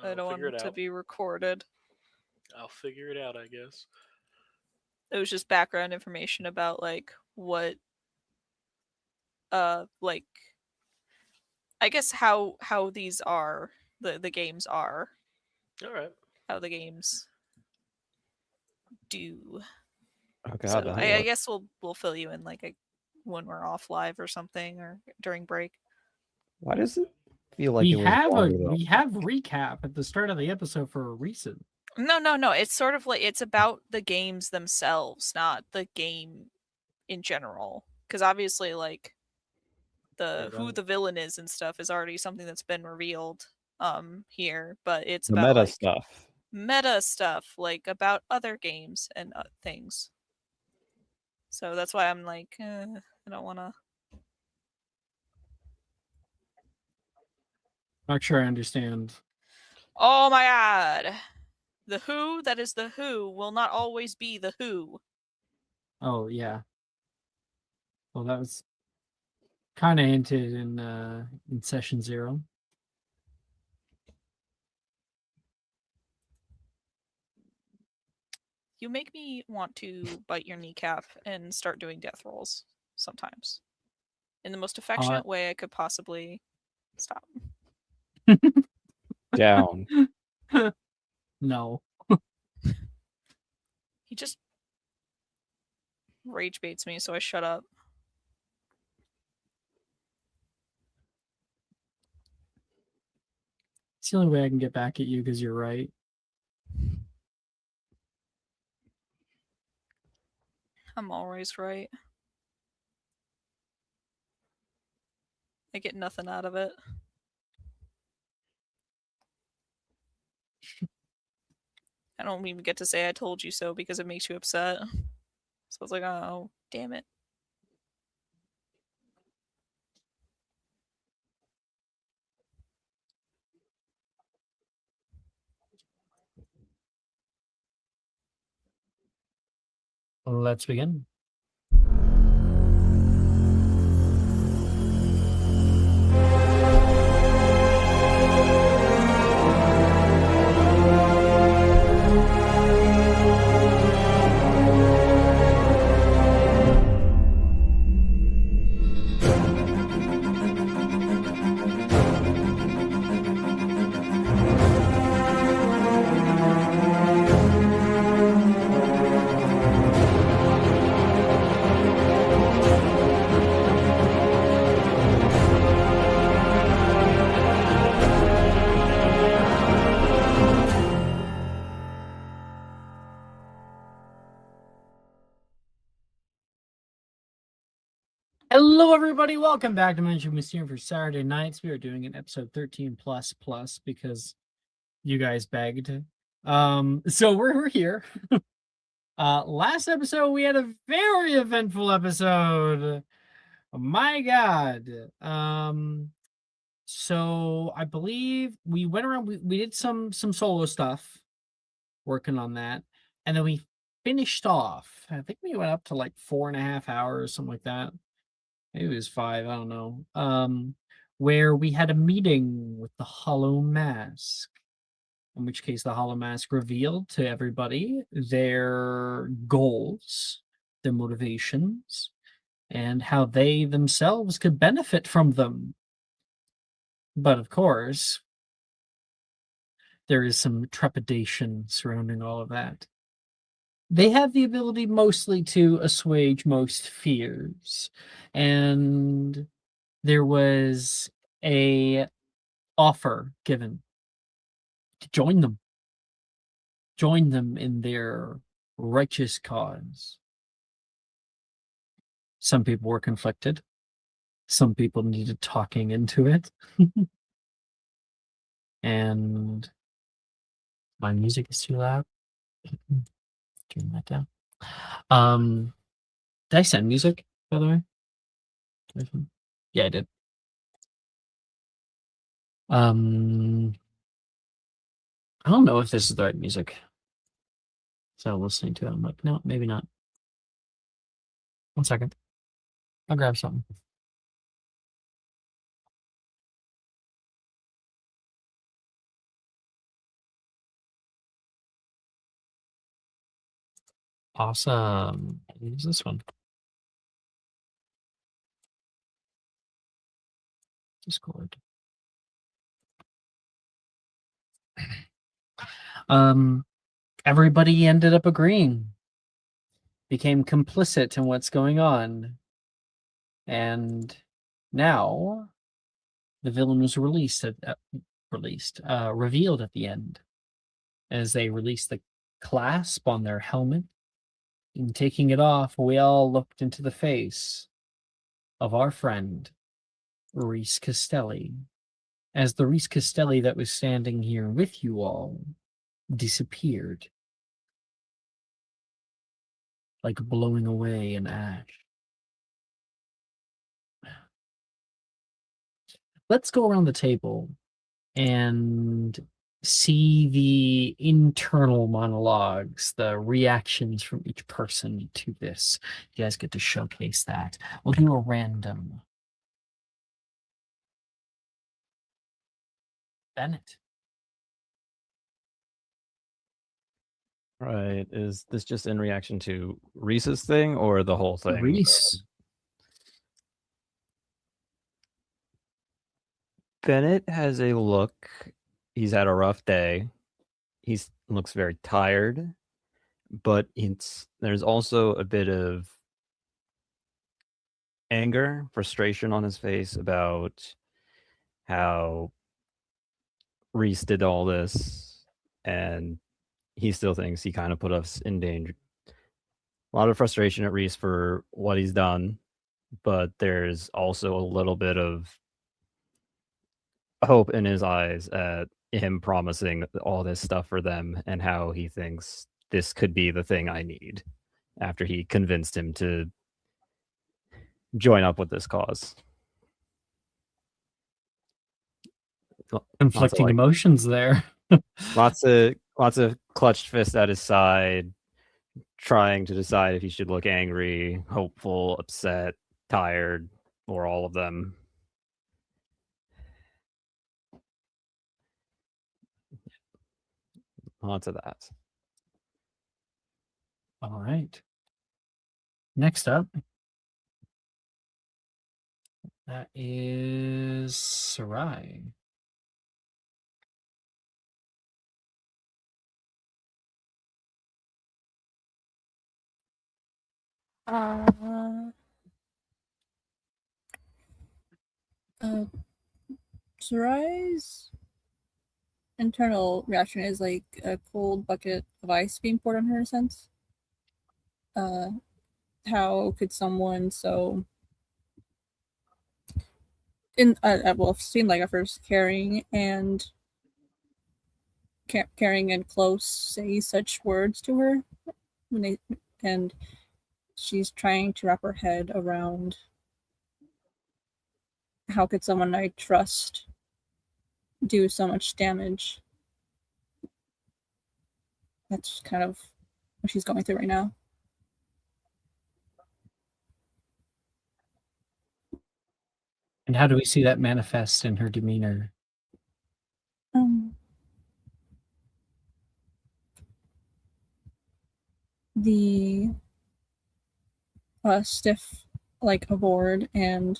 I I'll don't want figure it it to out. be recorded. I'll figure it out, I guess. It was just background information about like what like I guess how these are the games are. All right. How the games do. Oh god, So I guess we'll fill you in like when we're off live or something or during break. why does it feel like we it was have longer than we have recap at the start of the episode for a reason. No. It's sort of like it's about the games themselves, not the game in general. Because obviously, like who the villain is and stuff is already something that's been revealed here, but it's the about meta like stuff. meta stuff, like about other games and things. So that's why I'm like, I don't want to. Not sure I understand. Oh my god. The who that is the who will not always be the who. Oh yeah. Well, that was kind of hinted in session 0. You make me want to bite your kneecap and start doing death rolls sometimes. In the most affectionate way I could possibly. Stop. Down. No. He just rage baits me, so I shut up. It's the only way I can get back at you because you're right. I'm always right. I get nothing out of it. I don't even get to say I told you so because it makes you upset. So I was like, oh, damn it. Let's begin. Hello, everybody. Welcome back to Mysterium for Saturday nights. We are doing an episode 13 plus because you guys begged. So we're here. Last episode we had a very eventful episode. My God. So I believe we went around. We did some solo stuff, working on that, and then we finished off. I think we went up to like 4.5 hours, something like that. Maybe it was 5, I don't know. Where we had a meeting with the Hollow Mask. In which case the Hollow Mask revealed to everybody their goals, their motivations, and how they themselves could benefit from them. But of course, there is some trepidation surrounding all of that. They have the ability mostly to assuage most fears, and there was a offer given to join them in their righteous cause. Some people were conflicted. Some people needed talking into it. And my music is too loud. Turn that down. Did I send music, by the way? Yeah, I did. I don't know if this is the right music. So listening to it, I'm like, no, maybe not. 1 second. I'll grab something. Awesome. Use this one. Discord. Everybody ended up agreeing, became complicit in what's going on, and now the villain was revealed at the end as they released the clasp on their helmet. And taking it off, we all looked into the face of our friend Reese Castelli, as the Reese Castelli that was standing here with you all disappeared, like blowing away in ash. Let's go around the table and see the internal monologues, the reactions from each person to this. You guys get to showcase that. We'll do a random. Bennett. Right. Is this just in reaction to Reese's thing or the whole thing? Reese. Bennett has a look. He's had a rough day. He looks very tired, but there's also a bit of anger, frustration on his face about how Reese did all this, and he still thinks he kind of put us in danger. A lot of frustration at Reese for what he's done, but there's also a little bit of hope in his eyes at him promising all this stuff for them and how he thinks this could be the thing I need after he convinced him to join up with this cause. Conflicting emotions there. lots of clutched fists at his side, trying to decide if he should look angry, hopeful, upset, tired, or all of them. Lots of that. All right. Next up, that is Sarai. Sarai's internal reaction is like a cold bucket of ice being poured on her, in a sense. How could someone so well, seem like at first caring and close say such words to her and she's trying to wrap her head around how could someone I trust do so much damage. That's kind of what she's going through right now. And how do we see that manifest in her demeanor? The stiff, like a board, and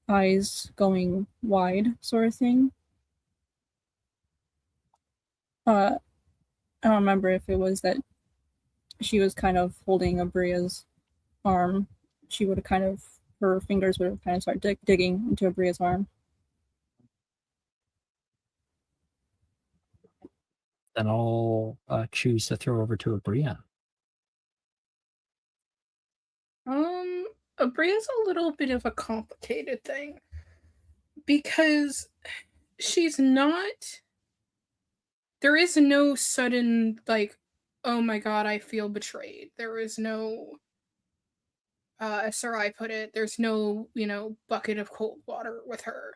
eyes going wide sort of thing. I don't remember if it was that she was kind of holding Abria's arm. She would have kind of, her fingers would have kind of started digging into Abria's arm. Then I'll choose to throw over to Abria. Abria's a little bit of a complicated thing because she's not. There is no sudden like, oh my god, I feel betrayed. There is no, as Sarai put it, there's no, bucket of cold water with her.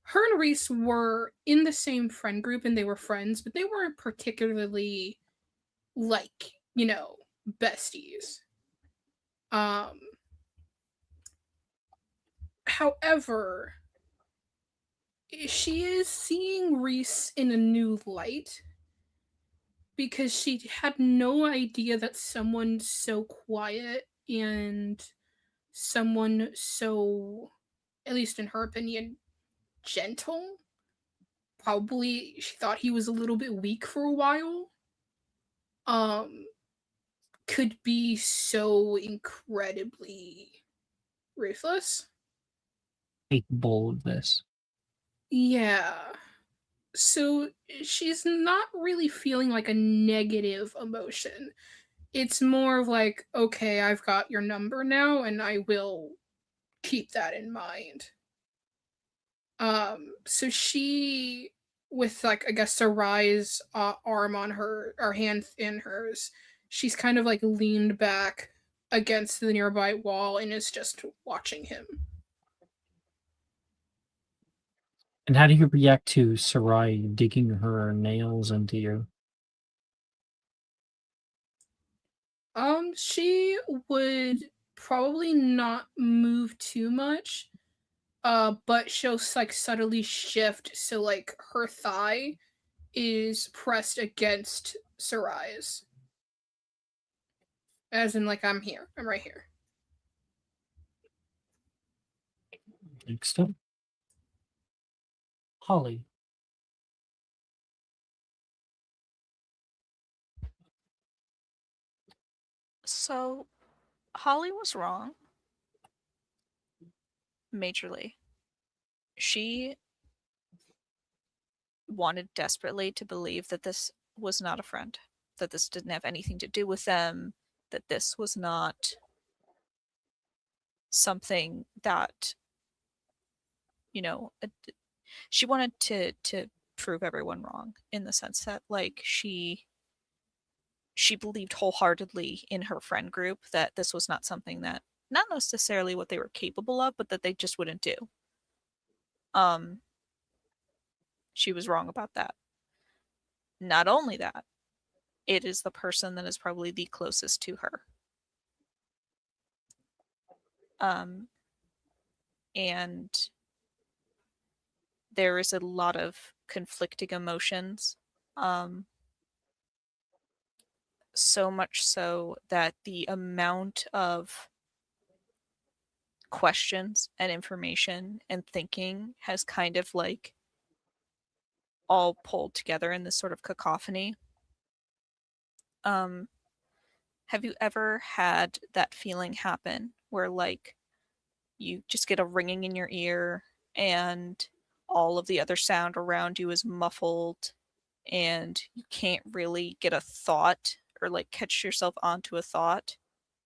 Her and Reese were in the same friend group and they were friends, but they weren't particularly like, besties. However, she is seeing Reese in a new light because she had no idea that someone so quiet and someone so, at least in her opinion, gentle. Probably she thought he was a little bit weak for a while. Um, could be so incredibly ruthless. Capable of this. Yeah. So she's not really feeling like a negative emotion. It's more of like, okay, I've got your number now and I will keep that in mind. So she, with like I guess Sarai's arm on her, or hand in hers, she's kind of like leaned back against the nearby wall and is just watching him. And how do you react to Sarai digging her nails into you? She would probably not move too much, but she'll like subtly shift so like her thigh is pressed against Sarai's. As in, like, I'm here. I'm right here. Next up, Holly. So, Holly was wrong. Majorly. She wanted desperately to believe that this was not a friend, that this didn't have anything to do with them, that this was not something that, you know, she wanted to prove everyone wrong, in the sense that, like, she believed wholeheartedly in her friend group that this was not something that, not necessarily what they were capable of, but that they just wouldn't do. Um, she was wrong about that. Not only that, it is the person that is probably the closest to her. And there is a lot of conflicting emotions. So much so that the amount of questions and information and thinking has kind of like all pulled together in this sort of cacophony. Have you ever had that feeling happen where, like, you just get a ringing in your ear and all of the other sound around you is muffled and you can't really get a thought or like catch yourself onto a thought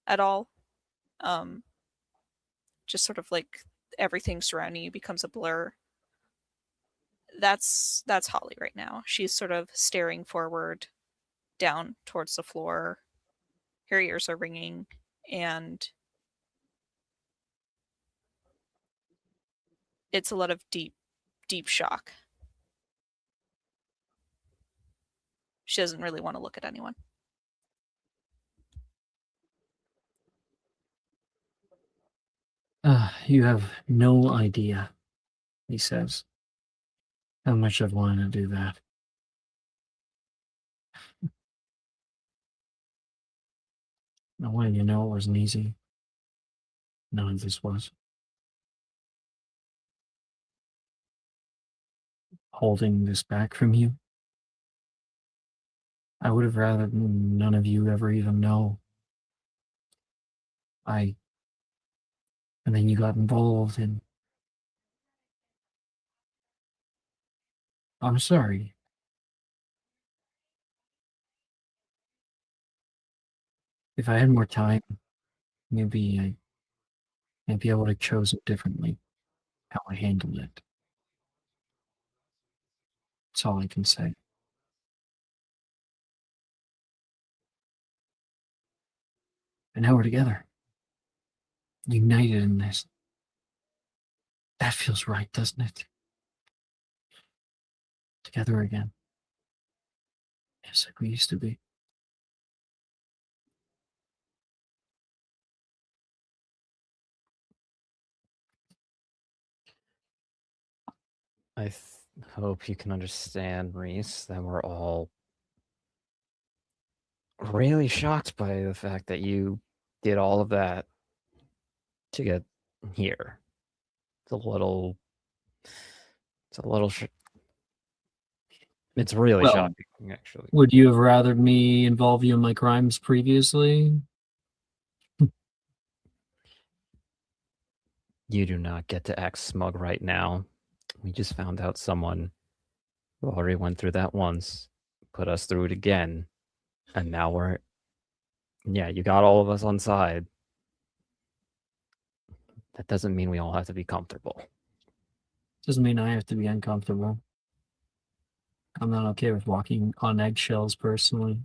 at all? Um, just sort of like everything surrounding you becomes a blur. That's Holly right now. She's sort of staring forward, down towards the floor. Her ears are ringing, and it's a lot of deep shock. She doesn't really want to look at anyone. You have no idea, he says, how much I've wanted to do that. No way, you know it wasn't easy. None of this was. Holding this back from you. I would have rather none of you ever even know. And then you got involved and I'm sorry. If I had more time, maybe I would have chosen differently how I handled it. That's all I can say. And now we're together. United in this. That feels right, doesn't it? Together again. Just like we used to be. I hope you can understand, Reese, that we're all really shocked by the fact that you did all of that to get here. It's a little. It's a little. It's really Well, shocking, actually. Would you have rather me involve you in my crimes previously? You do not get to act smug right now. We just found out someone who already went through that once, put us through it again, and now we're. Yeah, you got all of us on side. That doesn't mean we all have to be comfortable. Doesn't mean I have to be uncomfortable. I'm not okay with walking on eggshells personally.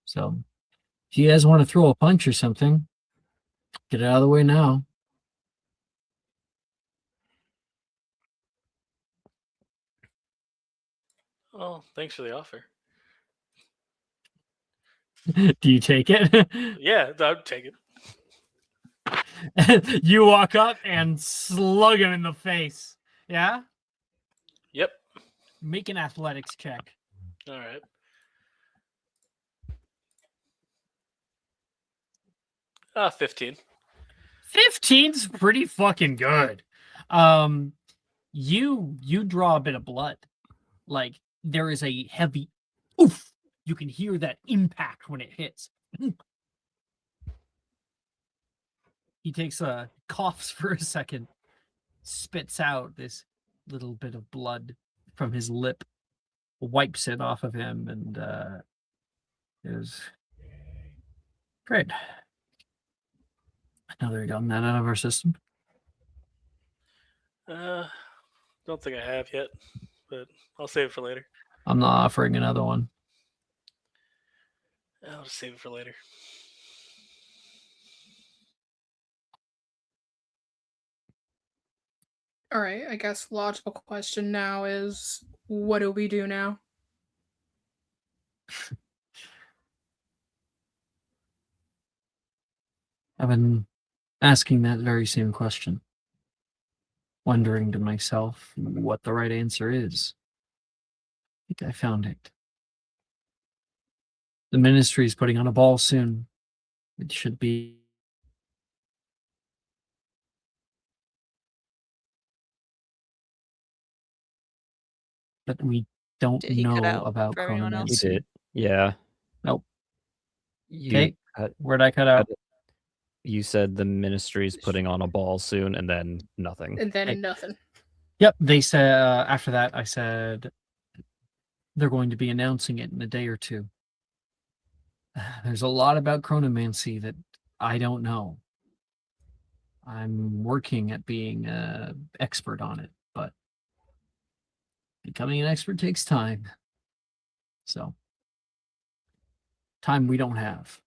So, if you guys want to throw a punch or something, get it out of the way now. Oh, thanks for the offer. Do you take it? Yeah, I'd take it. You walk up and slug him in the face. Yeah? Yep. Make an athletics check. All right. Ah, 15. 15's pretty fucking good. You draw a bit of blood. Like there is a heavy oof. You can hear that impact when it hits. He takes a coughs for a second, spits out this little bit of blood from his lip, wipes it off of him, and is great. Now that we've gotten that out of our system. Don't think I have yet, but I'll save it for later. I'm not offering another one. I'll just save it for later. All right, I guess logical question now is, what do we do now? I've been asking that very same question, wondering to myself what the right answer is. I think I found it. The ministry is putting on a ball soon. It should be. But we don't Did he cut know out about for everyone You else? chronomancy. did. Yeah. Nope. You, Okay. cut- Where'd I cut out? you said the ministry's putting on a ball soon, and then nothing. And then Hey. nothing. Yep. They said after that, I said they're going to be announcing it in a day or two. There's a lot about chronomancy that I don't know. I'm working at being an expert on it, but becoming an expert takes time. So, time we don't have.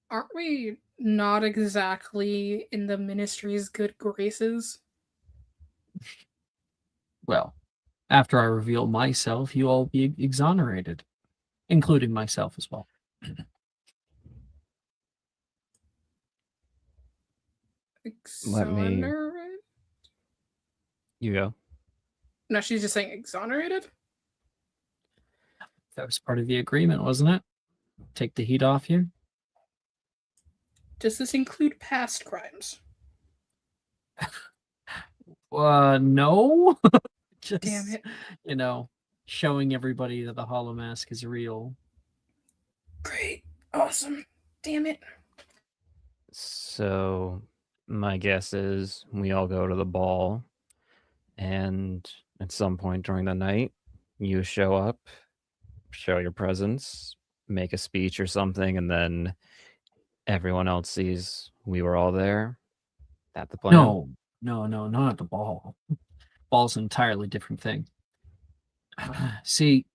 Aren't we not exactly in the ministry's good graces? Well, after I reveal myself, you all be exonerated, including myself as well. Let me- Exonerate? You go. No, she's just saying exonerated? That was part of the agreement, wasn't it? Take the heat off you. Does this include past crimes? No. Just, Damn it. you know, showing everybody that the Hollow Mask is real. Great. Awesome. Damn it. So, my guess is we all go to the ball, and at some point during the night, you show up, show your presence, make a speech or something, and then everyone else sees we were all there. That the plan? No, not at the ball. Ball's an entirely different thing. See,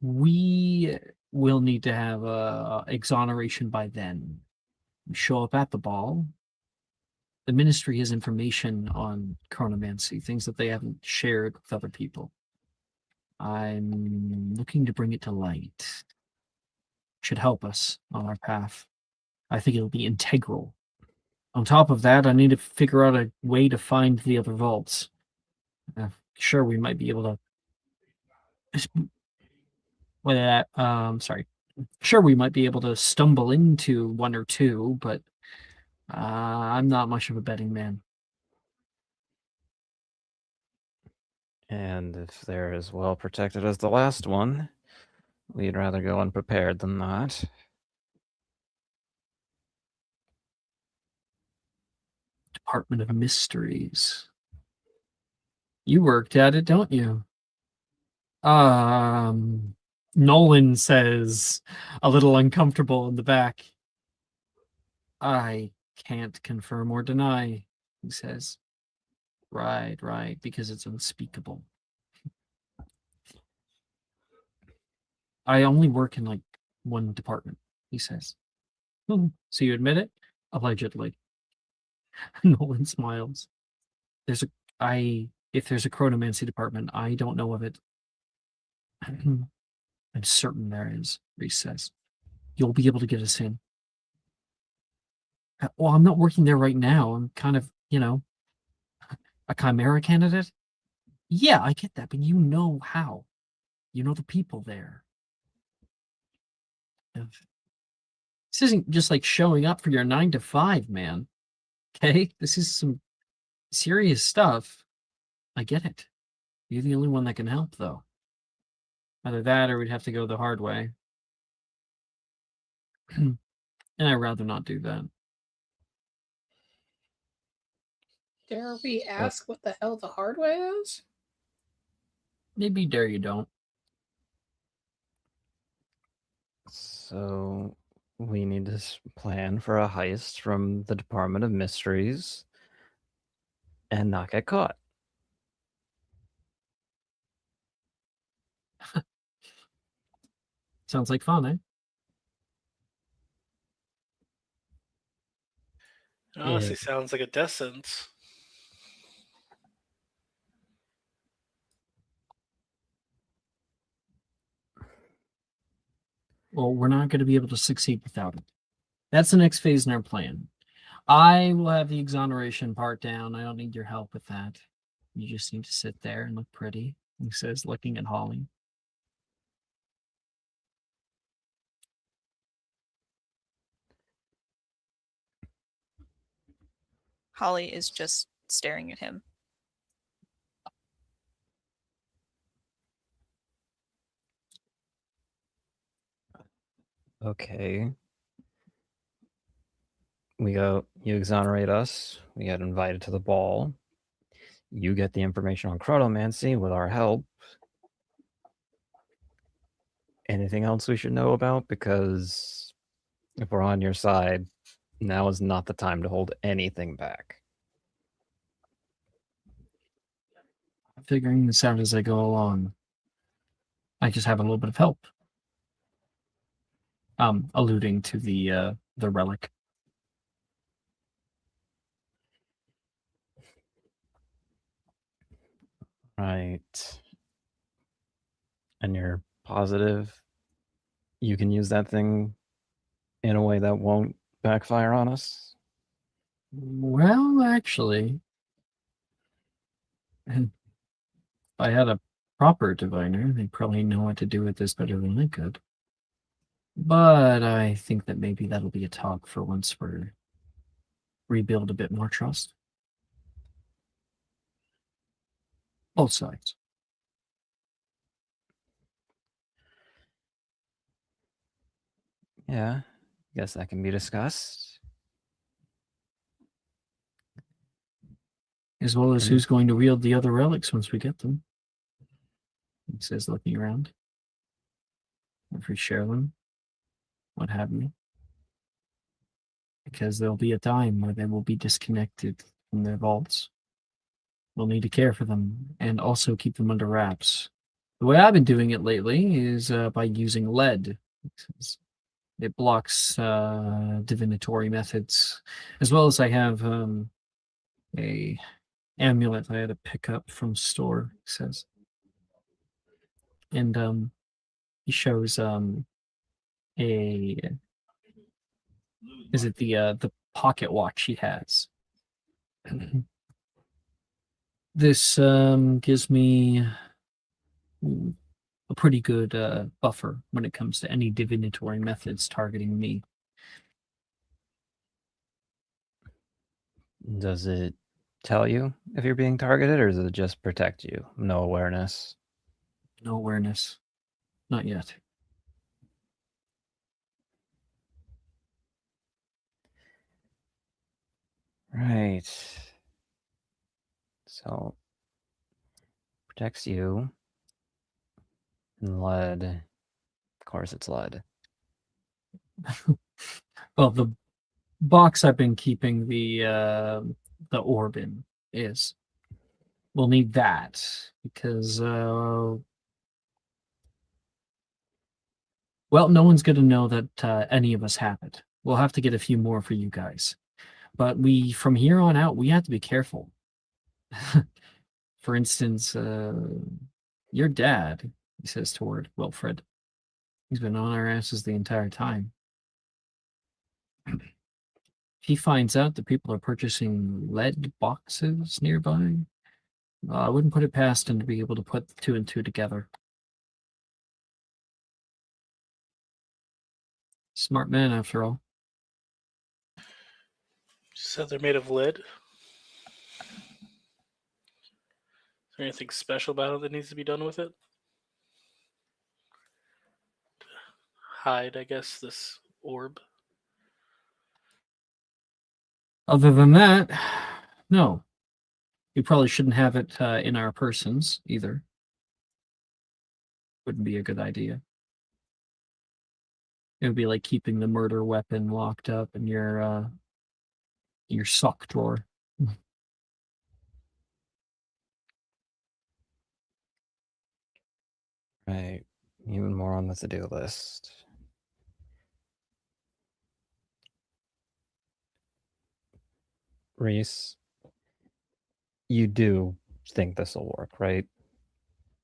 we will need to have a exoneration by then. We show up at the ball. The ministry has information on chronomancy, things that they haven't shared with other people. I'm looking to bring it to light. Should help us on our path. I think it'll be integral. On top of that, I need to figure out a way to find the other vaults. Sure, we might be able to. Sorry. Sure, we might be able to stumble into one or two, but I'm not much of a betting man. And if they're as well protected as the last one, we'd rather go unprepared than not. Department of Mysteries. You worked at it, don't you? Nolan says, a little uncomfortable in the back. I can't confirm or deny, he says. Right, because it's unspeakable. I only work in like one department, he says. So you admit it? Allegedly. Nolan smiles. If there's a chronomancy department, I don't know of it. I'm certain there is, Reese says. You'll be able to get us in. Well, I'm not working there right now. I'm kind of, a chimera candidate. Yeah, I get that, but you know how. You know the people there. This isn't just like showing up for your 9 to 5, man. Okay? This is some serious stuff. I get it. You're the only one that can help, though. Either that or we'd have to go the hard way. And I'd rather not do that. Dare we ask what the hell the hard way is? Maybe dare you don't. So we need to plan for a heist from the Department of Mysteries and not get caught. Sounds like fun, eh? It honestly sounds like a death sentence. Well, we're not going to be able to succeed without it. That's the next phase in our plan. I will have the exoneration part down. I don't need your help with that. You just need to sit there and look pretty, he says, looking at Holly. Holly is just staring at him. Okay. You exonerate us. We get invited to the ball. You get the information on chronomancy with our help. Anything else we should know about? Because if we're on your side, now is not the time to hold anything back. I'm figuring this out as I go along. I just have a little bit of help. Alluding to the relic. Right. And you're positive you can use that thing in a way that won't backfire on us? Well, actually, if I had a proper diviner, they probably know what to do with this better than I could. But I think that maybe that'll be a talk for once we rebuild a bit more trust. Both sides. Yeah, guess that can be discussed. As well as who's going to wield the other relics once we get them. He says, looking around. If we share them, what have you. Because there'll be a time where they will be disconnected from their vaults. We'll need to care for them and also keep them under wraps. The way I've been doing it lately is by using lead. It blocks divinatory methods, as well as I have a amulet I had to pick up from store, he says. And he shows the pocket watch he has. This gives me a pretty good buffer when it comes to any divinatory methods targeting me. Does it tell you if you're being targeted, or does it just protect you? No awareness. No awareness. Not yet. Right. So protects you. And lead. Of course it's lead. Well, the box I've been keeping the orb in is. We'll need that because well, no one's going to know that any of us have it. We'll have to get a few more for you guys. But from here on out, we have to be careful. For instance, your dad, he says toward Wilfred, he's been on our asses the entire time. If he finds out that people are purchasing lead boxes nearby, I wouldn't put it past him to be able to put 2 and 2 together. Smart man, after all. Said they're made of lead. Is there anything special about it that needs to be done with it? Hide, I guess, this orb. Other than that, no. We probably shouldn't have it in our persons either. Wouldn't be a good idea. It would be like keeping the murder weapon locked up in your sock drawer. Right. Even more on the to-do list. Reese, you do think this will work, right?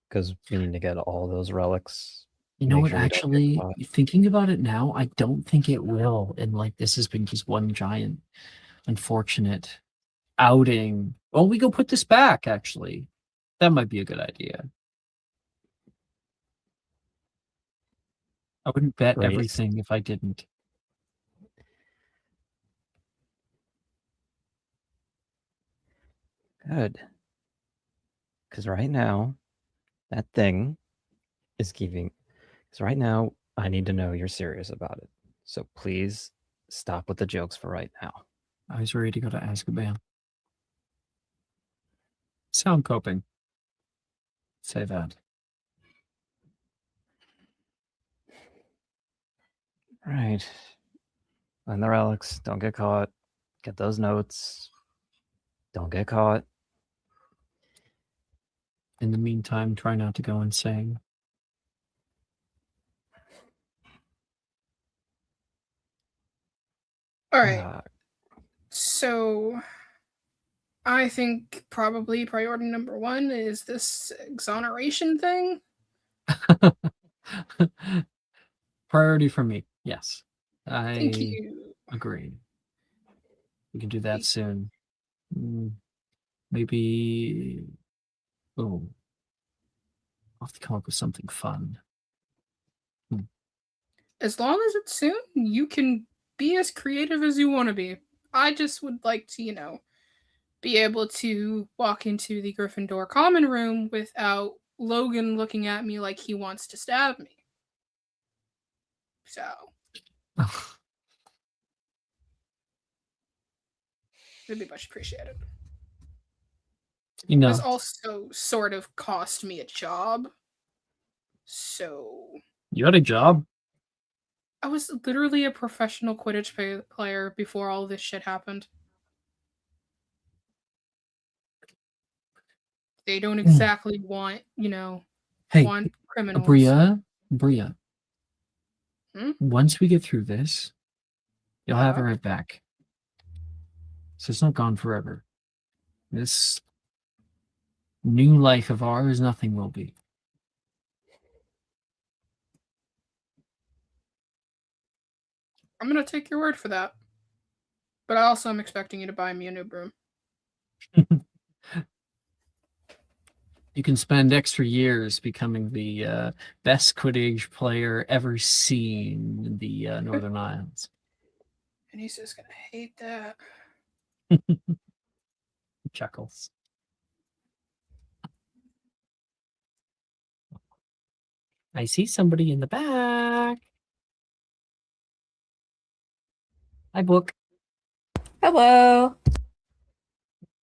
Because we need to get all those relics. You know Make what, sure we don't get actually, caught. thinking about it now, I don't think it will. And like this has been just one giant unfortunate outing. Well, we go put this back, actually. That might be a good idea. I wouldn't bet Reese, everything if I didn't. good. Because right now, that thing is keeping. Because right now, I need to know you're serious about it. So please stop with the jokes for right now. I was ready to go to Azkaban. Sound coping. Say that. Right. Find the relics. Don't get caught. Get those notes. Don't get caught. In the meantime, try not to go insane. All right. Ah, So I think probably priority number 1 is this exoneration thing. Priority for me, yes. Thank I you. agree. We can do that soon. Maybe. Oh. I'll have to come up with something fun. As long as it's soon, you can be as creative as you want to be. I just would like to, be able to walk into the Gryffindor common room without Logan looking at me like he wants to stab me. So it'd be much appreciated. This also sort of cost me a job. So You had a job? I was literally a professional Quidditch player before all this shit happened. They don't exactly want, Hey, want criminals. Bria. Hmm? Once we get through this, you'll have Yeah. her right back. So it's not gone forever. This new life of ours, nothing will be. I'm gonna take your word for that. But I also am expecting you to buy me a new broom. You can spend extra years becoming the best Quidditch player ever seen in the Northern Isles. And he's just gonna hate that. Chuckles. I see somebody in the back. Hi, Book. Hello.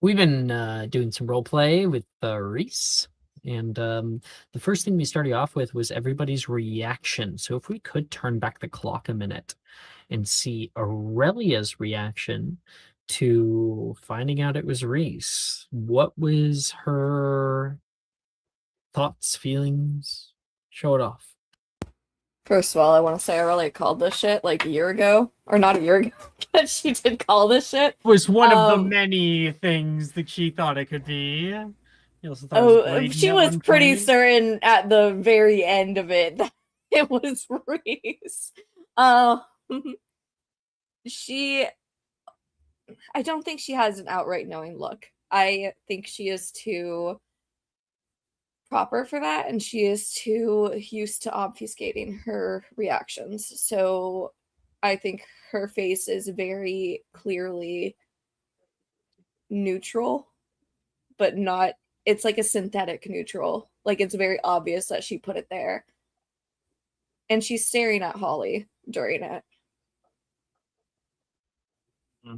We've been doing some role play with Reese, and the first thing we started off with was everybody's reaction. So if we could turn back the clock a minute and see Aurelia's reaction to finding out it was Reese. What was her thoughts, feelings? Show it off. First of all, I want to say I really called this shit like a year ago. Or not a year ago, but she did call this shit. Was one of the Um, many things that she thought it could be. You also thought it was blatant she at was one pretty point. certain at the very end of it that it was Reese. I don't think she has an outright knowing look. I think she is too proper for that, and she is too used to obfuscating her reactions. So I think her face is very clearly neutral, but not, it's like a synthetic neutral. Like it's very obvious that she put it there. And she's staring at Holly during it.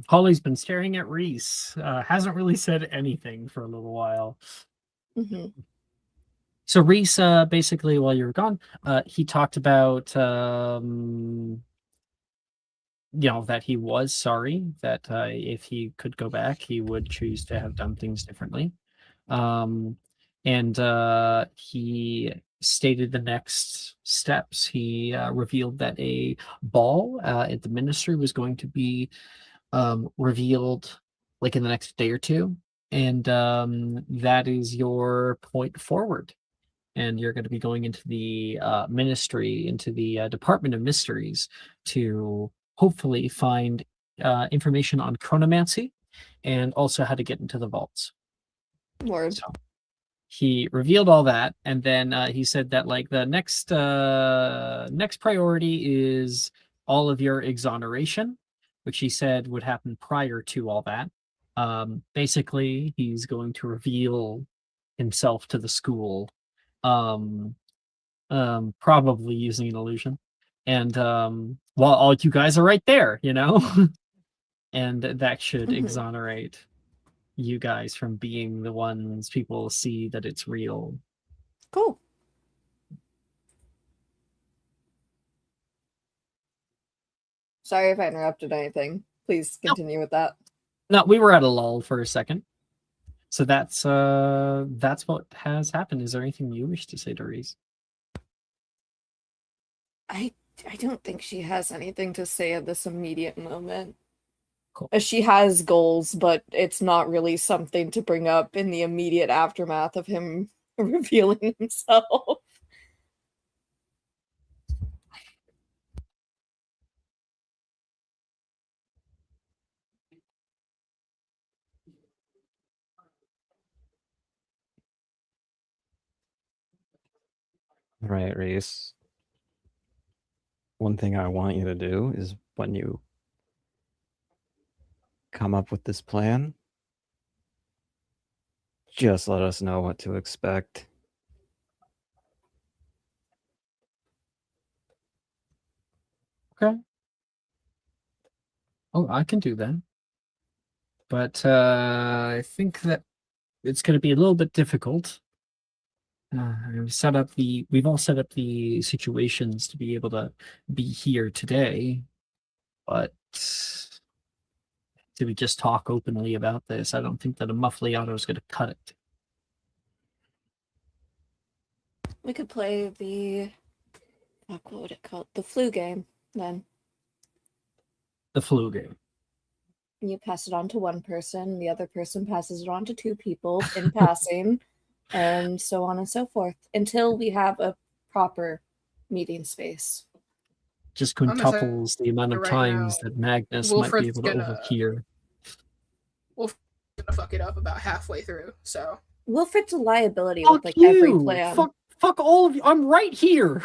Holly's been staring at Reese. Hasn't really said anything for a little while. Mm-hmm. So Reese, basically, while you were gone, he talked about, that he was sorry, that if he could go back, he would choose to have done things differently. And he stated the next steps. He revealed that a ball at the ministry was going to be revealed like in the next day or two. And that is your point forward. And you're going to be going into the ministry, into the Department of Mysteries to hopefully find information on chronomancy and also how to get into the vaults. Word. So he revealed all that, and then he said that like the next priority is all of your exoneration, which he said would happen prior to all that. Basically, he's going to reveal himself to the school, probably using an illusion, and while all you guys are right there, and that should exonerate you guys from being the ones people see that it's real. Cool. Sorry if I interrupted anything. Please continue with that. No, we were at a lull for a second. So that's what has happened. Is there anything you wish to say to Reese? I don't think she has anything to say at this immediate moment. Cool. She has goals, but it's not really something to bring up in the immediate aftermath of him revealing himself. All right, Reese. One thing I want you to do is when you come up with this plan, just let us know what to expect. Okay. Oh, I can do that. But I think that it's going to be a little bit difficult. We've all set up the situations to be able to be here today, but did we just talk openly about this? I don't think that a muffliato is going to cut it. We could play the what would it called? The flu game then. The flu game. You pass it on to one person, the other person passes it on to two people in passing, and so on and so forth, until we have a proper meeting space. Just I'm gonna say quintuples the amount of right times now, that Magnus might be Wilfred's able to gonna- overhear. Wolf's gonna fuck it up about halfway through, so We'll fit to liability Fuck with like every you! plan. Fuck all of you! I'm right here.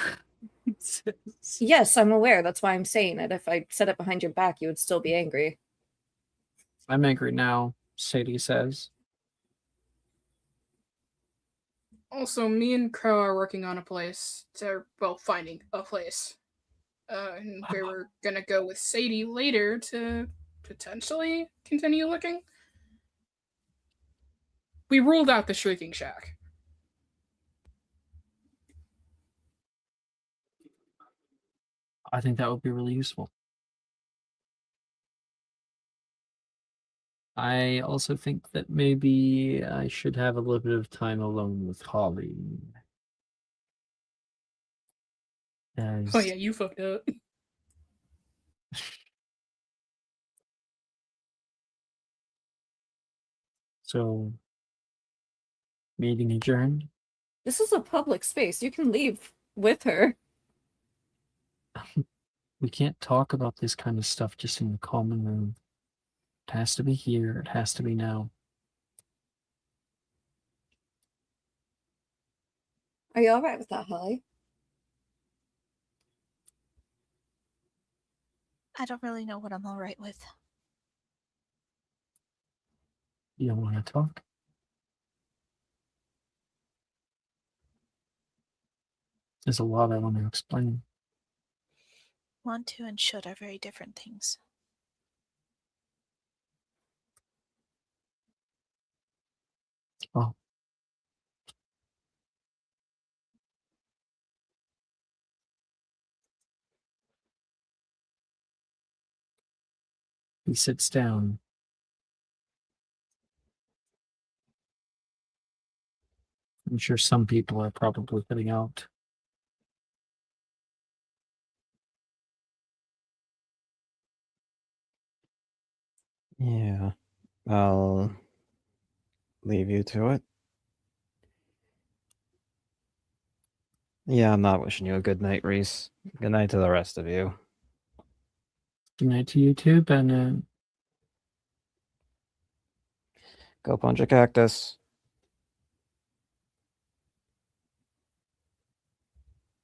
Yes, I'm aware. That's why I'm saying it. If I said it behind your back, you would still be angry. I'm angry now, Sadie says. Also, me and Crow are working on a place. Finding a place. And we were gonna go with Sadie later to potentially continue looking. We ruled out the Shrieking Shack. I think that would be really useful. I also think that maybe I should have a little bit of time alone with Holly. As... Oh yeah, you fucked up. So, meeting adjourned? This is a public space. You can leave with her. We can't talk about this kind of stuff just in the common room. It has to be here. It has to be now. Are you alright with that, Holly? I don't really know what I'm all right with. You don't want to talk? There's a lot I want to explain. Want to and should are very different things. Oh. He sits down. I'm sure some people are probably heading out. Yeah, I'll leave you to it. Yeah, I'm not wishing you a good night, Reese. Good night to the rest of you. Good night to you too, Bennett. Go punch a cactus.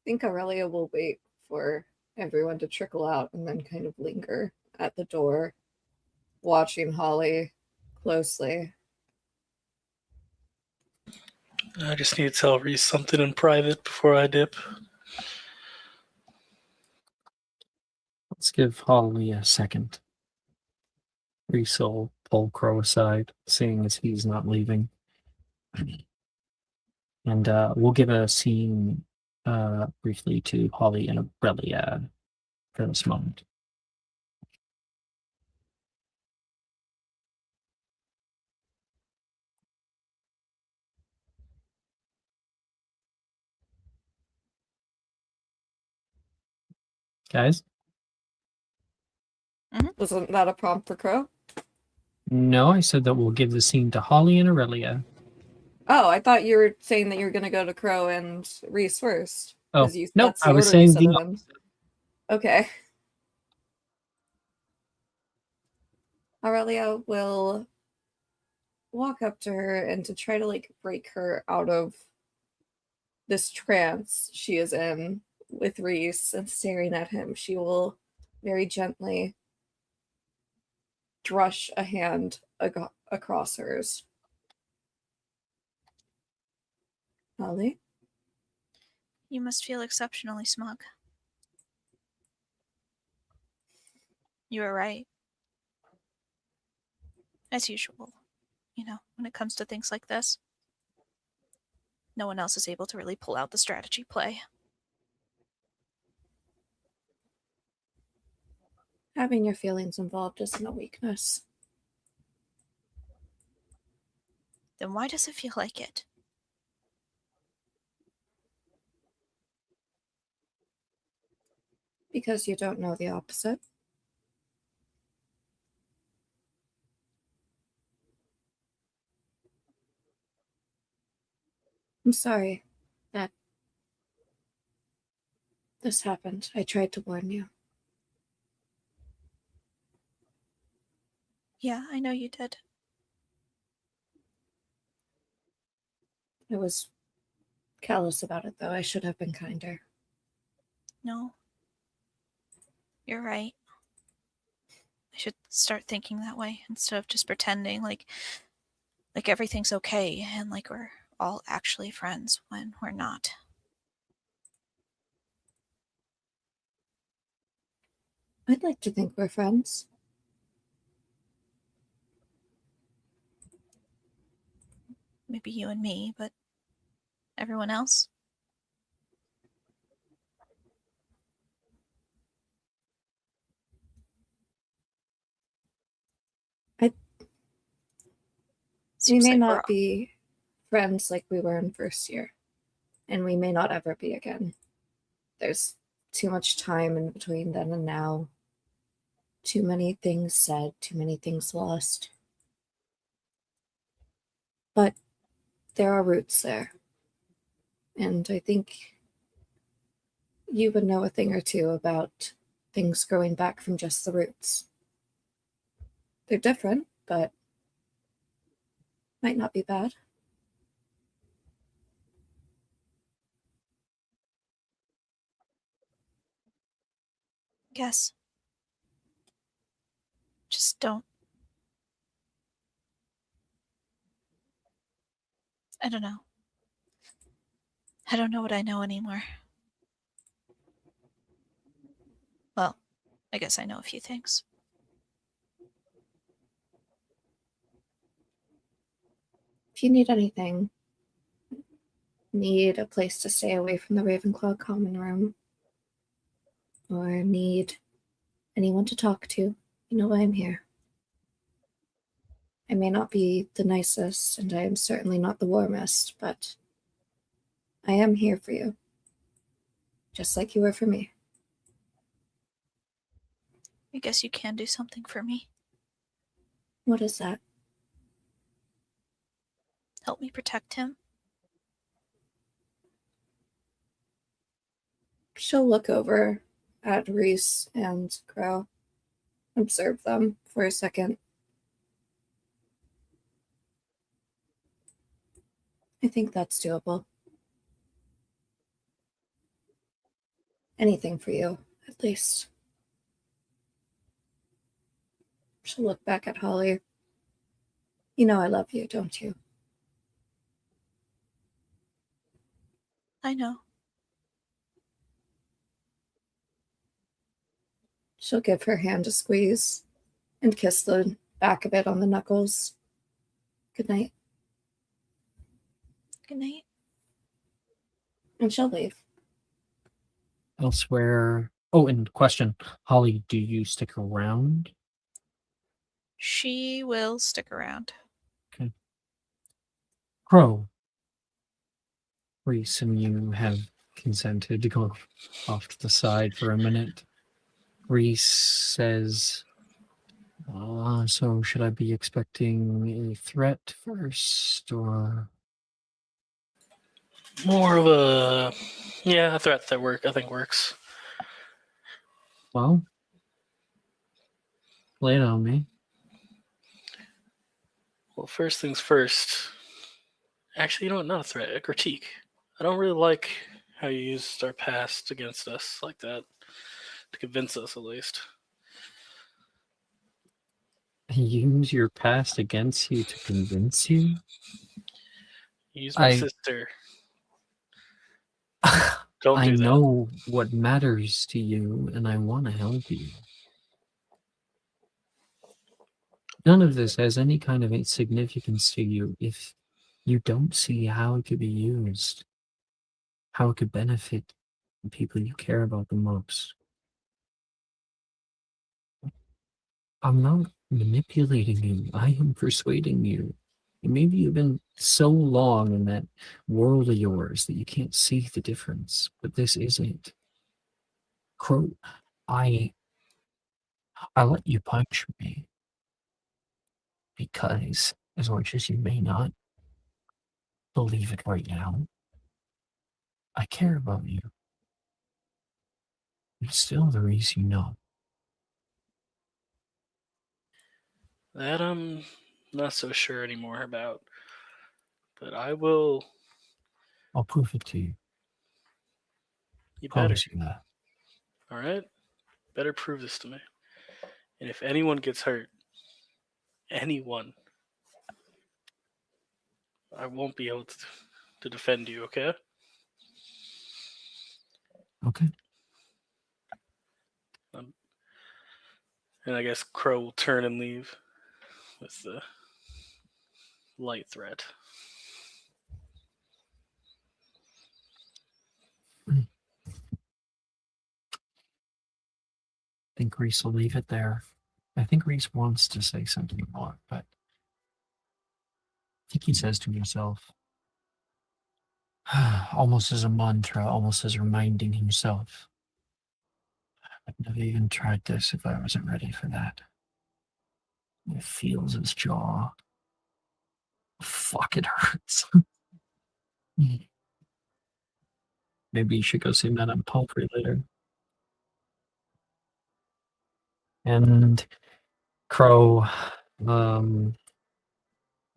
I think Aurelia will wait for everyone to trickle out and then kind of linger at the door, watching Holly closely. I just need to tell Reese something in private before I dip. Let's give Holly a second. Reese will pull Crow aside, seeing as he's not leaving. And we'll give a scene briefly to Holly and Aurelia for this moment. Guys? Wasn't that a prompt for Crow? No, I said that we'll give the scene to Holly and Aurelia. Oh, I thought you were saying that you were going to go to Crow and Reese first. Oh, 'Cause nope, that's the I was order you saying said it the in. Okay. Aurelia will walk up to her and to try to like break her out of this trance she is in with Reese and staring at him. She will very gently brush a hand across hers. Holly? You must feel exceptionally smug. You were right. As usual, when it comes to things like this, no one else is able to really pull out the strategy play. Having your feelings involved isn't a weakness. Then why does it feel like it? Because you don't know the opposite. I'm sorry that this happened. I tried to warn you. Yeah, I know you did. I was callous about it, though. I should have been kinder. No. You're right. I should start thinking that way instead of just pretending like everything's okay and like we're all actually friends when we're not. I'd like to think we're friends. Maybe you and me, but everyone else? We Seems may like not be friends like we were in first year, and we may not ever be again. There's too much time in between then and now. Too many things said, too many things lost. But there are roots there. And I think you would know a thing or two about things growing back from just the roots. They're different, but might not be bad. Guess. Just don't. I don't know. I don't know what I know anymore. Well, I guess I know a few things. If you need anything, need a place to stay away from the Ravenclaw common room, or need anyone to talk to, you know I'm here. I may not be the nicest, and I am certainly not the warmest, but I am here for you. Just like you were for me. I guess you can do something for me. What is that? Help me protect him. She'll look over at Reese and Crow, observe them for a second. I think that's doable. Anything for you, at least. She'll look back at Holly. You know I love you, don't you? I know. She'll give her hand a squeeze and kiss the back of it on the knuckles. Good night. Good night. And she'll leave. Elsewhere. Oh, and question, Holly, do you stick around? She will stick around. Okay. Crow. Reese and you have consented to go off to the side for a minute. Reese says, so should I be expecting a threat first, or? More of a threat that I think works. Well, lay it on me. Well, first things first. Actually, you know what? Not a threat, a critique. I don't really like how you used our past against us like that. To convince us, at least. Use your past against you to convince you? Use my sister. Don't I do that. know what matters to you, and I want to help you. None of this has any kind of significance to you if you don't see how it could be used, how it could benefit the people you care about the most. I'm not manipulating you. I am persuading you. And maybe you've been so long in that world of yours that you can't see the difference, but this isn't. Crow, I let you punch me because, as much as you may not believe it right now, I care about you. It's still the reason you know. That I'm not so sure anymore about. But I will I'll prove it to you. You better. Promise you that. All right? Better prove this to me. And if anyone gets hurt, anyone, I won't be able to defend you, okay? Okay. And I guess Crow will turn and leave with the light threat. I think Reese will leave it there. I think Reese wants to say something more, but I think he says to himself, almost as a mantra, almost as reminding himself, I'd never even tried this if I wasn't ready for that. It feels his jaw. Fuck, it hurts. Maybe you should go see Madame Palfrey later. And Crow,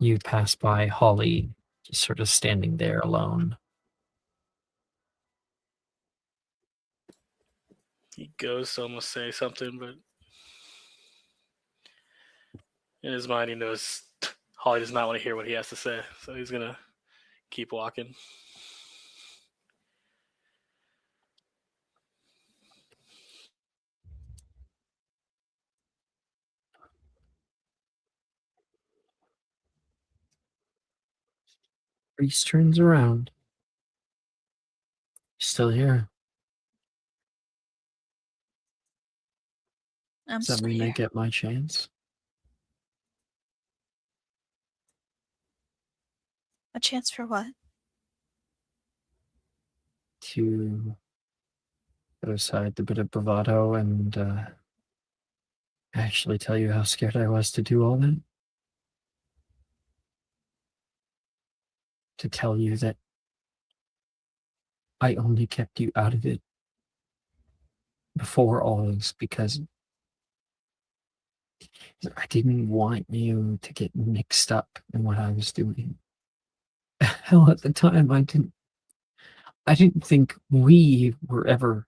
you pass by Holly, just sort of standing there alone. He goes to almost say something, but in his mind, he knows Holly does not want to hear what he has to say, so he's gonna keep walking. Reese turns around. Still here. I'm Does that still mean I here. get my chance? A chance for what? To put aside the bit of bravado and actually tell you how scared I was to do all that? To tell you that I only kept you out of it before all this because I didn't want you to get mixed up in what I was doing. Hell, at the time, I didn't think we were ever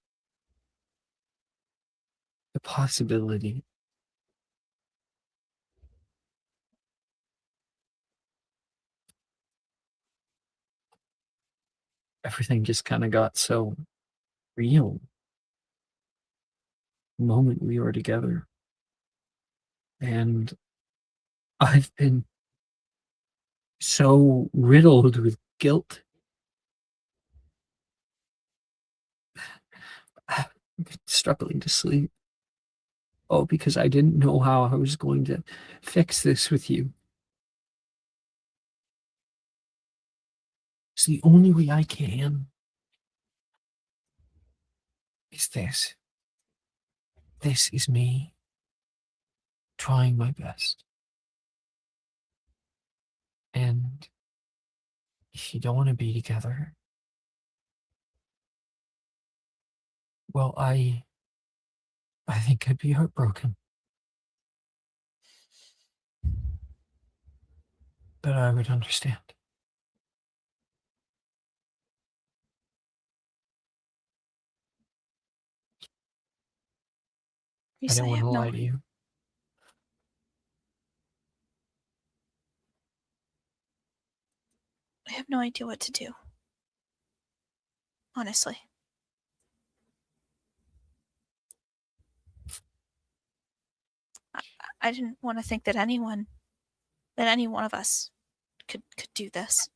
a possibility. Everything just kind of got so real the moment we were together. And I've been so riddled with guilt. I've been struggling to sleep. Oh, because I didn't know how I was going to fix this with you. It's the only way I can. Is this. This is me trying my best. And if you don't want to be together, well, I think I'd be heartbroken. But I would understand. I Reese, don't want to have no, lie to you. I have no idea what to do. Honestly. I didn't want to think that any one of us could do this.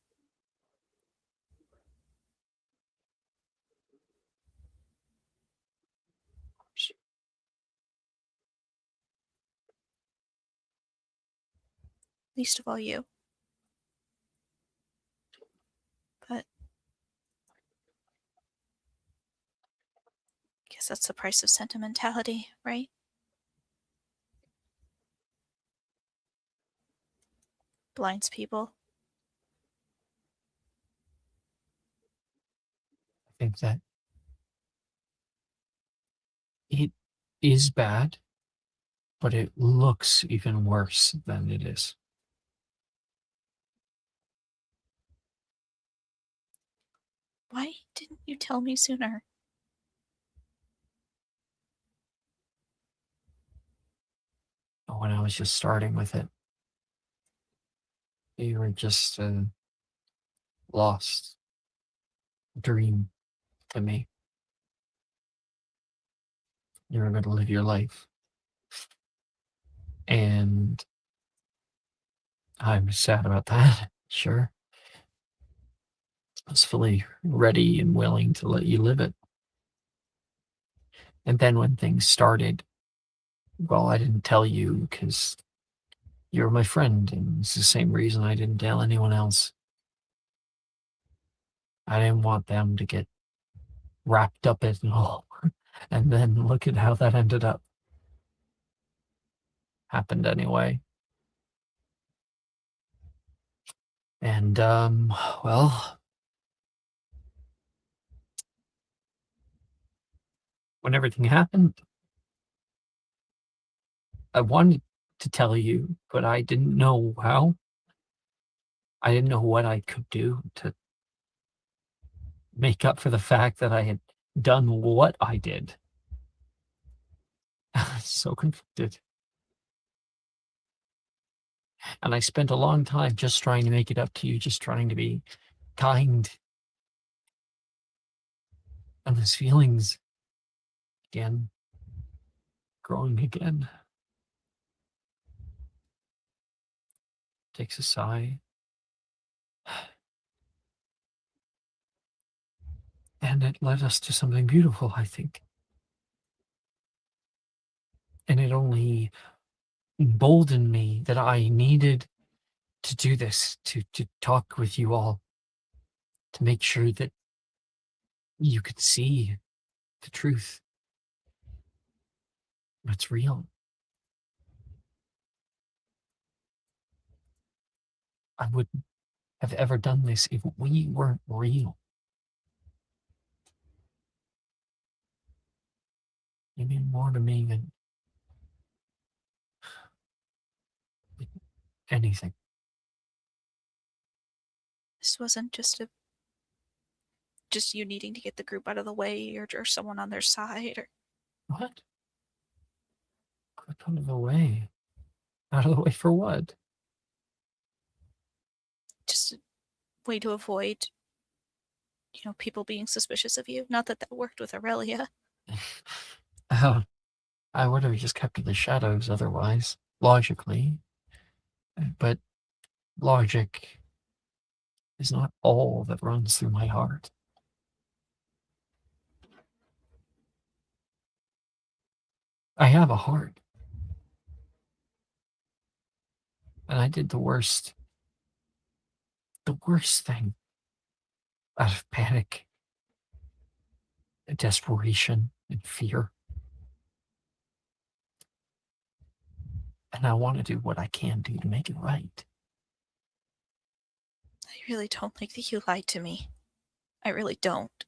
Least of all you. But I guess that's the price of sentimentality, right? Blinds people. I think that it is bad, but it looks even worse than it is. Why didn't you tell me sooner? When I was just starting with it, you were just a lost dream to me. You were going to live your life. And I'm sad about that, sure. I was fully ready and willing to let you live it. And then when things started, well, I didn't tell you because you're my friend, and it's the same reason I didn't tell anyone else. I didn't want them to get wrapped up in it all. And then look at how that ended up. Happened anyway. And, well, when everything happened, I wanted to tell you, but I didn't know how. I didn't know what I could do to make up for the fact that I had done what I did. So conflicted. And I spent a long time just trying to make it up to you, just trying to be kind. And those feelings again, growing again. Takes a sigh. And it led us to something beautiful, I think. And it only emboldened me that I needed to do this, to talk with you all, to make sure that you could see the truth. It's real. I wouldn't have ever done this if we weren't real. You mean more to me than anything. This wasn't just you needing to get the group out of the way, or someone on their side, or What? Get out of the way. Out of the way for what? just a way to avoid, people being suspicious of you. Not that that worked with Aurelia. I would have just kept to the shadows otherwise, logically. But logic is not all that runs through my heart. I have a heart. And I did the worst thing out of panic, desperation, and fear. And I want to do what I can do to make it right. I really don't think that you lied to me. I really don't.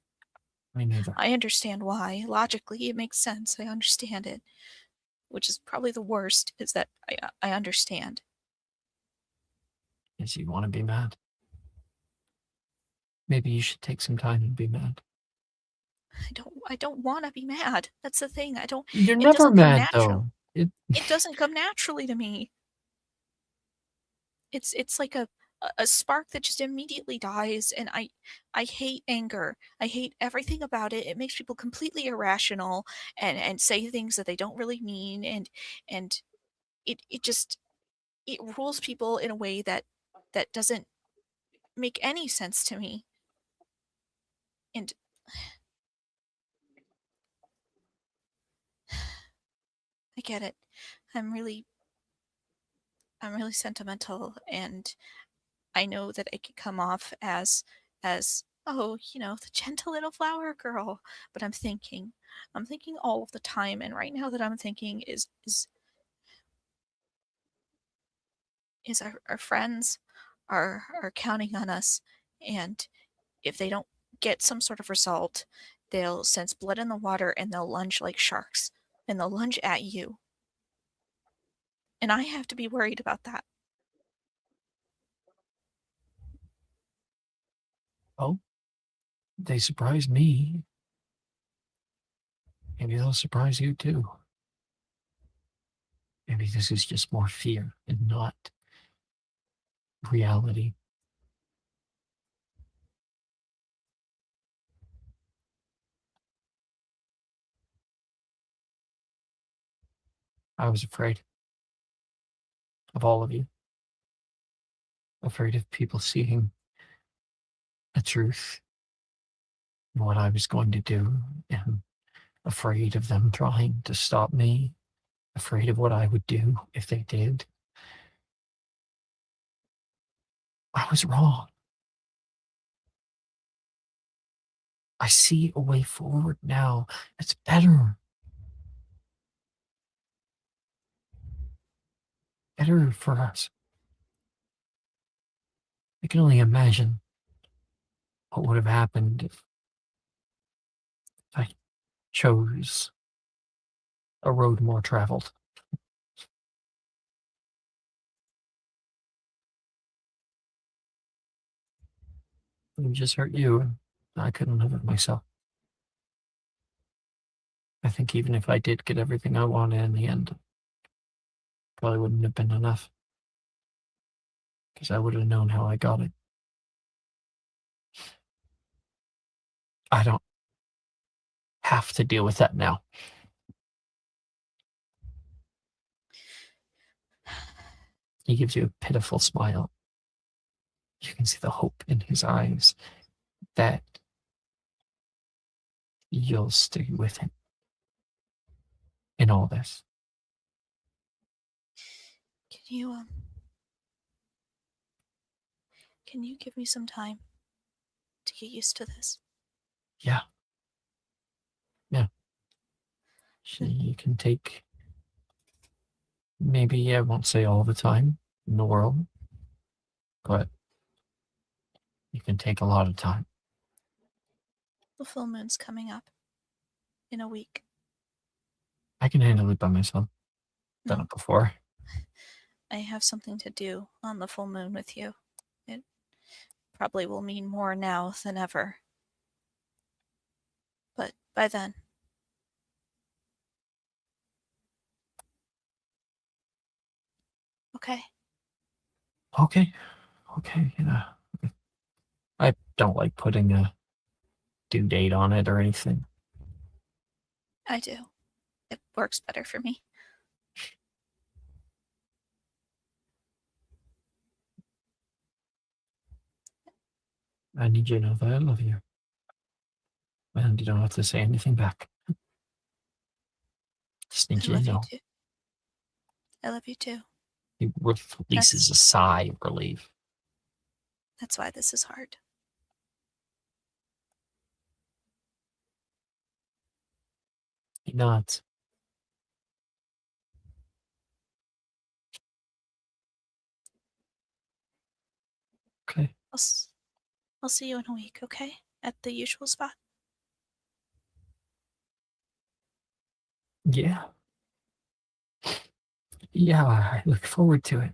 Me neither. I understand why. Logically, it makes sense. I understand it. Which is probably the worst, is that I understand. Yes, you want to be mad. Maybe you should take some time and be mad. I don't want to be mad. That's the thing. I don't. You're It never doesn't come mad, natural. though. It doesn't come naturally to me. It's like a spark that just immediately dies, and I hate anger. I hate everything about it. It makes people completely irrational and say things that they don't really mean, and it just it rules people in a way that doesn't make any sense to me. And I get it. I'm really sentimental, and I know that I could come off as oh, the gentle little flower girl, but I'm thinking all of the time, and right now that I'm thinking is our friends are counting on us, and if they don't get some sort of result, they'll sense blood in the water and they'll lunge like sharks, and they'll lunge at you. And I have to be worried about that. Oh? They surprise me. Maybe they'll surprise you too. Maybe this is just more fear and not reality. I was afraid of all of you. Afraid of people seeing the truth and what I was going to do, and afraid of them trying to stop me, afraid of what I would do if they did. I was wrong. I see a way forward now. It's better. Better for us. I can only imagine what would have happened if I chose a road more traveled. It would just hurt you, and I couldn't live with myself. I think even if I did get everything I wanted in the end, probably wouldn't have been enough. Because I would have known how I got it. I don't have to deal with that now. He gives you a pitiful smile. You can see the hope in his eyes that you'll stay with him in all this. Can you give me some time to get used to this? Yeah. Yeah. You can take, maybe I won't say all the time in the world, but you can take a lot of time. The full moon's coming up in a week. I can handle it by myself. Done No. it before. I have something to do on the full moon with you. It probably will mean more now than ever. But by then. Okay. Okay. Okay, yeah. I don't like putting a due date on it or anything. I do. It works better for me. I need you to know that I love you. And you don't have to say anything back. Just need I you love to you know. too. I love you too. He releases a sigh of relief. That's why this is hard. He nods. Okay. I'll see you in a week, okay? At the usual spot. Yeah. Yeah, I look forward to it.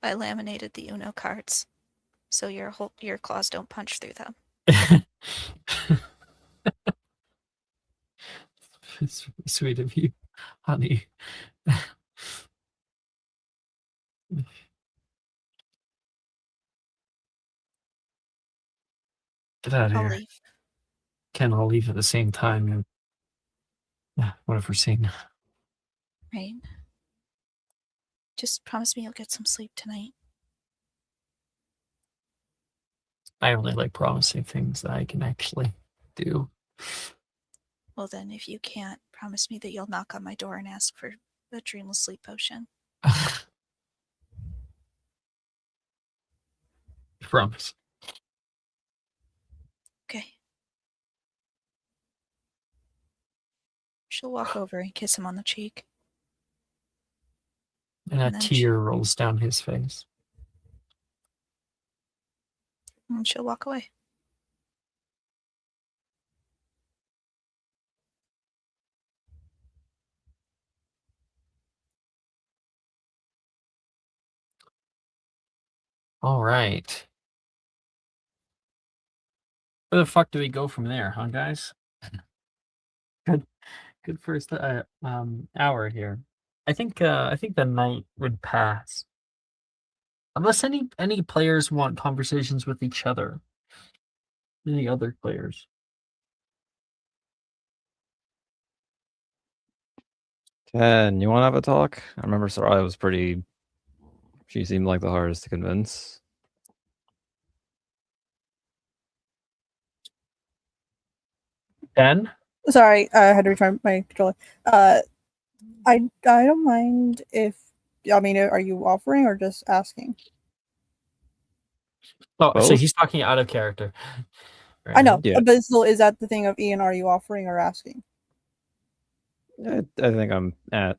I laminated the Uno cards, so your claws don't punch through them. It's really sweet of you, honey. Get out of I'll here. leave. Can't all leave at the same time. And what if we're seen? Rain. Just promise me you'll get some sleep tonight. I only like promising things that I can actually do. Well then, if you can't, promise me that you'll knock on my door and ask for a dreamless sleep potion. Promise. Okay. She'll walk over and kiss him on the cheek. And a And then tear rolls down his face. And she'll walk away. All right. Where the fuck do we go from there, huh, guys? Good first hour here. I think the night would pass unless any players want conversations with each other. Any other players? Ken, you want to have a talk? I remember Sarai was pretty. She seemed like the hardest to convince. Ben? Sorry, I had to return my controller. I don't mind if, I mean, are you offering or just asking? Oh, so Both? he's talking out of character. I know, Yeah. but still, is that the thing of Ian? Are you offering or asking? I think I'm at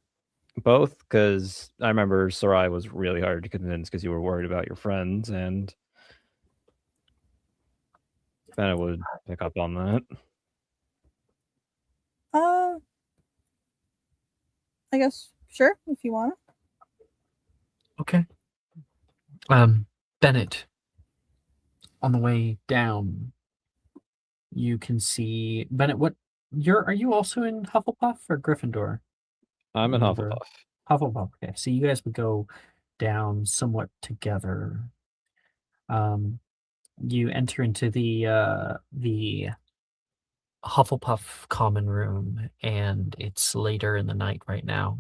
both because I remember Sarai was really hard to convince because you were worried about your friends, and Bennett would pick up on that. I guess sure if you want. Okay. Bennett, on the way down, you can see Bennett. Are you also in Hufflepuff or Gryffindor? I'm in Remember? Hufflepuff. Hufflepuff. Okay, so you guys would go down somewhat together. You enter into the Hufflepuff common room, and it's later in the night right now.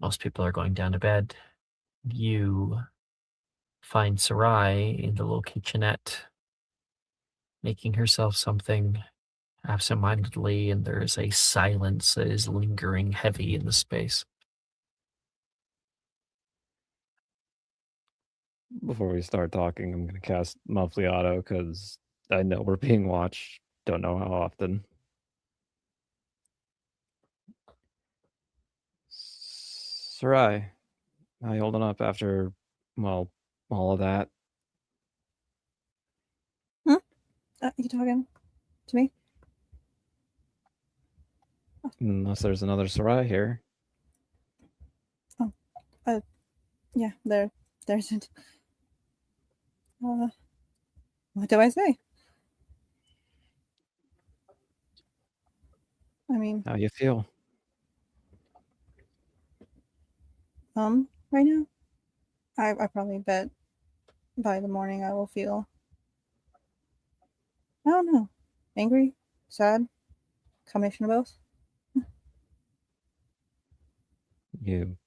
Most people are going down to bed. You find Sarai in the little kitchenette making herself something absentmindedly, and there is a silence that is lingering heavy in the space. Before we start talking, I'm going to cast Monthly Auto because I know we're being watched. Don't know how often. Sarai, how you holding up after, well, all of that? You talking to me? Unless there's another Sarai here. Yeah, there isn't. What do I say? I mean, How you feel? right now, I probably bet by the morning I will feel, I don't know, angry, sad, combination of both. You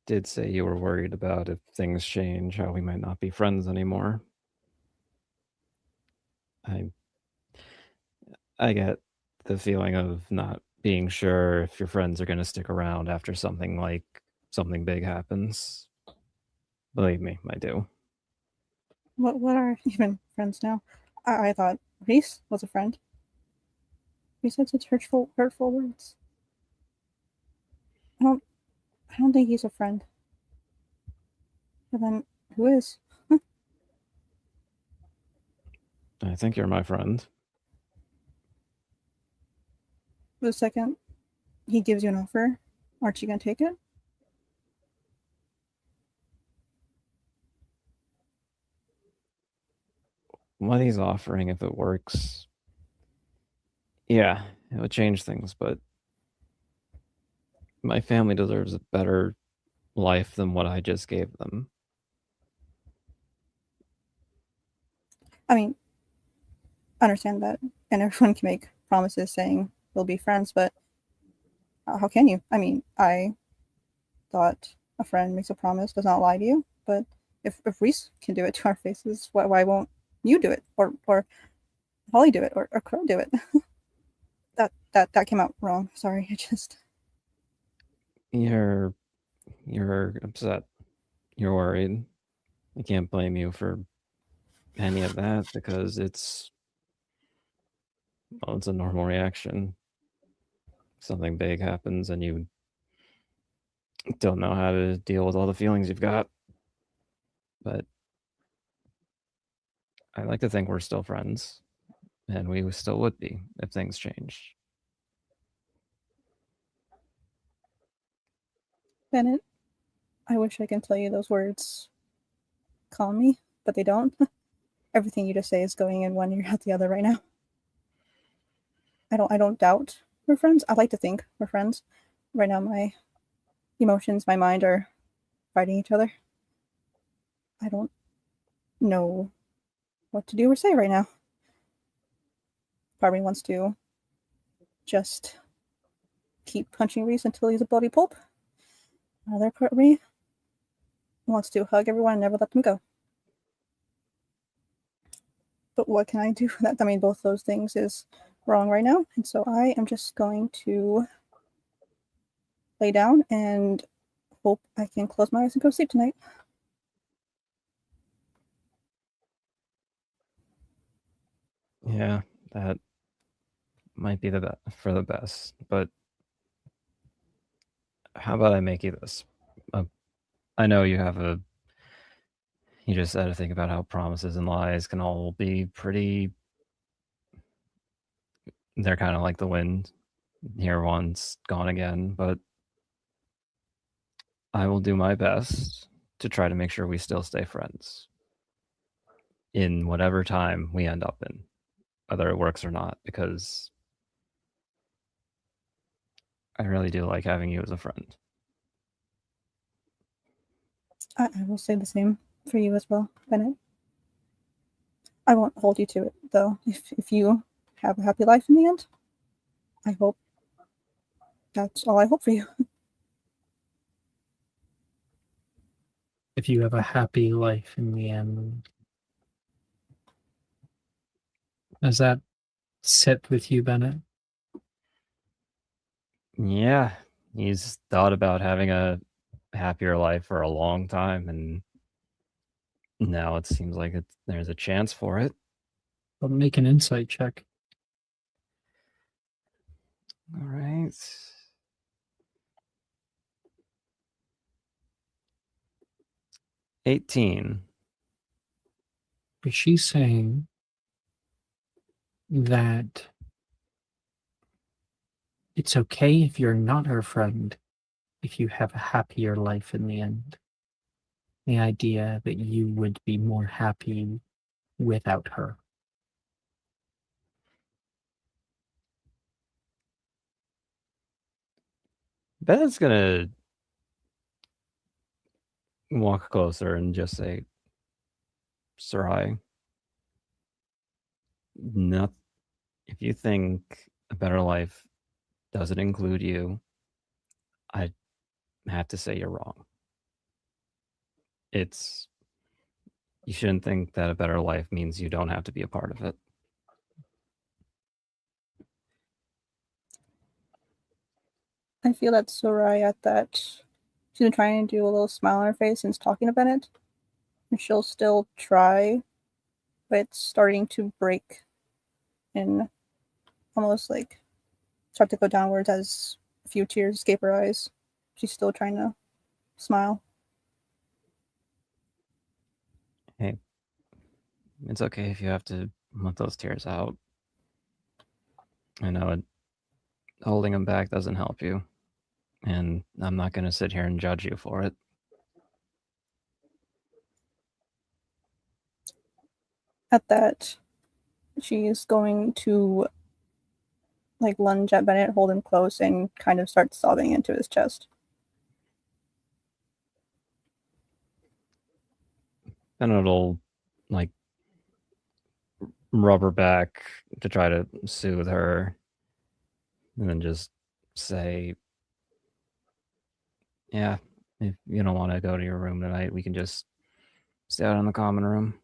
did say you were worried about if things change, how we might not be friends anymore. I get the feeling of not being sure if your friends are going to stick around after something big happens. Believe me, I do. What are even friends now? I thought Reese was a friend. He said such hurtful words. I don't think he's a friend. But then who is? I think you're my friend. The second he gives you an offer, aren't you gonna take it? What he's offering, if it works, yeah, it would change things, but my family deserves a better life than what I just gave them. I mean, I understand that, and everyone can make promises saying we'll be friends, but how can you? I mean, I thought a friend makes a promise, does not lie to you. But if Reese can do it to our faces, why won't you do it, or Holly do it, or Crow do it? that came out wrong. Sorry, I just. You're upset. You're worried. I can't blame you for any of that because it's a normal reaction. Something big happens and you don't know how to deal with all the feelings you've got. But I like to think we're still friends, and we still would be if things changed. Bennett, I wish I can tell you those words calm me, but they don't. Everything you just say is going in one ear out the other right now. I don't doubt we're friends. I like to think we're friends. Right now my emotions, my mind are fighting each other. I don't know what to do or say right now. Part of me wants to just keep punching Reese until he's a bloody pulp. Another part of me wants to hug everyone and never let them go. But what can I do for that? I mean, both those things is wrong right now. And so I am just going to lay down and hope I can close my eyes and go to sleep tonight. Yeah, that might be for the best. But how about I make you this? I know you have a. You just had to think about how promises and lies can all be pretty. They're kind of like the wind. Here once, gone again. But I will do my best to try to make sure we still stay friends in whatever time we end up in, whether it works or not, because I really do like having you as a friend. I will say the same for you as well, Bennett. I won't hold you to it, though. If you have a happy life in the end, I hope that's all I hope for you. If you have a happy life in the end. Does that sit with you, Bennett? Yeah, he's thought about having a happier life for a long time, and now it seems like there's a chance for it. But make an insight check. All right. 18. But she's saying that it's okay if you're not her friend if you have a happier life in the end. The idea that you would be more happy without her. Bennett's gonna walk closer and just say, Sarai, not if you think a better life doesn't include you, I have to say you're wrong. You shouldn't think that a better life means you don't have to be a part of it. I feel that Soraya that she's been trying to do a little smile on her face since talking to Bennett. And she'll still try, but it's starting to break and almost like start to go downwards as a few tears escape her eyes. She's still trying to smile. Hey, it's okay if you have to let those tears out. I know holding them back doesn't help you, and I'm not going to sit here and judge you for it. At that, she's going to like lunge at Bennett, hold him close, and kind of start sobbing into his chest. And it'll like rub her back to try to soothe her, and then just say, yeah, if you don't want to go to your room tonight, we can just stay out in the common room.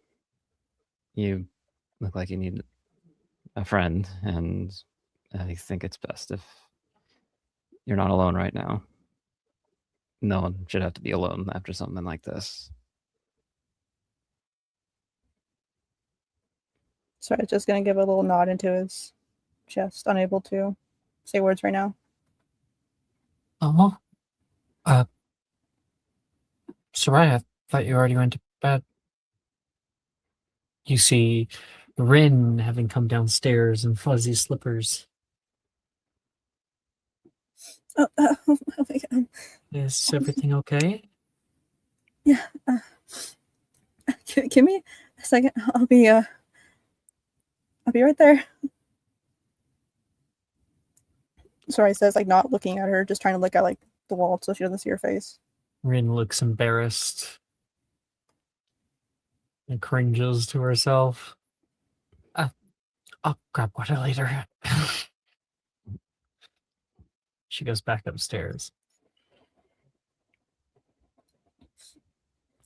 You look like you need a friend, and I think it's best if you're not alone right now. No one should have to be alone after something like this. So I'm just gonna give a little nod into his chest, unable to say words right now. Oh, uh, Soraya, I thought you already went to bed. You see Rin having come downstairs in fuzzy slippers. Oh my God. Is everything okay? Yeah. Give me a second. I'll be right there. Sorry, says, like, not looking at her, just trying to look at, like, the wall so she doesn't see her face. Rin looks embarrassed and cringes to herself. I'll grab water later. She goes back upstairs.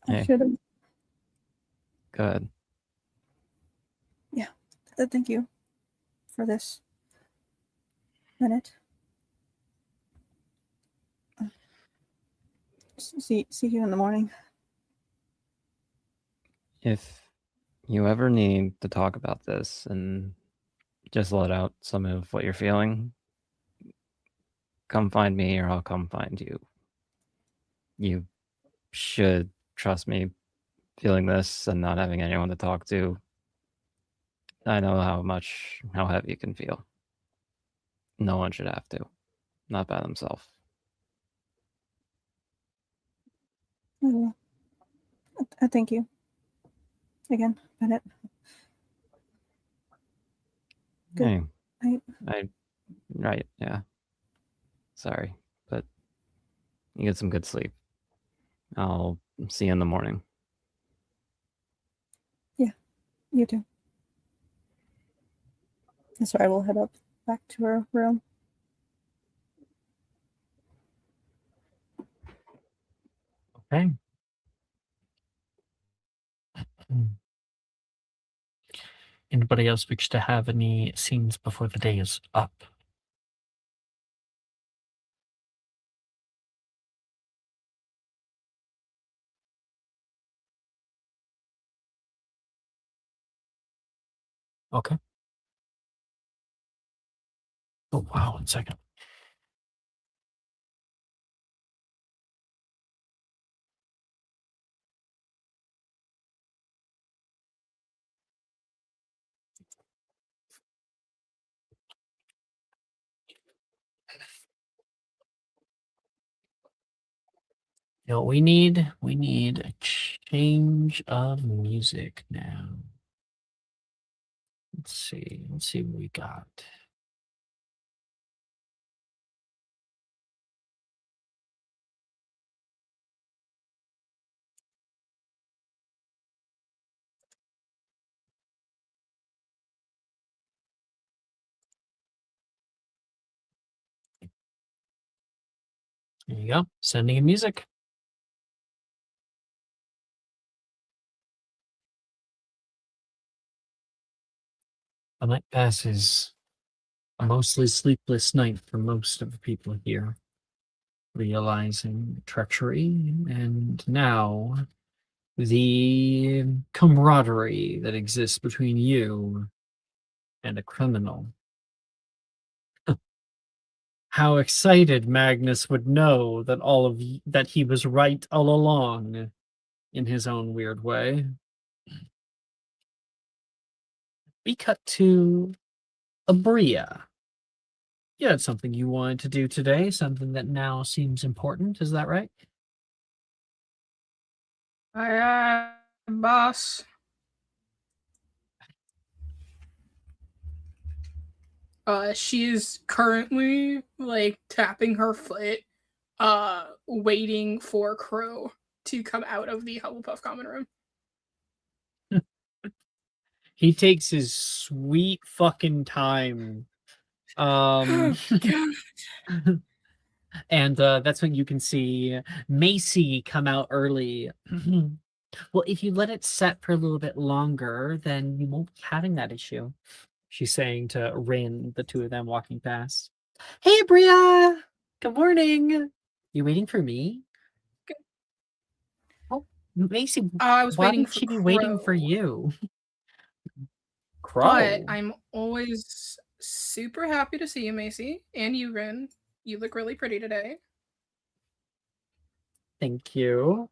I Hey. should have. Go ahead. Yeah. Thank you for this minute. See you in the morning. If you ever need to talk about this and just let out some of what you're feeling, come find me or I'll come find you. You should trust me feeling this and not having anyone to talk to. I know how heavy it can feel. No one should have to. Not by themselves. I will. I thank you. Again, Bennett. Good Hey, night. right, yeah. Sorry, but you get some good sleep. I'll see you in the morning. Yeah, you too. And so I will head up back to her room. Okay. Anybody else wish to have any scenes before the day is up? Okay. Oh, wow. 1 second. You know what we need? We need a change of music now. Let's see. Let's see what we got. There you go. Sending in music. A night passes. A mostly sleepless night for most of the people here, realizing treachery and now the camaraderie that exists between you and a criminal. How excited Magnus would know that that he was right all along in his own weird way. We cut to Abria. You had something you wanted to do today, something that now seems important, is that right? Boss. She is currently like tapping her foot, waiting for Crow to come out of the Hufflepuff common room. He takes his sweet fucking time. God. And that's when you can see Macy come out early. Well, if you let it set for a little bit longer, then you won't be having that issue. She's saying to Rin, the two of them walking past. Hey, Bria! Good morning. You waiting for me? Oh, Macy, I was why waiting would for she be waiting for Crow. you? Crow. But I'm always super happy to see you, Macy, and you, Rin. You look really pretty today. Thank you.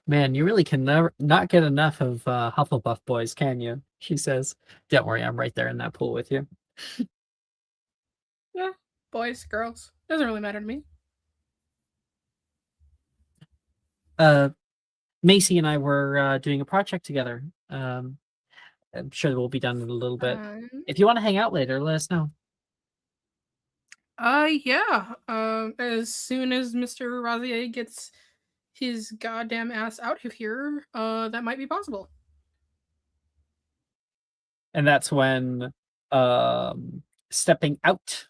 Man, you really can never not get enough of Hufflepuff boys, can you? She says. Don't worry, I'm right there in that pool with you. Yeah, boys, girls, doesn't really matter to me. Macy and I were doing a project together. I'm sure it will be done in a little bit. If you want to hang out later, let us know. Yeah. As soon as Mr. Razier gets his goddamn ass out of here, that might be possible. And that's when, stepping out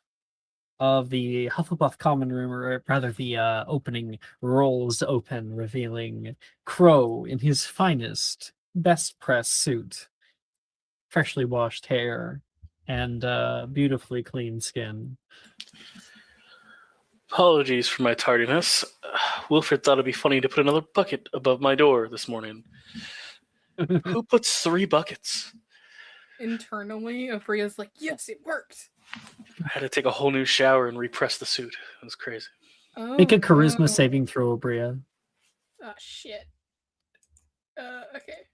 of the Hufflepuff common room, or rather the opening rolls open, revealing Crow in his finest, best pressed suit, freshly washed hair, and beautifully clean skin. Apologies for my tardiness. Wilfred thought it'd be funny to put another bucket above my door this morning. Who puts 3 buckets? Internally, Abria's like, yes, it worked. I had to take a whole new shower and repress the suit. It was crazy. Oh, Make a charisma no. saving throw, Bria. Oh, shit. Okay.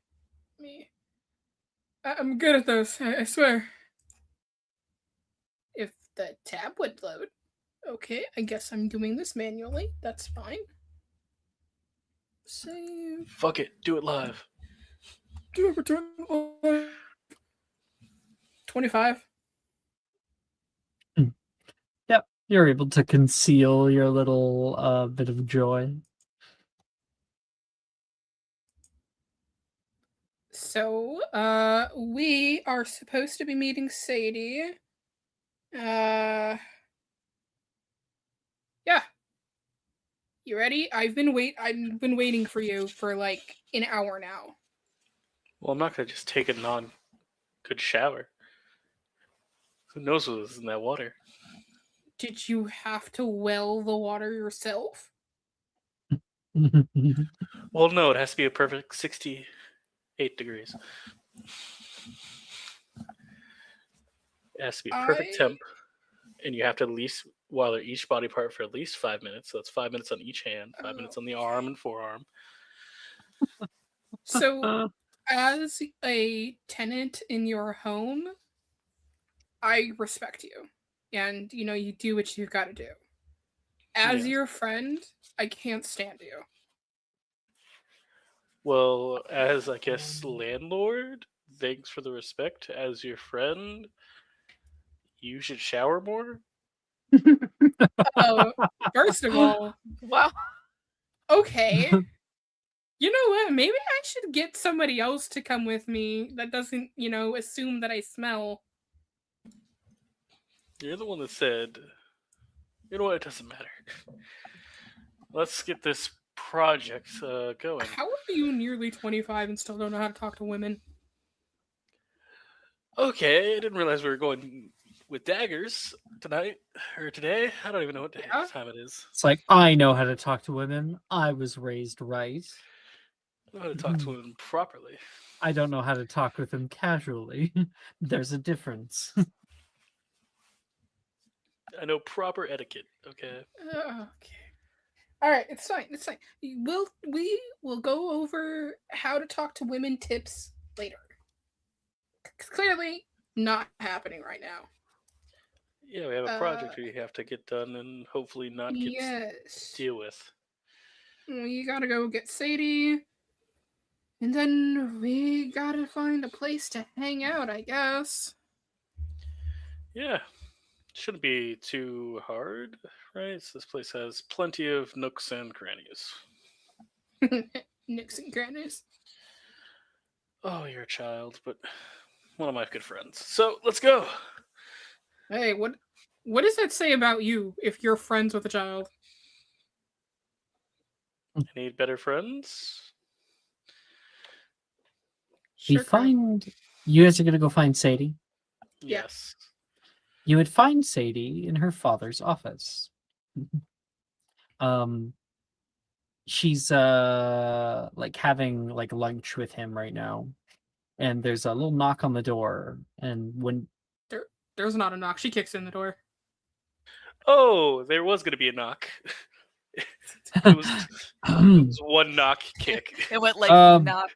I'm good at those, I swear. If the tab would load. Okay, I guess I'm doing this manually. That's fine. Save. Fuck it. Do it live. Do a return. 25. Yep, you're able to conceal your little bit of joy. So, we are supposed to be meeting Sadie. Yeah. You ready? I've been waiting for you for like an hour now. Well, I'm not going to just take a non-good shower. Who knows what was in that water? Did you have to well the water yourself? Well, no, it has to be a perfect 68 degrees. It has to be perfect temp, and you have to at least water each body part for at least 5 minutes. So that's 5 minutes on each hand, 5 minutes on the arm and forearm. So, as a tenant in your home, I respect you. And, you do what you've got to do. As your friend, I can't stand you. Well, as, I guess, landlord, thanks for the respect. As your friend, you should shower more. Oh, first of all, Wow. okay. You know what? Maybe I should get somebody else to come with me that doesn't, assume that I smell. You're the one that said, you know what, it doesn't matter. Let's get this project going. How are you nearly 25 and still don't know how to talk to women? Okay, I didn't realize we were going with daggers tonight or today. I don't even know what time it is. It's like, I know how to talk to women. I was raised right. I know how to talk to women properly. I don't know how to talk with them casually. There's a difference. I know proper etiquette, okay? Okay. All right, it's fine. It's fine. We will go over how to talk to women tips later. Clearly not happening right now. Yeah, we have a project we have to get done and hopefully not get to deal with. We gotta go get Sadie. And then we gotta find a place to hang out, I guess. Yeah. Shouldn't be too hard, right? So this place has plenty of nooks and crannies. Nooks and crannies? Oh, you're a child, but one of my good friends. So, let's go! Hey, what does that say about you if you're friends with a child? I need better friends? You guys are gonna go find Sadie? Yes. You would find Sadie in her father's office. She's like having like lunch with him right now. And there's a little knock on the door, and when there's not a knock, she kicks in the door. Oh, there was going to be a knock. it was one knock kick. It went like knock.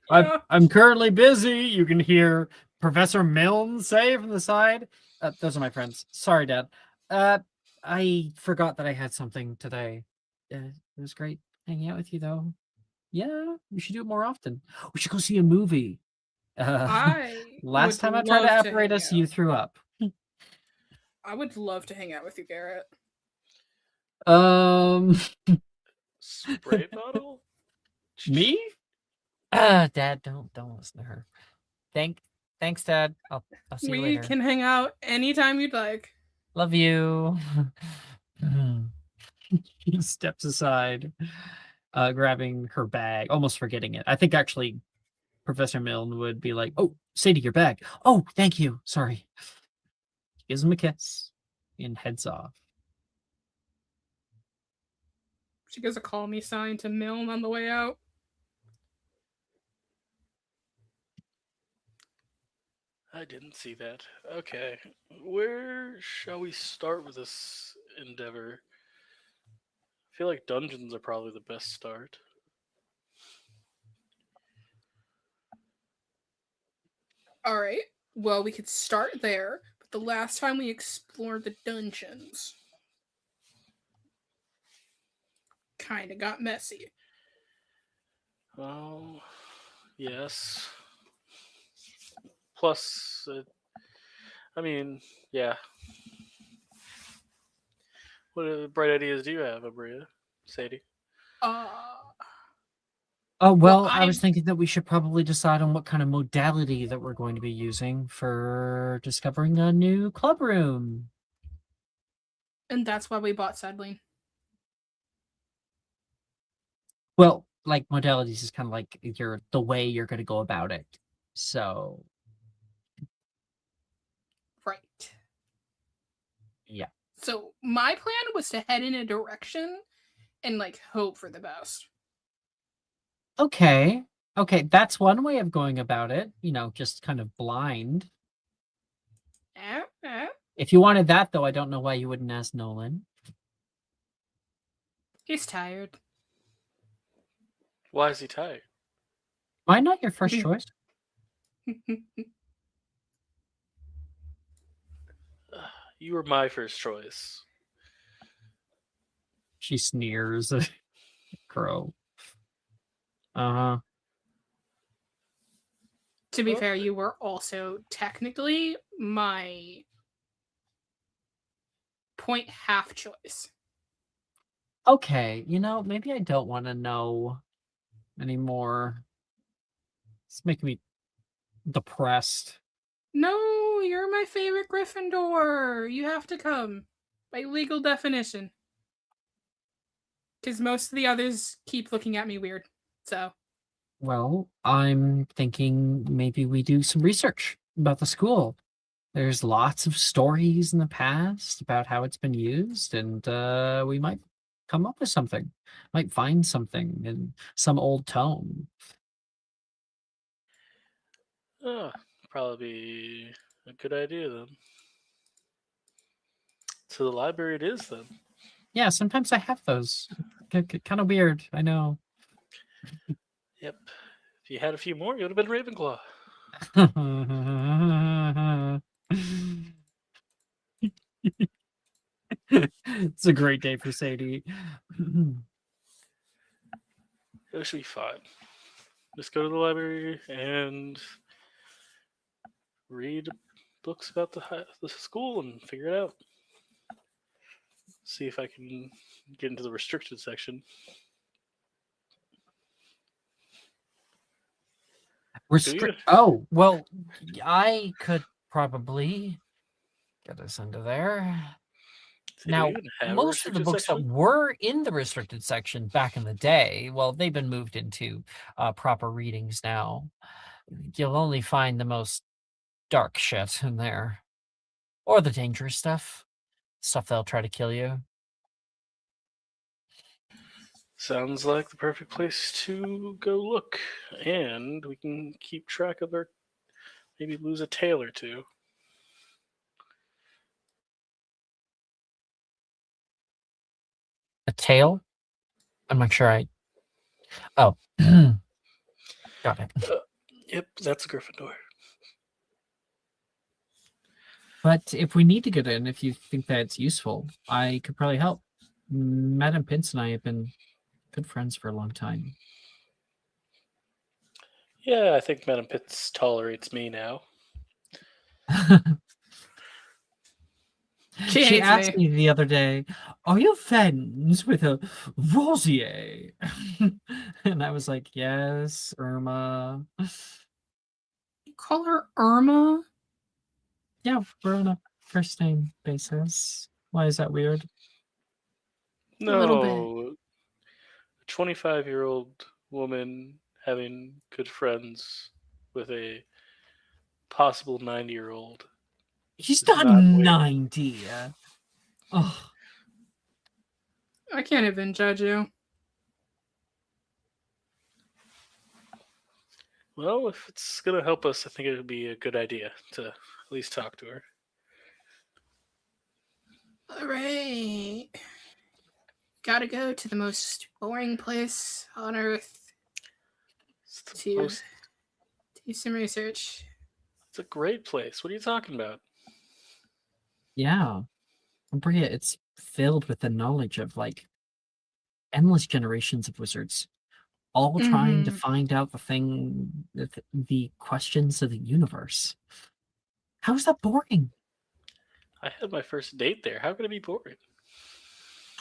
I'm currently busy. You can hear Professor Milne say from the side. Those are my friends. Sorry, Dad. I forgot that I had something today. It was great hanging out with you, though. Yeah, we should do it more often. We should go see a movie. I Last would time I tried to love to operate hang us, you out. threw up. I would love to hang out with you, Garrett. Spray bottle? Me? Dad, don't listen to her. Thanks, Dad. I'll see you We later. can hang out anytime you'd like. Love you. He steps aside, grabbing her bag, almost forgetting it. I think actually Professor Milne would be like, "Oh, Sadie, your bag. Oh, thank you. Sorry." Gives him a kiss and heads off. She gives a call me sign to Milne on the way out. I didn't see that. Okay. Where shall we start with this endeavor? I feel like dungeons are probably the best start. All right. Well, we could start there, but the last time we explored the dungeons kind of got messy. Oh, yes. Plus, I mean, yeah. What bright ideas do you have, Abria? Sadie? Oh, well, Well, I was thinking that we should probably decide on what kind of modality that we're going to be using for discovering a new club room. And that's why we bought Sadlene. Well, like modalities is kind of like the way you're going to go about it. So, Right. yeah. So my plan was to head in a direction and like hope for the best. Okay. Okay, that's one way of going about it. Just kind of blind. If you wanted that, though, I don't know why you wouldn't ask Nolan. He's tired. Why is he tired? Why not your first choice? You were my first choice. She sneers. Crow. Uh-huh. To be fair, you were also technically my point half choice. Okay, maybe I don't want to know anymore. It's making me depressed. No, you're my favorite Gryffindor. You have to come. By legal definition. Because most of the others keep looking at me weird. So. Well, I'm thinking maybe we do some research about the school. There's lots of stories in the past about how it's been used, and we might come up with something. Might find something in some old tome. Probably be a good idea then. To the library it is then. Yeah, sometimes I have those. Kind of weird, I know. Yep. If you had a few more, you would have been Ravenclaw. It's a great day for Sadie. It should be fine. Just go to the library and read books about the school and figure it out. See if I can get into the restricted section. Oh, well, I could probably get us into there. Now, most of the books that were in the restricted section back in the day, well, they've been moved into proper readings now. You'll only find the most dark shit in there. Or the dangerous stuff. Stuff that'll try to kill you. Sounds like the perfect place to go look. And we can keep track of maybe lose a tale or two. A tail? I'm not sure I... Oh. Got it. Yep, that's a Gryffindor. But if we need to get in, if you think that's useful, I could probably help. Madam Pince and I have been good friends for a long time. Yeah, I think Madam Pitts tolerates me now. She She hates asked me. me the other day, "Are you friends with a Rosier?" And I was like, "Yes, Irma." You call her Irma? Yeah, we're on a first name basis. Why is that weird? A little bit. No, a 25-year-old woman having good friends with a possible 90-year-old. He's It's not not weird. 90. Oh, I can't even judge you. Well, if it's gonna help us, I think it would be a good idea to at least talk to her. All right. Gotta go to the most boring place on earth It's, the to most, do some research. it's a great place. What are you talking about? yeah. Bria, it's filled with the knowledge of like endless generations of wizards, all trying to Mhm. find out the questions of the universe. How is that boring? I had my first date there. How could it be boring?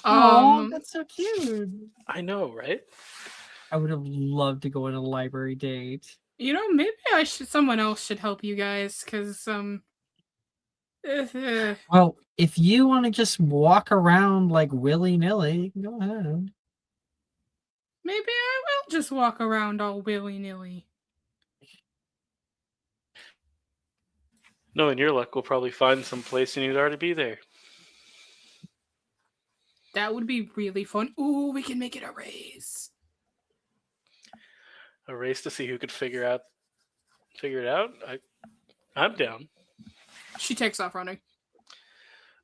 Oh, Um, that's so cute. I know, right? I would have loved to go on a library date. maybe someone else should help you guys, because Well, if you want to just walk around like willy-nilly, you can go ahead. maybe I will just walk around all willy-nilly. Knowing your luck, we'll probably find some place and you'd already be there. That would be really fun. Ooh, we can make it a race. A race to see who could figure it out. I'm down. She takes off running.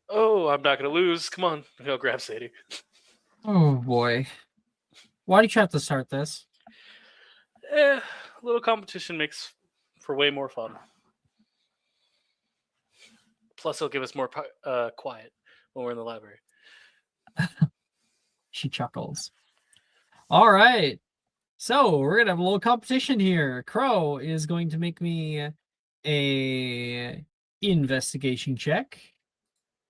Oh, I'm not gonna lose. Come on, I'll grab Sadie. Oh boy. Why did you have to start this? A little competition makes for way more fun. Plus, it'll give us more quiet when we're in the library. She chuckles. All right. So we're gonna have a little competition here. Crow is going to make me a investigation check.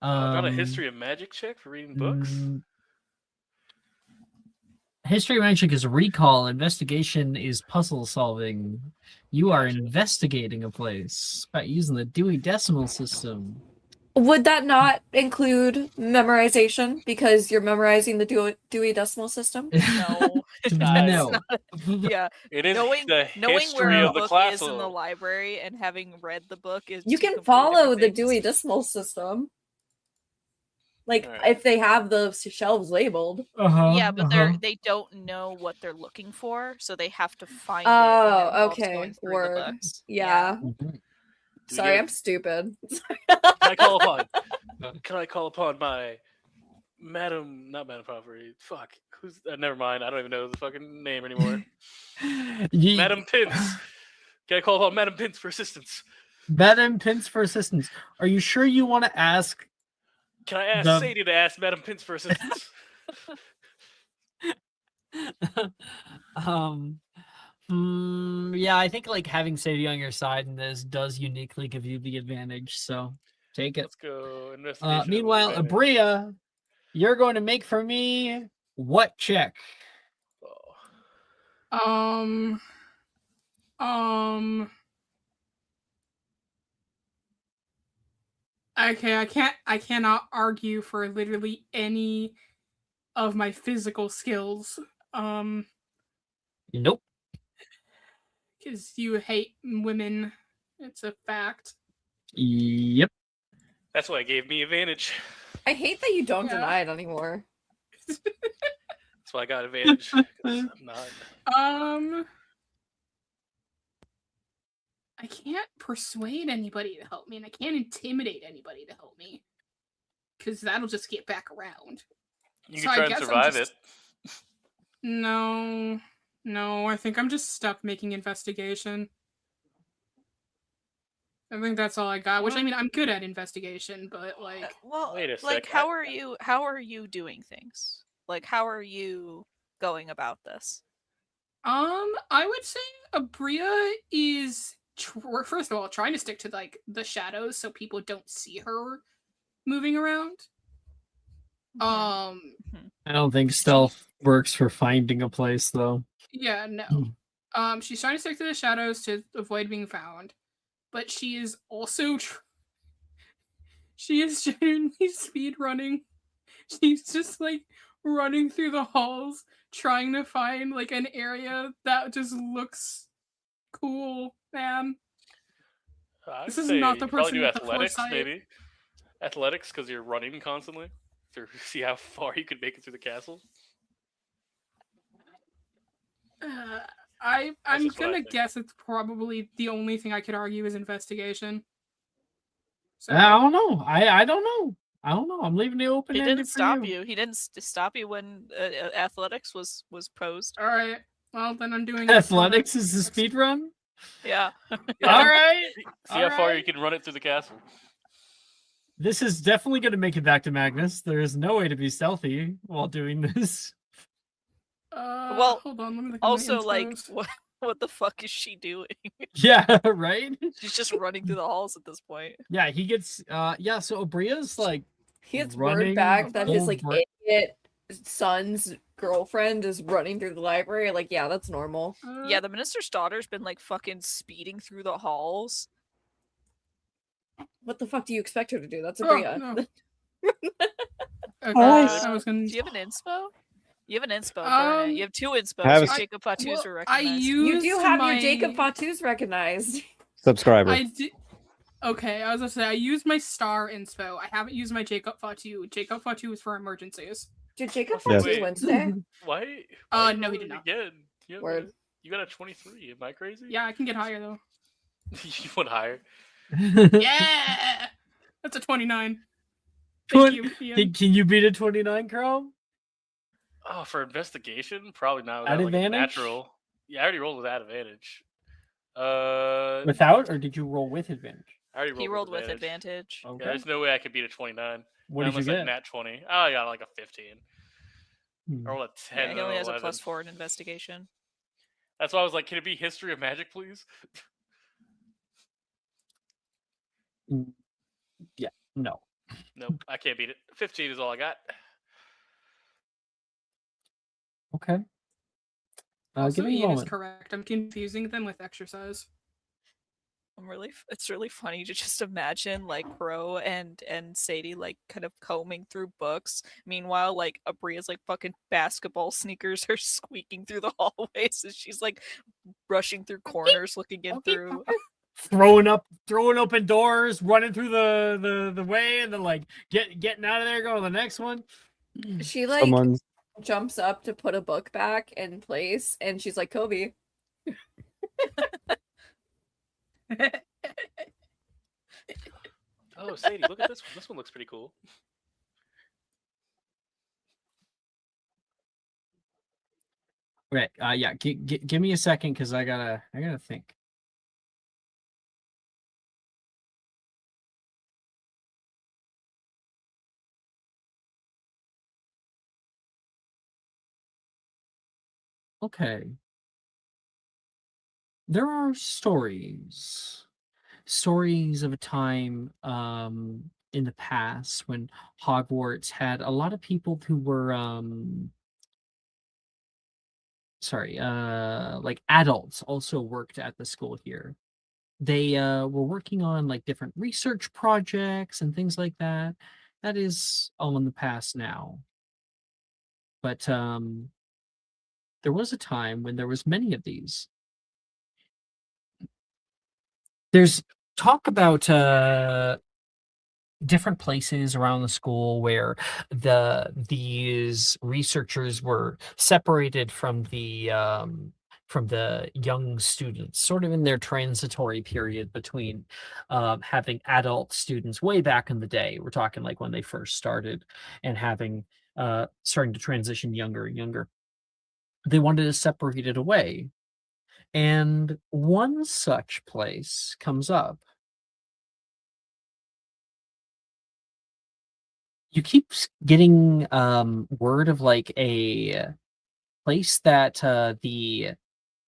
Not a history of magic check for reading books. History of magic is recall. Investigation is puzzle solving. You are Gotcha. investigating a place by using the Dewey Decimal System. Would that not include memorization because you're memorizing the Dewey Decimal System? No. Guys. That's No. not, yeah. It is Knowing the where history a of the book class. is in the library and having read the book is You two can completely follow different the things. Dewey Decimal System. Like, Alright. if they have the shelves labeled. Yeah, but they don't know what they're looking for, so they have to find it. Oh, whilst okay. going through the Word. books. Yeah. Do Sorry, you- I'm stupid. Can I call upon? Can I call upon my not Madam Pomfrey? Fuck. Who's? Never mind. I don't even know the fucking name anymore. Madam Pins. Can I call upon Madam Pins for assistance? Madam Pins for assistance. Are you sure you want to ask? Can I ask Sadie to ask Madam Pins for assistance? Yeah, I think like having Sadie on your side in this does uniquely give you the advantage. So take it. Let's go. Investigation. Meanwhile, advantage. Abria, you're going to make for me what check? Oh. Okay, I cannot argue for literally any of my physical skills. Nope. Because you hate women. It's a fact. Yep. That's why it gave me advantage. I hate that you don't Yeah. deny it anymore. That's why I got advantage. 'Cause I'm not. I can't persuade anybody to help me, and I can't intimidate anybody to help me. Because that'll just get back around. You So can I try and guess I'm survive just- it. No, I think I'm just stuck making investigation. I think that's all I got. Which I mean, I'm good at investigation, but like, Well, Wait a like sec, how are you doing things? Like how are you going about this? I would say Abria is first of all trying to stick to like the shadows so people don't see her moving around. Mhm. I don't think stealth works for finding a place, though. Yeah, no. She's trying to stick to the shadows to avoid being found, but she is also she is genuinely speed running. She's just like running through the halls trying to find like an area that just looks cool, man. I'd This is say not you the could probably person do with the athletics, foresight. maybe. Athletics, because you're running constantly to see how far you can make it through the castle. I'm just what I gonna think. guess it's probably the only thing I could argue is investigation. So I don't know. I don't know. I don't know. I'm leaving it open He ended didn't for stop you. you. He didn't stop you when athletics was posed. all right, well then I'm doing Athletics is the speed run. Yeah. Yeah. All right. See how far you can run it through the castle. This is definitely going to make it back to Magnus. There is no way to be stealthy while doing this. Well, hold on. Let me look also, at my like, inspos. what the fuck is she doing? Yeah, right? She's just running through the halls at this point. Yeah, he gets yeah, so Abria's like He gets running word back that his like over- idiot son's girlfriend is running through the library. Like, yeah, that's normal. Yeah, the minister's daughter's been like fucking speeding through the halls. What the fuck do you expect her to do? That's Oh, Abria. no. Okay, Nice. I was gonna. Do you have an inspo? You have an inspo, Bernard. Um, You have two inspos. Have Your a- Jacob Fatu's well, are I recognized. You do used have my... your Jacob Fatu's recognized. Subscriber. I did. Okay, I was gonna say I used my star inspo. I haven't used my Jacob Fatu. Jacob Fatu is for emergencies. Did Jacob Yes. Fatu win today? Why? No, he did not. Again. You Word. You got a 23. Am I crazy? Yeah, I can get higher though. You went higher. Yeah, that's a 29. Thank you, Ian. Can you beat a 29, Crow? Oh, for investigation? Probably not. At Without, like, a advantage? natural. Yeah, I already rolled with that advantage. Without, or did you roll with advantage? I already rolled He rolled with advantage. Yeah, Okay. there's no way I could beat a 29. What did you Unless, like, get? nat 20. Oh, I got like a 15. Hmm. I rolled a 10. Yeah, he and only an has a 11. +4 in investigation. That's why I was like, can it be history of magic, please? Yeah, no. Nope, I can't beat it. 15 is all I got. Okay. Also, Give me a Ian is moment. correct. I'm confusing them with exercise. It's really funny to just imagine like Crow and Sadie like kind of combing through books. Meanwhile, like Abria's like fucking basketball sneakers are squeaking through the hallways as she's like rushing through corners looking in through. Throwing open doors, running through the way, and then like getting out of there, going to the next one. She like Someone's jumps up to put a book back in place, and she's like, Kobe. Oh, Sadie, look at this one. This one looks pretty cool. Okay, yeah, give me a second because I gotta think. Okay. There are stories of a time in the past when Hogwarts had a lot of people who were like adults also worked at the school here. They were working on like different research projects and things like that. That is all in the past now. But there was a time when there was many of these. There's talk about different places around the school where these researchers were separated from the young students, sort of in their transitory period between having adult students way back in the day. We're talking like when they first started, and having starting to transition younger and younger. They wanted to separate it away. And one such place comes up. You keep getting word of like a place that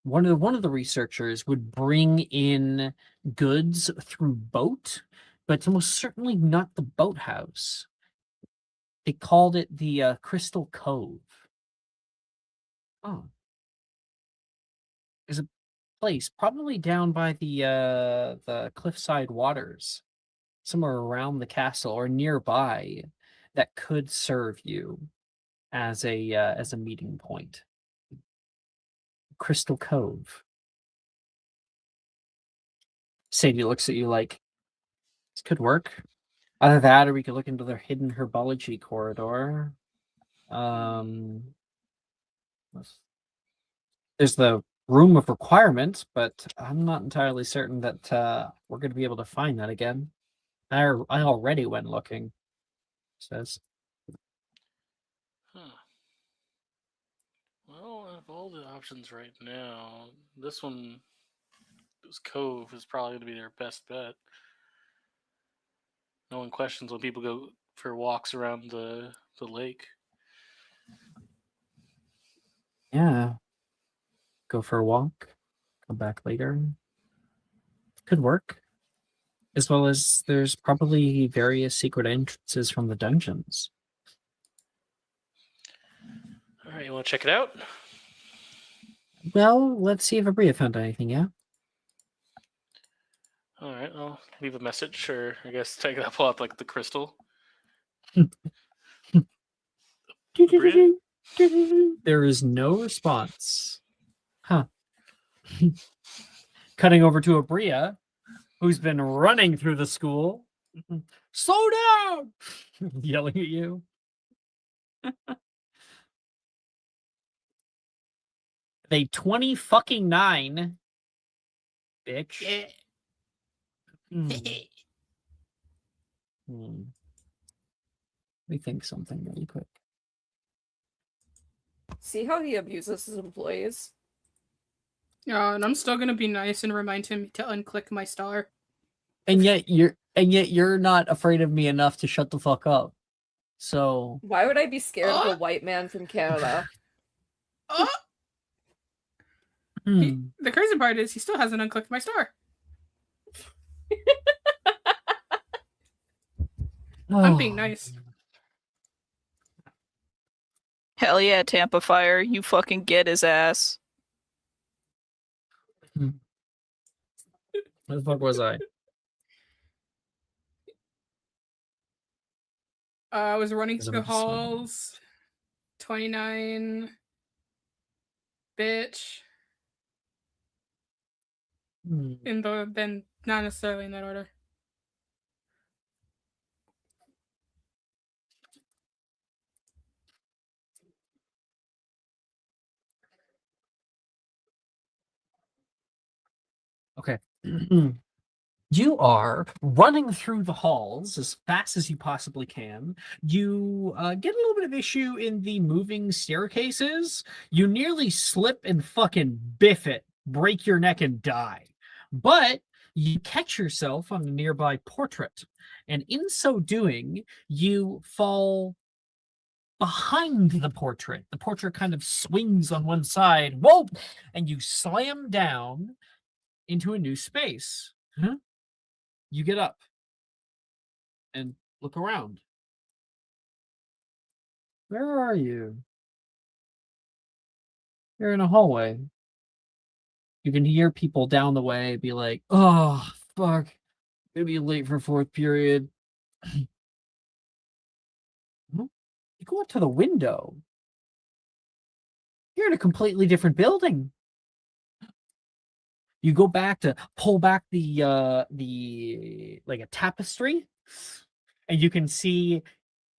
one of the researchers would bring in goods through boat, but it's almost certainly not the boathouse. They called it the Crystal Cove. Oh, there's a place probably down by the cliffside waters, somewhere around the castle or nearby, that could serve you as a meeting point. Crystal Cove. Sadie looks at you like, this could work. Either that, or we could look into their hidden herbology corridor. There's the room of requirement, but I'm not entirely certain that we're going to be able to find that again. I already went looking. Says. Huh. Well, of all the options right now, this Cove is probably going to be their best bet. No one questions when people go for walks around the lake. Yeah. Go for a walk. Come back later. Could work. As well as there's probably various secret entrances from the dungeons. All right, you want to check it out? Well, let's see if Abria found anything, yeah? All right, I'll leave a message, or I guess take that pull out like the crystal. Abria? There is no response. Huh. Cutting over to Abria, who's been running through the school. Slow down! Yelling at you. They 20 fucking 9. Bitch. Yeah. Let me think something really quick. See how he abuses his employees? And I'm still gonna be nice and remind him to unclick my star. And yet you're not afraid of me enough to shut the fuck up. So Why would I be scared of a white man from Canada? The crazy part is he still hasn't unclicked my star. I'm being nice. Hell yeah, Tampa Fire. You fucking get his ass. Where the fuck was I? I was running There's a through bunch of smoke. halls. 29. Bitch. Then not necessarily in that order. Okay. You are running through the halls as fast as you possibly can. You get a little bit of issue in the moving staircases. You nearly slip and fucking biff it, break your neck and die. But you catch yourself on a nearby portrait. And in so doing, you fall behind the portrait. The portrait kind of swings on one side. Whoa! And you slam down into a new space. You get up and look around. Where are you? You're in a hallway. You can hear people down the way be like, oh, fuck. Gonna be late for fourth period. You go up to the window. You're in a completely different building. You go back to pull back the like a tapestry, and you can see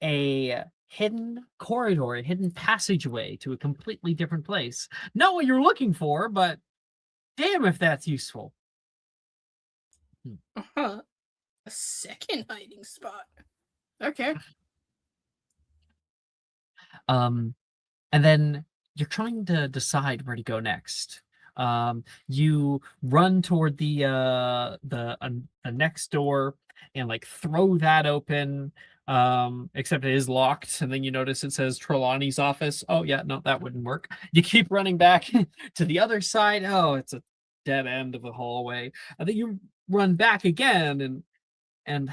a hidden corridor, a hidden passageway to a completely different place. Not what you're looking for, but damn if that's useful. A second hiding spot. Okay. And then you're trying to decide where to go next. You run toward the next door and like throw that open. Except it is locked, and then you notice it says Trelawney's office. Oh yeah, no, that wouldn't work. You keep running back to the other side. Oh, it's a dead end of the hallway. And then you run back again, and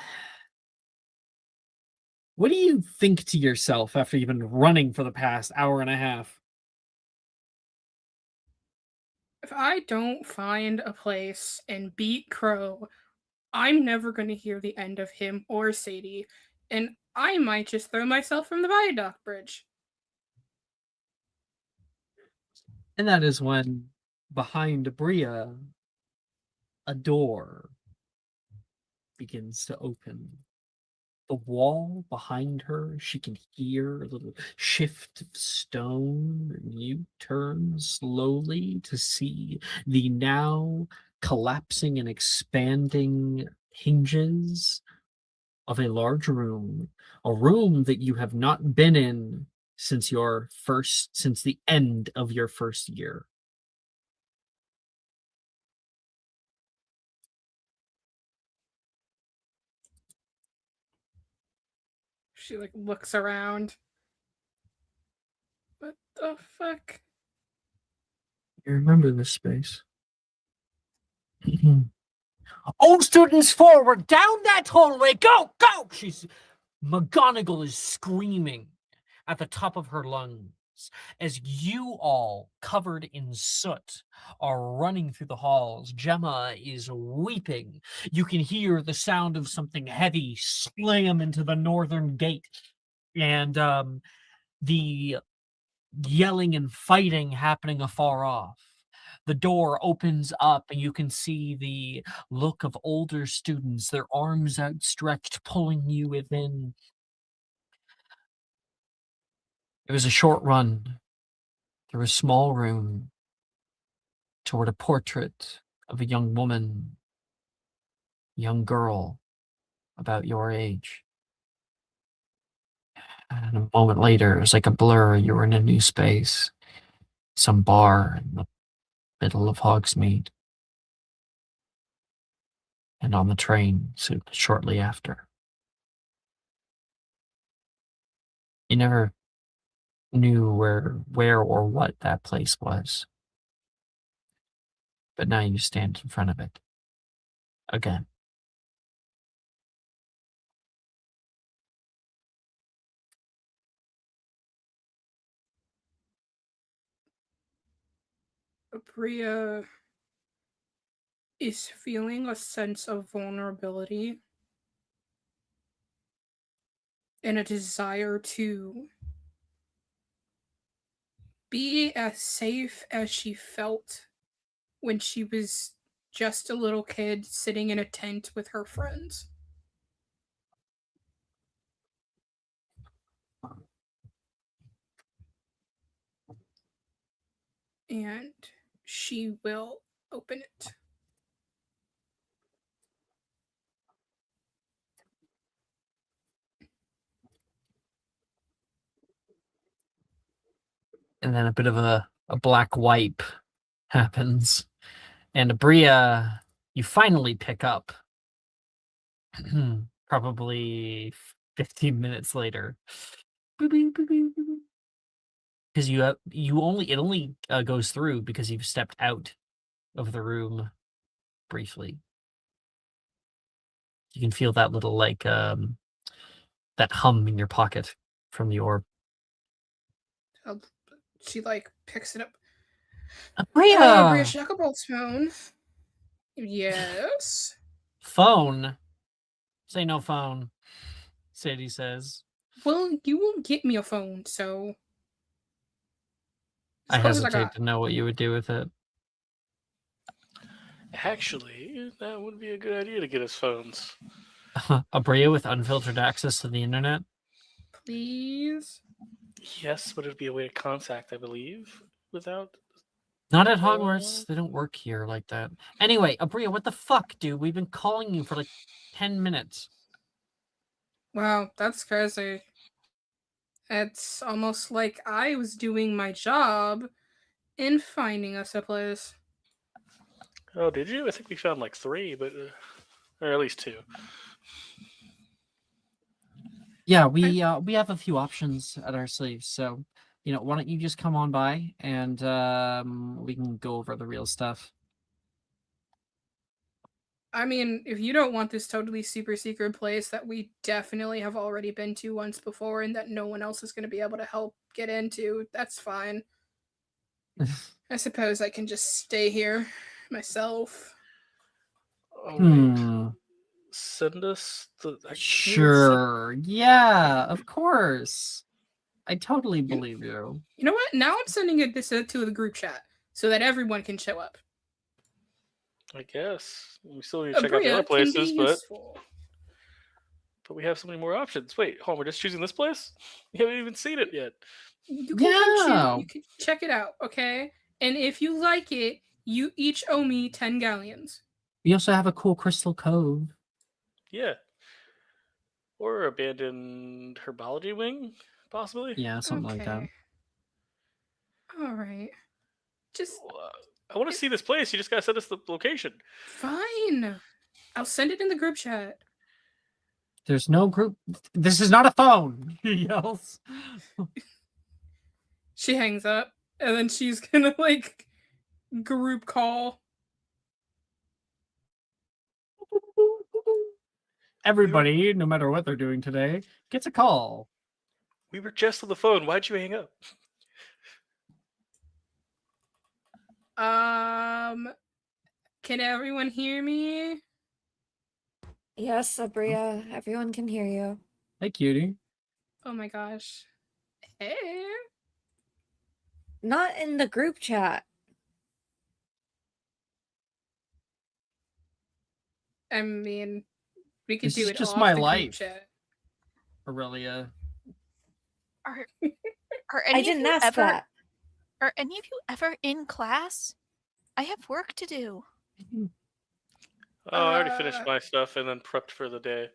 what do you think to yourself after you've been running for the past hour and a half? If I don't find a place and beat Crow, I'm never going to hear the end of him or Sadie, and I might just throw myself from the viaduct bridge. And that is when, behind Bria, a door begins to open. The wall behind her, she can hear a little shift of stone, and you turn slowly to see the now collapsing and expanding hinges of a large room, a room that you have not been in since the end of your first year. She like looks around. What the fuck? You remember this space? All students forward, down that hallway, go, go! McGonagall is screaming at the top of her lungs as you all, covered in soot, are running through the halls. Gemma is weeping. You can hear the sound of something heavy slam into the northern gate, and the yelling and fighting happening afar off. The door opens up and you can see the look of older students, their arms outstretched, pulling you within. It was a short run through a small room toward a portrait of a young woman, young girl, about your age. And a moment later, it was like a blur. You were in a new space, some bar in the middle of Hogsmeade. And on the train shortly after. You never knew where or what that place was. But now you stand in front of it. Again. Bria is feeling a sense of vulnerability and a desire to be as safe as she felt when she was just a little kid sitting in a tent with her friends. And she will open it. And then a bit of a black wipe happens. And Bria, you finally pick up. Probably 15 minutes later. Because it only goes through because you've stepped out of the room briefly. You can feel that little that hum in your pocket from the orb. She like picks it up. Bria! Bria Shacklebolt's phone. Yes. Phone? Say no phone. Sadie says. Well, you won't get me a phone, so I hesitate to know what you would do with it. Actually, that would be a good idea to get us phones. A Bria with unfiltered access to the internet? Please? Yes, but it'd be a way to contact, I believe, without... Not at Hogwarts. They don't work here like that. Anyway, Abria, what the fuck, dude? We've been calling you for like 10 minutes. Wow, that's crazy. It's almost like I was doing my job in finding us a place. Oh, did you? I think we found like 3, but or at least 2. Yeah, we have a few options at our sleeves, so why don't you just come on by and we can go over the real stuff. I mean, if you don't want this totally super secret place that we definitely have already been to once before and that no one else is going to be able to help get into, that's fine. I suppose I can just stay here myself. All right. Hmm. Send us the. Sure. Yeah, of course. I totally believe you. You know what? Now I'm sending this to the group chat so that everyone can show up. I guess we still need to check out the Abria other can be places, but useful. we have so many more options. Wait, hold on, we're just choosing this place? We haven't even seen it yet. You can come you can check it out, okay? And if you like it, you each owe me 10 galleons. We also have a cool Crystal Cove. Yeah. Or abandoned herbology wing, possibly. Yeah, something like that. All right. Just I want to see this place. You just gotta send us the location. fine. I'll send it in the group chat. There's no group. This is not a phone. He yells. She hangs up, and then she's gonna like group call. Everybody, no matter what they're doing today, gets a call. We were just on the phone. Why'd you hang up? Can everyone hear me? Yes, Abria, everyone can hear you. Hey, cutie. Oh my gosh. Hey. Not in the group chat. I mean, we could This do is it just off my the group life. chat. Aurelia. Are any I didn't of you ask ever, that. Are any of you ever in class? I have work to do. Oh, I already finished my stuff and then prepped for the day.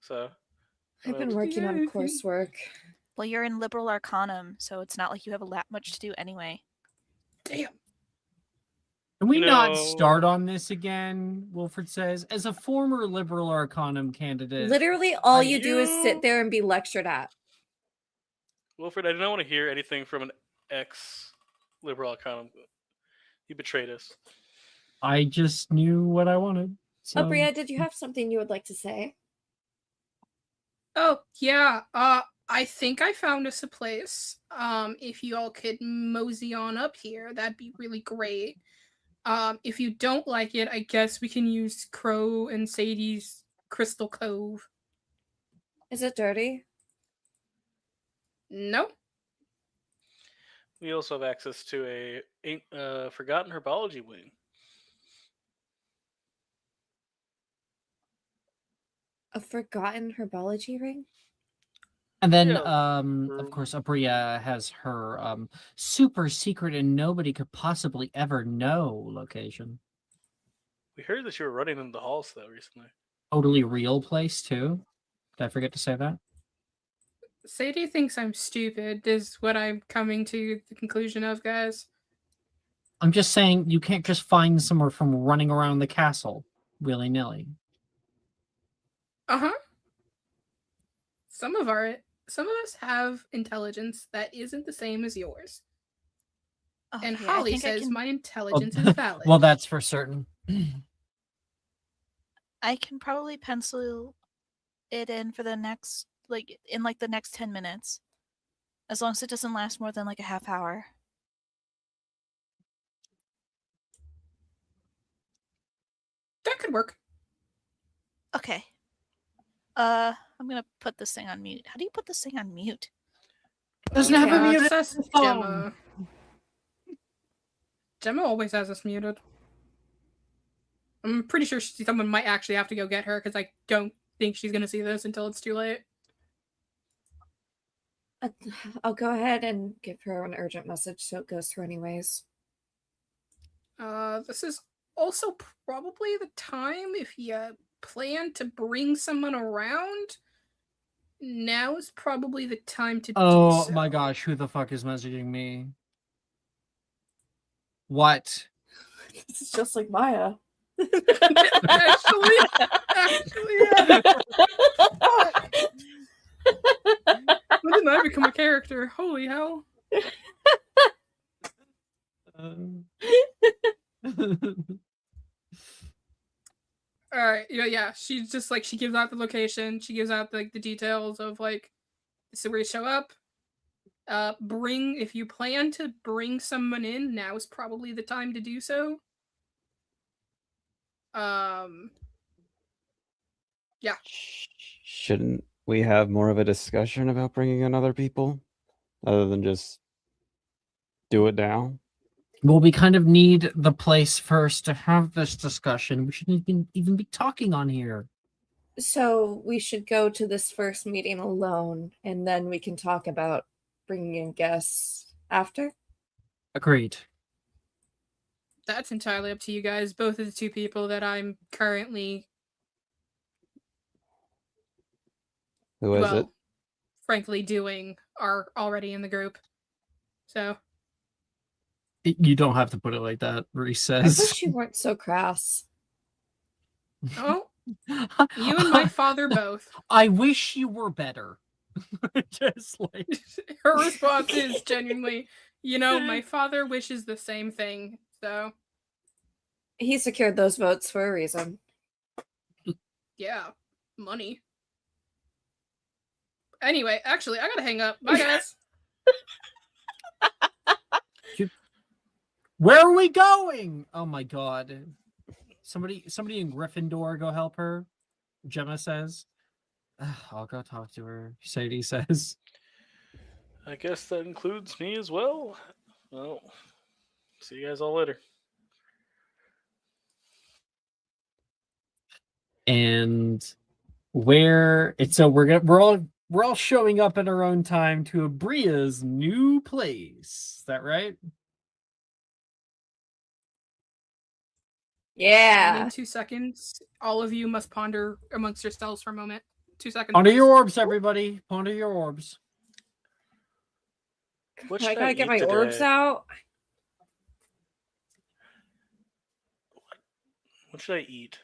So I've been working on coursework. Well, you're in liberal arcanum, so it's not like you have much to do anyway. Damn. Can we not start on this again? Wilfred says, as a former liberal arcanum candidate. Literally, all you do is sit there and be lectured at. Wilfred, I do not want to hear anything from an ex-liberal arcanum. You betrayed us. I just knew what I wanted. So. Abria, did you have something you would like to say? Oh, yeah. I think I found us a place. If you all could mosey on up here, that'd be really great. If you don't like it, I guess we can use Crow and Sadie's Crystal Cove. Is it dirty? No. We also have access to a forgotten herbology wing. A forgotten herbology ring? And then, of course, Abria has her super secret and nobody could possibly ever know location. We heard that you were running in the halls, though, recently. Totally real place, too. Did I forget to say that? Sadie thinks I'm stupid, is what I'm coming to the conclusion of, guys. I'm just saying you can't just find somewhere from running around the castle willy-nilly. Uh-huh. Some of us have intelligence that isn't the same as yours. Oh, and yeah, Holly says my intelligence is valid. Well, that's for certain. I can probably pencil it in for the next, the next 10 minutes. As long as it doesn't last more than a half hour. That could work. Okay. I'm gonna put this thing on mute. How do you put this thing on mute? There's never muted access Gemma. Gemma always has us muted. I'm pretty sure someone might actually have to go get her because I don't think she's gonna see this until it's too late. I'll go ahead and give her an urgent message so it goes through anyways. This is also probably the time if you plan to bring someone around. Now is probably the time to do so. Oh my gosh, who the fuck is messaging me? What? This is just like Maya. actually, yeah. she's just like, she gives out the location, she gives out like the details of like, this is where you show up. If you plan to bring someone in, now is probably the time to do so. Yeah. Shouldn't we have more of a discussion about bringing in other people, other than just do it now? Well, we kind of need the place first to have this discussion. We shouldn't even be talking on here. So we should go to this first meeting alone, and then we can talk about bringing in guests after. Agreed. That's entirely up to you guys. Both of the two people that I'm currently, Who is it? frankly, doing are already in the group. So You don't have to put it like that, Reese I says. wish you weren't so crass. oh, you and my father both. I wish you were better. Just like Her response is genuinely, my father wishes the same thing. So He secured those votes for a reason. yeah, money. Anyway, actually, I gotta hang up. Bye, guys. where are we going? Oh my god. Somebody in Gryffindor go help her. Gemma says. I'll go talk to her. Sadie says. I guess that includes me as well. Well, see you guys all later. And we're all showing up at our own time to Abria's new place. Is that right? And Yeah. in 2 seconds, all of you must ponder amongst yourselves for a moment. 2 seconds. Ponder please. your orbs, everybody. Ponder your orbs. What I should gotta get eat my today? orbs out. What should I eat?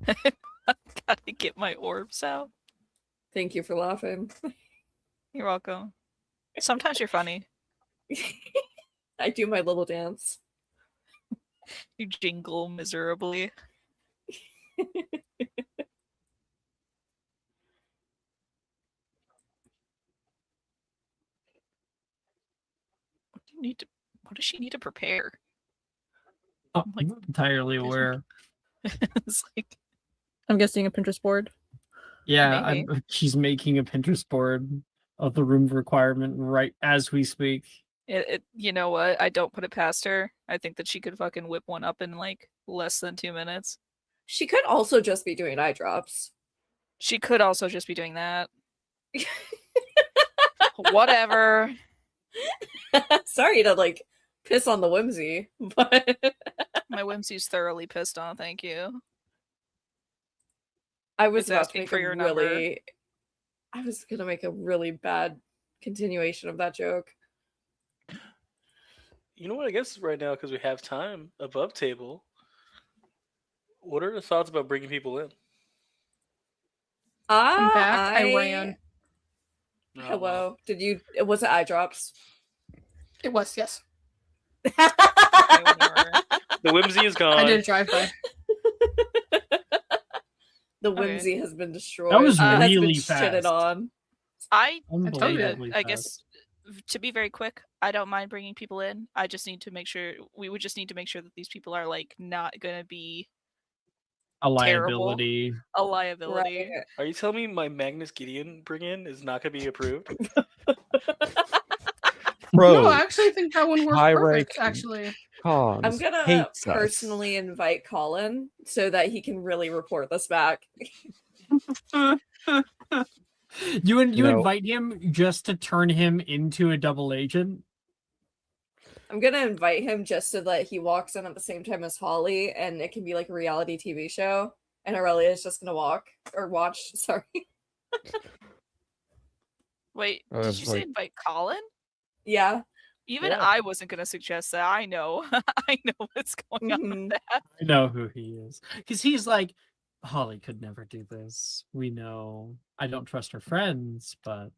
Gotta get my orbs out. Thank you for laughing. You're welcome. Sometimes you're funny. I do my little dance. You jingle miserably. What does she need to prepare? Oh, Like- I'm not entirely aware. It's like, I'm guessing a Pinterest board. Yeah, maybe. she's making a Pinterest board of the room requirement right as we speak. you know what? I don't put it past her. I think that she could fucking whip one up in like less than 2 minutes. She could also just be doing eye drops. She could also just be doing that. Whatever. Sorry to like piss on the whimsy, but My whimsy's thoroughly pissed on, thank you. I was It's about to asking make for a your number. really I was gonna make a really bad continuation of that joke. You know what? I guess right now, because we have time above table, what are the thoughts about bringing people in? I'm back. I ran. Oh, Hello. well. Did you was it eye drops? It was, yes. Whatever. The whimsy is gone. I did a drive-by. The Okay. whimsy has been destroyed. That was It has been really shitted fast. on. I Unbelievably I fast. guess to be very quick, I don't mind bringing people in. I just need to make sure we just need to make sure that these people are like not gonna be A terrible. liability. a liability. Right. Are you telling me my Magnus Gideon bring in is not going to be approved? Bro, No, I actually think that one works high perfect, ranking. actually. Cons I'm gonna hates us. personally invite Colin so that he can really report this back. You know- invite him just to turn him into a double agent? I'm gonna invite him just so that he walks in at the same time as Holly, and it can be like a reality TV show. And Aurelia is just gonna watch. Sorry. Wait, I did was you say like- invite Colin? Yeah. Even Yeah. I wasn't gonna suggest that. I know. I know what's going on Mhm. with that. I know who he is. Because he's like, Holly could never do this. We know. I don't trust her friends, but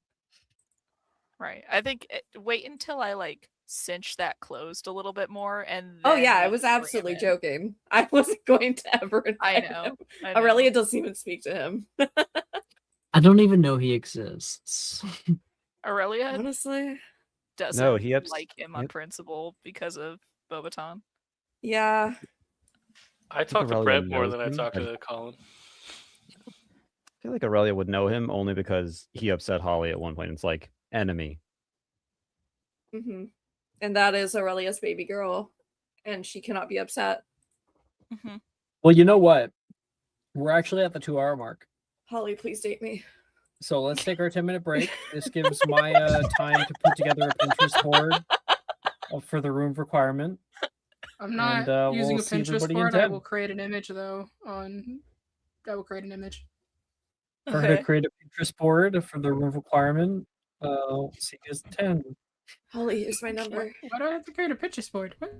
Right. I think wait until I like cinch that closed a little bit more, and Oh then yeah, I maybe was bring him absolutely in. joking. I wasn't going to ever I invite know. him. I know. Aurelia doesn't even speak to him. I don't even know he exists. Aurelia Honestly, doesn't No, he like him on principle because of Bobaton. yeah. I talk to Aurelia Brett more knows than I him, talk but to Colin. I feel like Aurelia would know him only because he upset Holly at one point. It's like enemy. hmm And that is Aurelia's baby girl, and she cannot be upset. Mm-hmm. Well, you know what? We're actually at the 2-hour mark. Holly, please date me. So let's take our 10-minute break. This gives Maya time to put together a Pinterest board for the room requirement. I'm not using we'll a see Pinterest everybody in board. I 10. will create an image though. I will create an image. For her to create a Pinterest board for the room requirement. We'll see you guys in 10. Holly, here's my number. Why do I have to create a Pinterest board? What?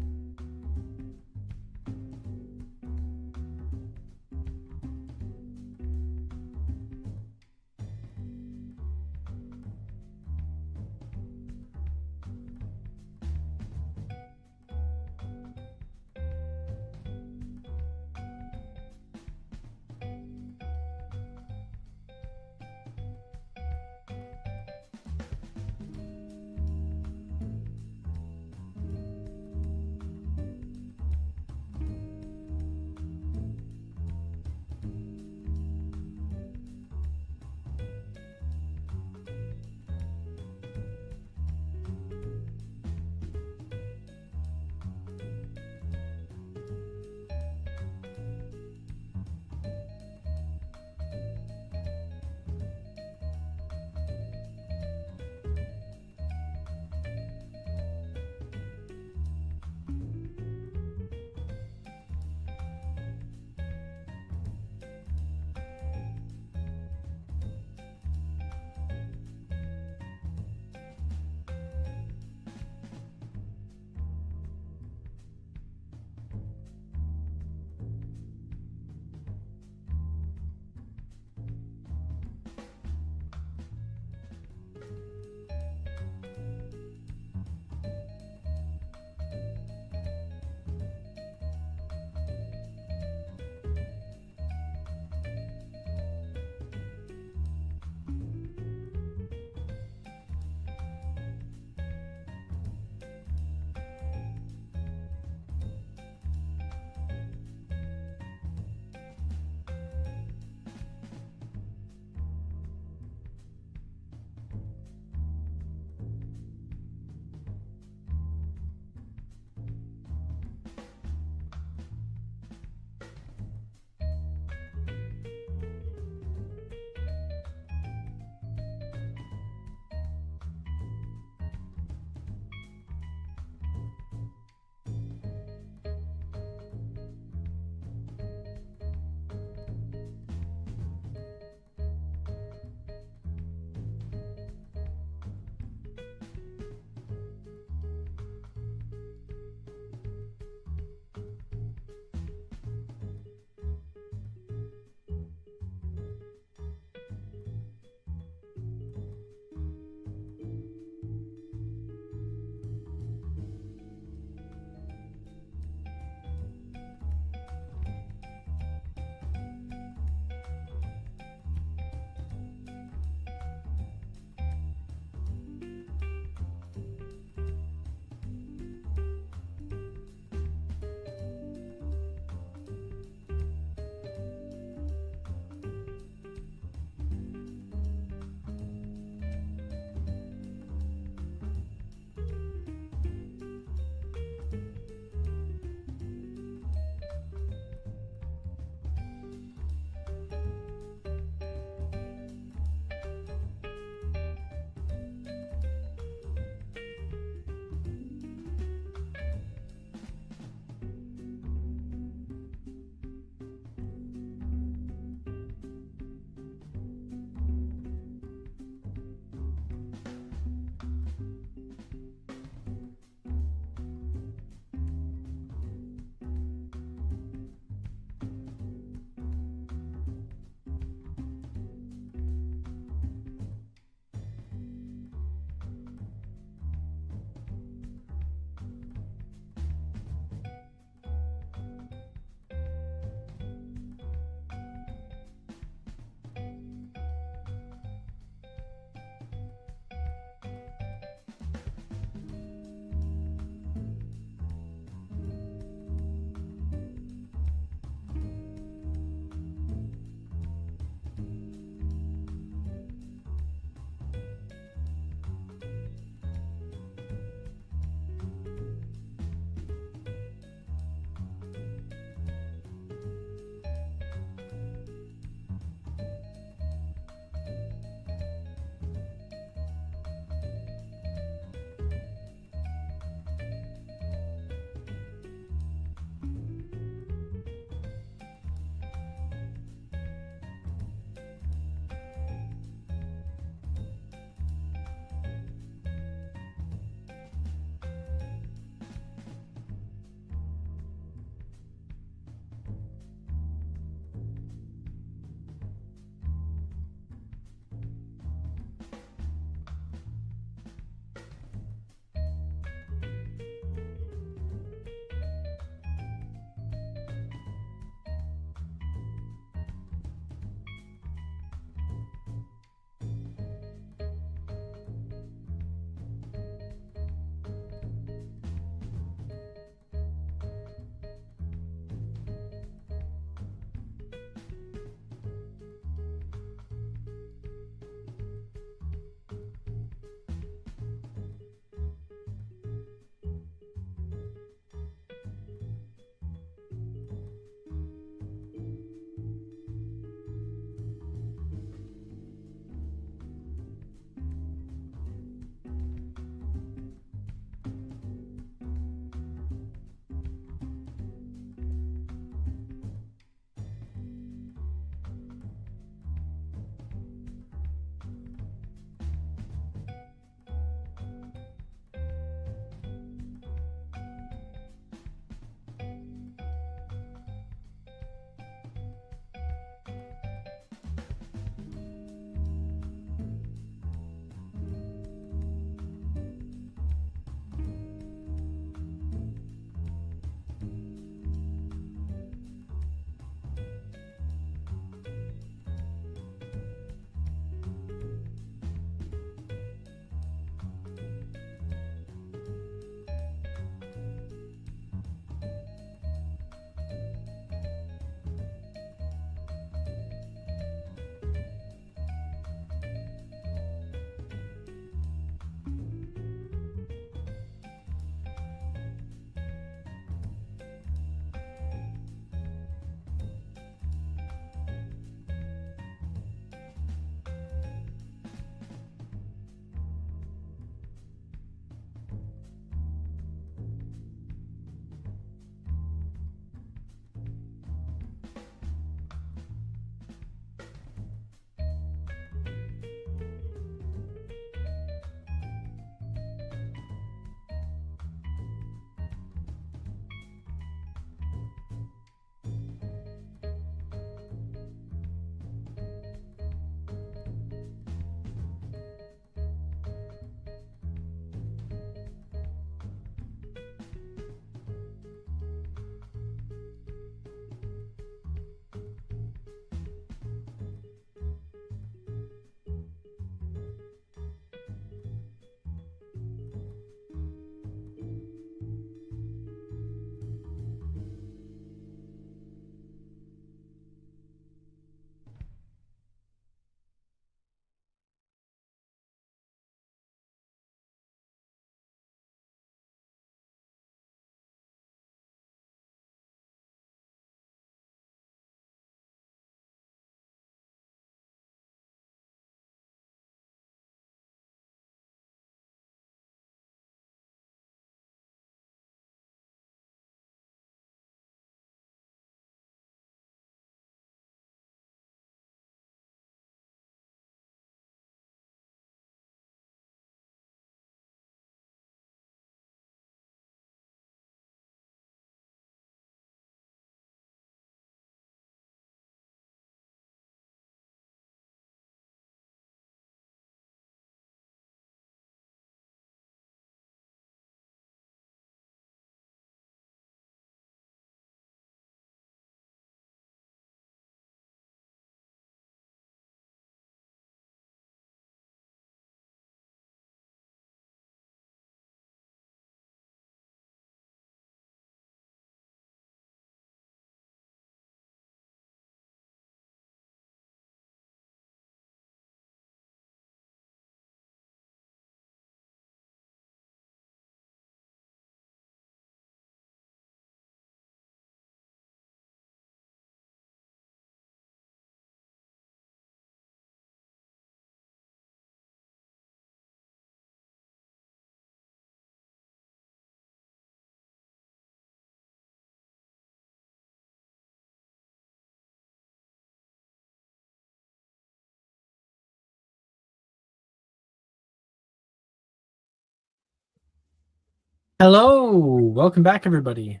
Hello, welcome back, everybody.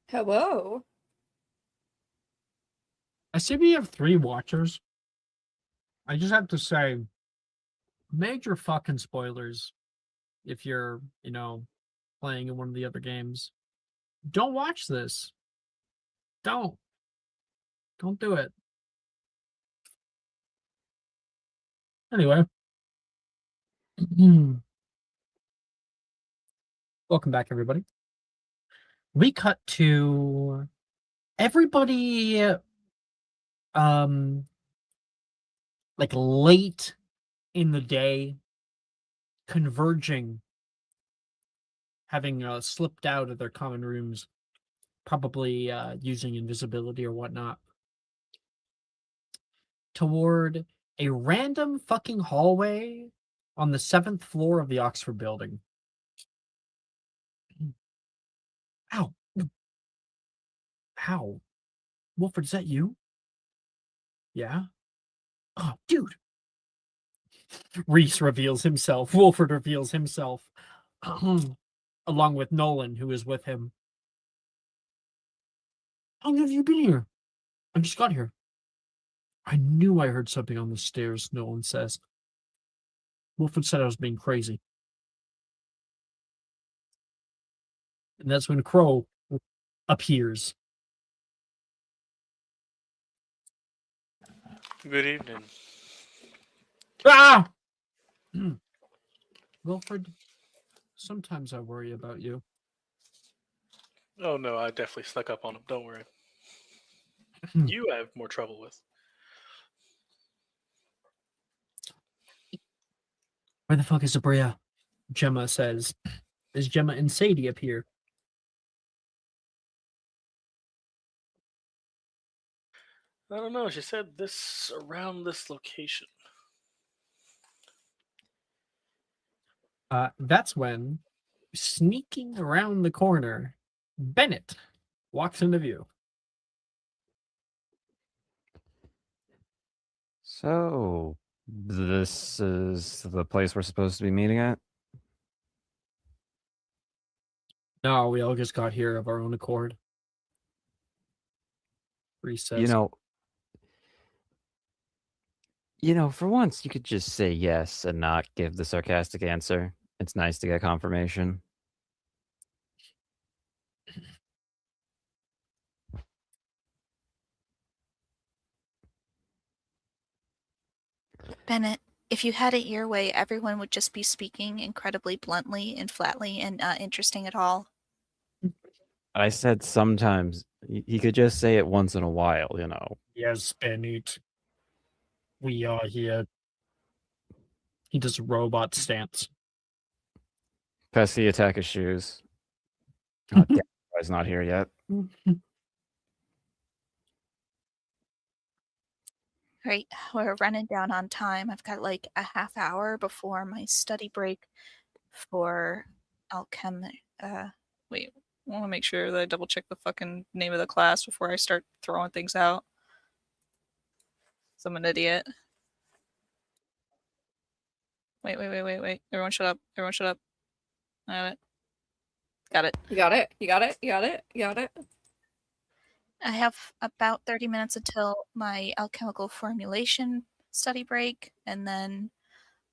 Hello. I see we have 3 watchers. I just have to say, major fucking spoilers if you're, playing in one of the other games. Don't watch this. Don't do it. Anyway. Welcome back, everybody. We cut to everybody like late in the day converging, having slipped out of their common rooms, probably using invisibility or whatnot, toward a random fucking hallway on the 7th floor of the Oxford building. Ow. Ow. Wilfred, is that you? Yeah? Oh, dude. Reese reveals himself. Wilfred reveals himself. Along with Nolan, who is with him. How long have you been here? I just got here. I knew I heard something on the stairs, Nolan says. Wilfred said I was being crazy. And that's when Crow appears. Good evening. Ah! Wilfred, sometimes I worry about you. Oh no, I definitely snuck up on him. Don't worry. You have more trouble with. Where the fuck is Abria? Gemma says. Is Gemma and Sadie appear? I don't know. She said this around this location. That's when, sneaking around the corner, Bennett walks into view. So, this is the place we're supposed to be meeting at? No, we all just got here of our own accord. Reese says. For once, you could just say yes and not give the sarcastic answer. It's nice to get confirmation. Bennett, if you had it your way, everyone would just be speaking incredibly bluntly and flatly and not interesting at all. I said sometimes. He could just say it once in a while, Yes, Bennett. We are here. He does a robot stance. Pesky attack his shoes. Oh, damn, he's not here yet. Right, we're running down on time. I've got like a half hour before my study break for alchemy. Wait, I want to make sure that I double check the fucking name of the class before I start throwing things out. So I'm an idiot. Wait. Everyone shut up. Everyone shut up. I got it. Got it. You got it. You got it. You got it. You got it. I have about 30 minutes until my alchemical formulation study break, and then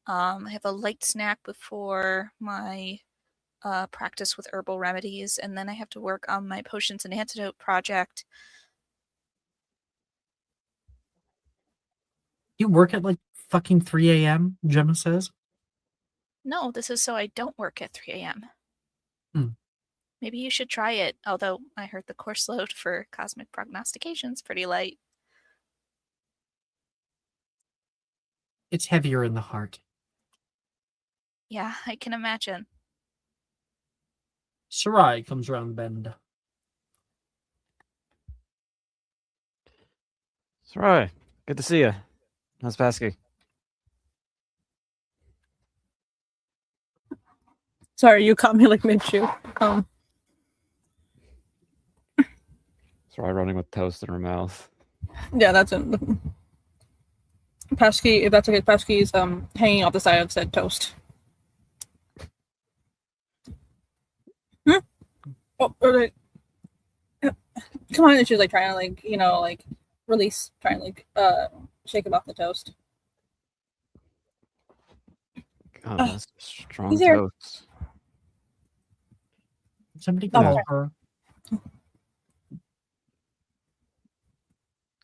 I have a light snack before my practice with herbal remedies, and then I have to work on my potions and antidote project. You work at like fucking 3 a.m., Gemma says? No, this is so I don't work at 3 a.m. Hmm. Maybe you should try it, although I heard the course load for cosmic prognostication's pretty light. It's heavier in the heart. Yeah, I can imagine. Sarai comes around the bend. Sarai, good to see you. How's Pesky? Sorry, you caught me like mid-chew. Sarai running with toast in her mouth. Yeah, that's it. Pesky, if that's okay, Pesky's hanging off the side of said toast. Oh, like, come on! And she's like trying to like like release, trying to like shake him off the toast. God, that's a strong he's here. toast. Somebody Oh, call okay. her.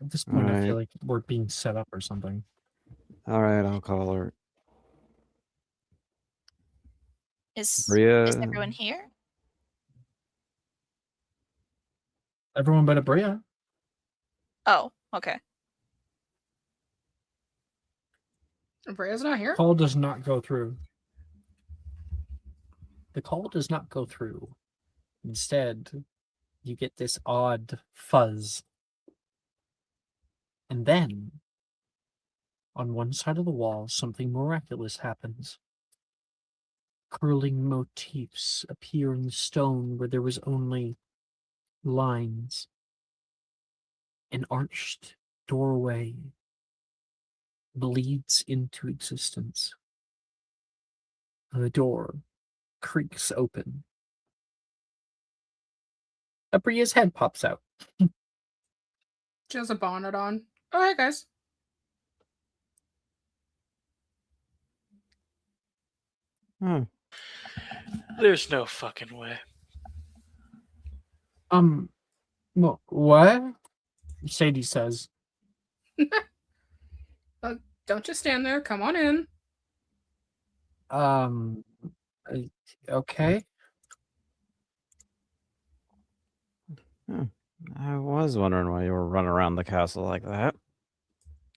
At this All point, I right. feel like we're being set up or something. All right, I'll call her. Is Bria, everyone here? Everyone but Abria. Oh, okay. Brea's not here. Call does not go through. The call does not go through. Instead, you get this odd fuzz. And then, on one side of the wall, something miraculous happens. Curling motifs appear in the stone where there was only lines. An arched doorway bleeds into existence. The door creaks open. Abria's head pops out. She has a bonnet on. Oh, hey, guys. Hmm. There's no fucking way. What? Sadie says. Don't just stand there. Come on in. Okay. I was wondering why you were running around the castle like that.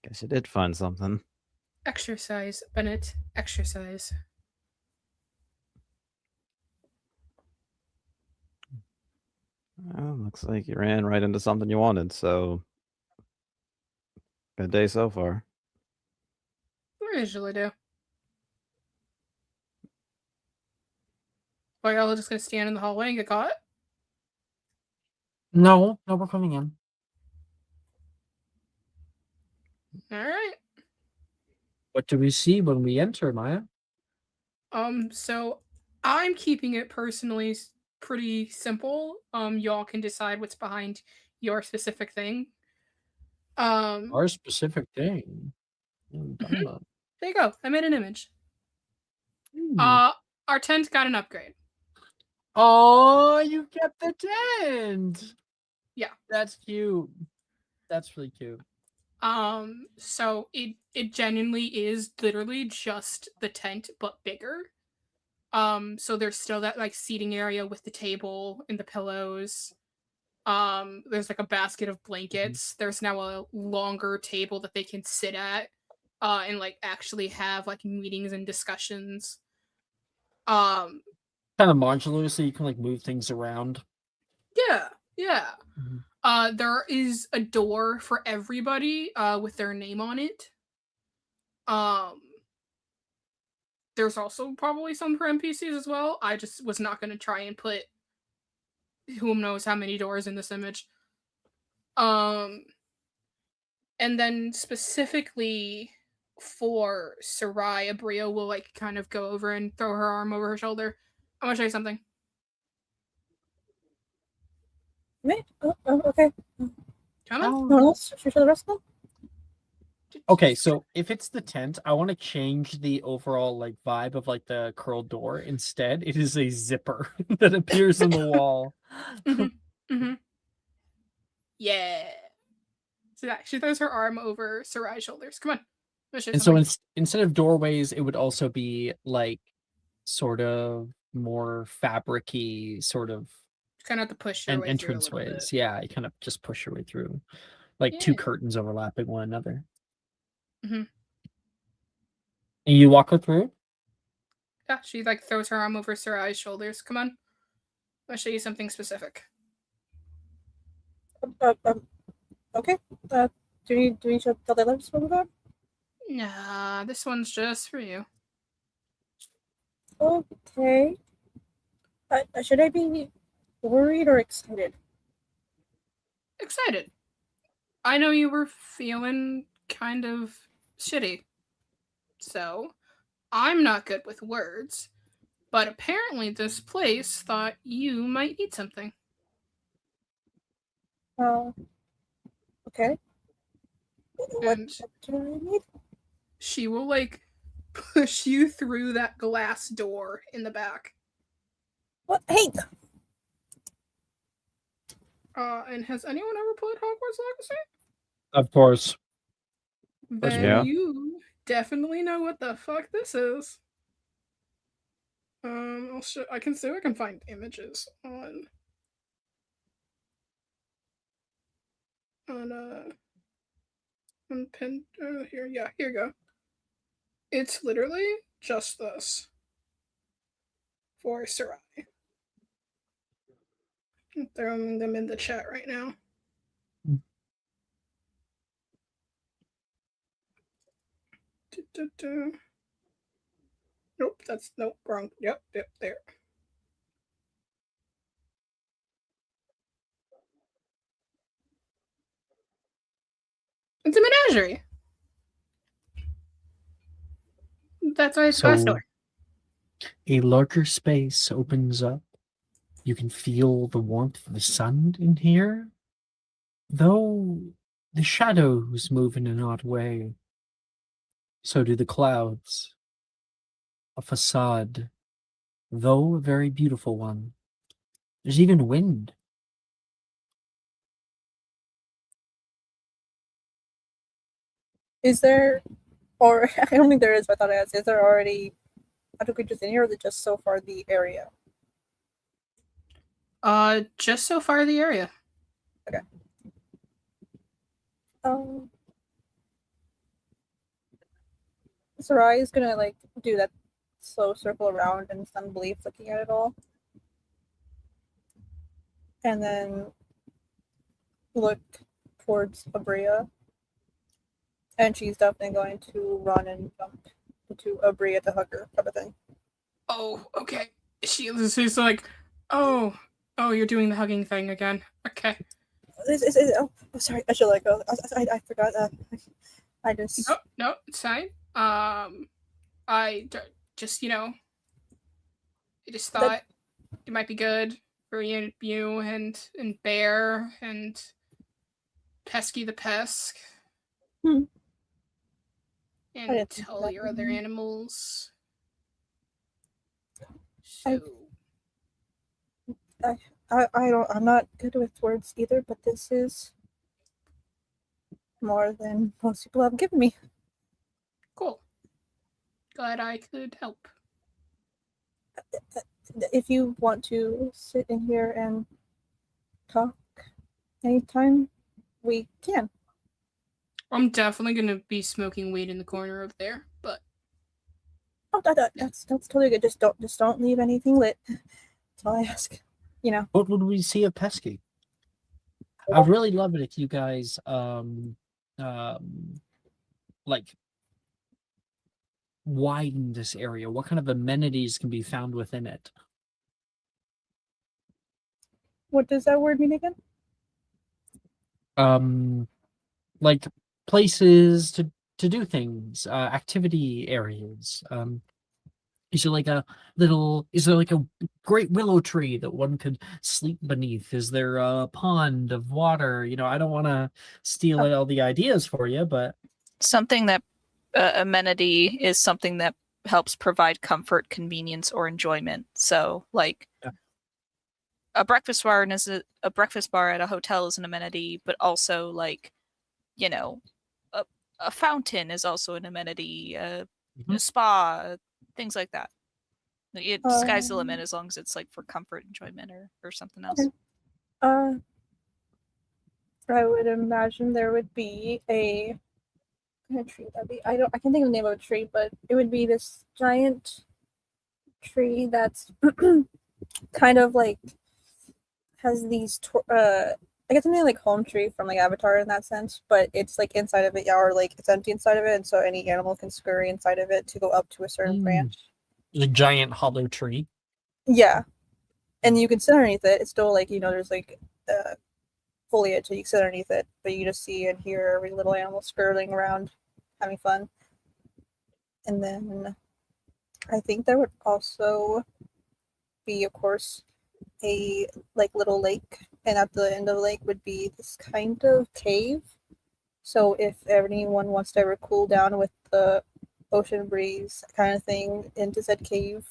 Guess you did find something. Exercise, Bennett. Exercise. Well, looks like you ran right into something you wanted, so good day so far. We usually do. Are y'all just gonna stand in the hallway and get caught? No, we're coming in. Alright. What do we see when we enter, Maya? So I'm keeping it personally pretty simple. Y'all can decide what's behind your specific thing. Our specific thing. There you go. I made an image. Hmm. Our tent got an upgrade. Oh, you get the tent. Yeah. That's cute. That's really cute. So it genuinely is literally just the tent but bigger. So there's still that like seating area with the table and the pillows. There's like a basket of blankets. There's now a longer table that they can sit at and like actually have like meetings and discussions. Kind of modular, so you can like move things around. Yeah. There is a door for everybody with their name on it. There's also probably some for NPCs as well. I just was not going to try and put who knows how many doors in this image. And then specifically for Sarai, Abria will like kind of go over and throw her arm over her shoulder. I'm gonna show you something. Me? Oh, okay. Come on. No one else? Should we show the rest of them? Okay, so if it's the tent, I want to change the overall like vibe of like the curled door. Instead, it is a zipper that appears in the wall. Yeah. So yeah, she throws her arm over Sarai's shoulders. Come on. And so instead of doorways, it would also be like sort of more fabric-y, sort of kind of have to push your way entrance through a little ways. bit. Yeah, you kind of just push your way through, like two curtains overlapping one another. Mm-hmm. And you walk her through. Yeah, she like throws her arm over Sarai's shoulders. Come on, I'll show you something specific. Okay. Do we show the others where we're going? Nah, this one's just for you. Okay. Should I be worried or excited? Excited. I know you were feeling kind of shitty. So, I'm not good with words, But apparently this place thought you might need something. Okay. What And do I need? she will like push you through that glass door in the back. What? Hey! And has anyone ever played Hogwarts Legacy? Of course. Then Yeah. you definitely know what the fuck this is. I can see if I can find images on pin here. Yeah, here you go. It's literally just this for Sarai. I'm throwing them in the chat right now. Nope, nope, wrong. Yep, there. It's a menagerie. That's why it's glass door. A larger space opens up. You can feel the warmth of the sun in here, though the shadows move in an odd way. So do the clouds. A facade, though a very beautiful one. There's even wind. Is there, or I don't think there is, but I thought I asked, is there already other creatures in here, or is it just so far the area? Just so far the area. Okay. Sarai is gonna like do that slow circle around and some belief looking at it all. And then look towards Abria. And she's definitely going to run and jump into Abria to hug her, type of thing. Oh, okay. She's like, oh, you're doing the hugging thing again. Okay. Oh, sorry, I should let go. I forgot. I just. No, it's fine. I just, I just thought it might be good for you and Bear and Pesky the Pesk. And all your other animals. So. I'm not good with words either, but this is more than most people have given me. Cool. Glad I could help. If you want to sit in here and talk anytime, we can. I'm definitely gonna be smoking weed in the corner over there, but that's totally good. Just don't leave anything lit. That's all I ask. What would we see of Pesky? I'd really love it if you guys like widen this area. What kind of amenities can be found within it? What does that word mean again? Like places to do things, activity areas. Is there like a great willow tree that one could sleep beneath? Is there a pond of water? I don't want to steal all the ideas for you, but something that amenity is something that helps provide comfort, convenience, or enjoyment. So, like a breakfast bar a breakfast bar at a hotel is an amenity, but also like a fountain is also an amenity. A spa, things like that. Sky's the limit as long as it's like for comfort, enjoyment, or something else. Okay. I would imagine there would be a tree that'd be. I can't think of the name of a tree, but it would be this giant tree that's kind of like has these. I guess something like home tree from like Avatar in that sense, but it's like inside of it, or like it's empty inside of it, and so any animal can scurry inside of it to go up to a certain branch. The giant hollow tree. Yeah, and you can sit underneath it. It's still like there's like foliage, so you can sit underneath it, but you just see and hear every little animal scurrying around, having fun. And then I think there would also be, of course, a like little lake, and at the end of the lake would be this kind of cave. So if anyone wants to ever cool down with the ocean breeze kind of thing into said cave,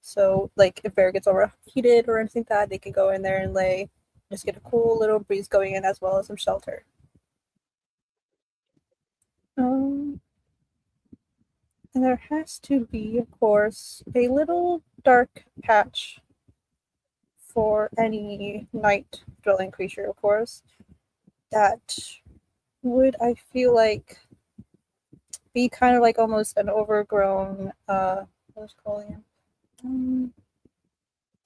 so like if Bear gets overheated or anything like that, they can go in there and lay, just get a cool little breeze going in as well as some shelter. And there has to be, of course, a little dark patch for any night dwelling creature, of course, that would, I feel like, be kind of like almost an overgrown, what was calling him?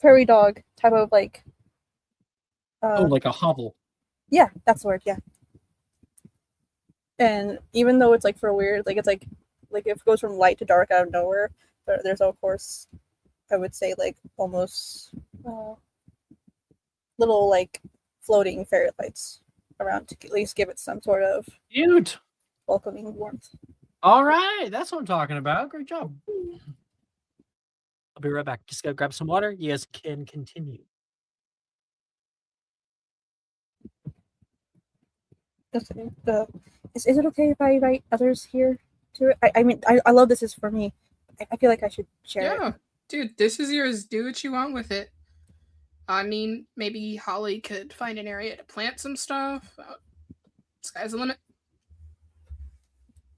Prairie dog type of like. Like a hovel. Yeah, that's the word. Yeah. And even though it's like for weird, like it's like if it goes from light to dark out of nowhere, there's of course, I would say like almost little like floating fairy lights around to at least give it some sort of Cute. welcoming warmth. All right, that's what I'm talking about. Great job. I'll be right back. Just gotta grab some water. You guys can continue. Is it okay if I invite others here to it? I mean, I love this is for me. I feel like I should share it. Yeah, dude, this is yours. Do what you want with it. I mean, maybe Holly could find an area to plant some stuff. Sky's the limit.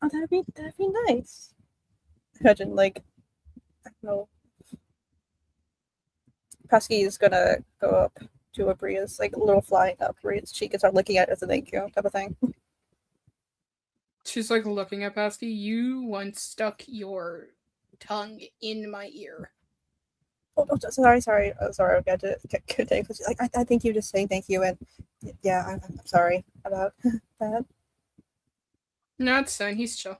Oh, that'd be nice. Imagine like, I don't know, Pesky is gonna go up to Abria's, like a little flying up Abria's cheek and start licking at it as a thank you type of thing. She's like looking at Pesky. You once stuck your tongue in my ear. Oh, sorry. I got to continue. Like, I think you just saying thank you, and yeah, I'm sorry about that. No, it's fine. He's chill.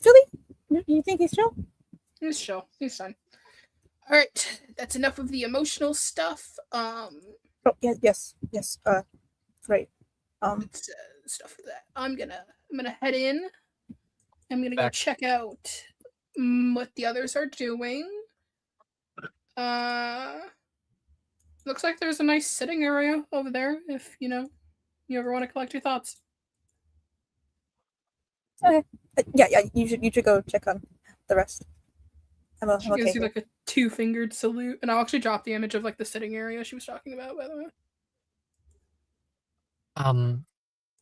Really? You think he's chill? He's chill. He's fine. All right, that's enough of the emotional stuff. Oh, yes. Right. It's, stuff like that. I'm gonna head in. I'm gonna go check out what the others are doing. Looks like there's a nice sitting area over there. If you ever want to collect your thoughts. Okay. Yeah. You should go check on the rest. I'm She okay. gives you like a 2-fingered salute, and I'll actually drop the image of like the sitting area she was talking about. By the way.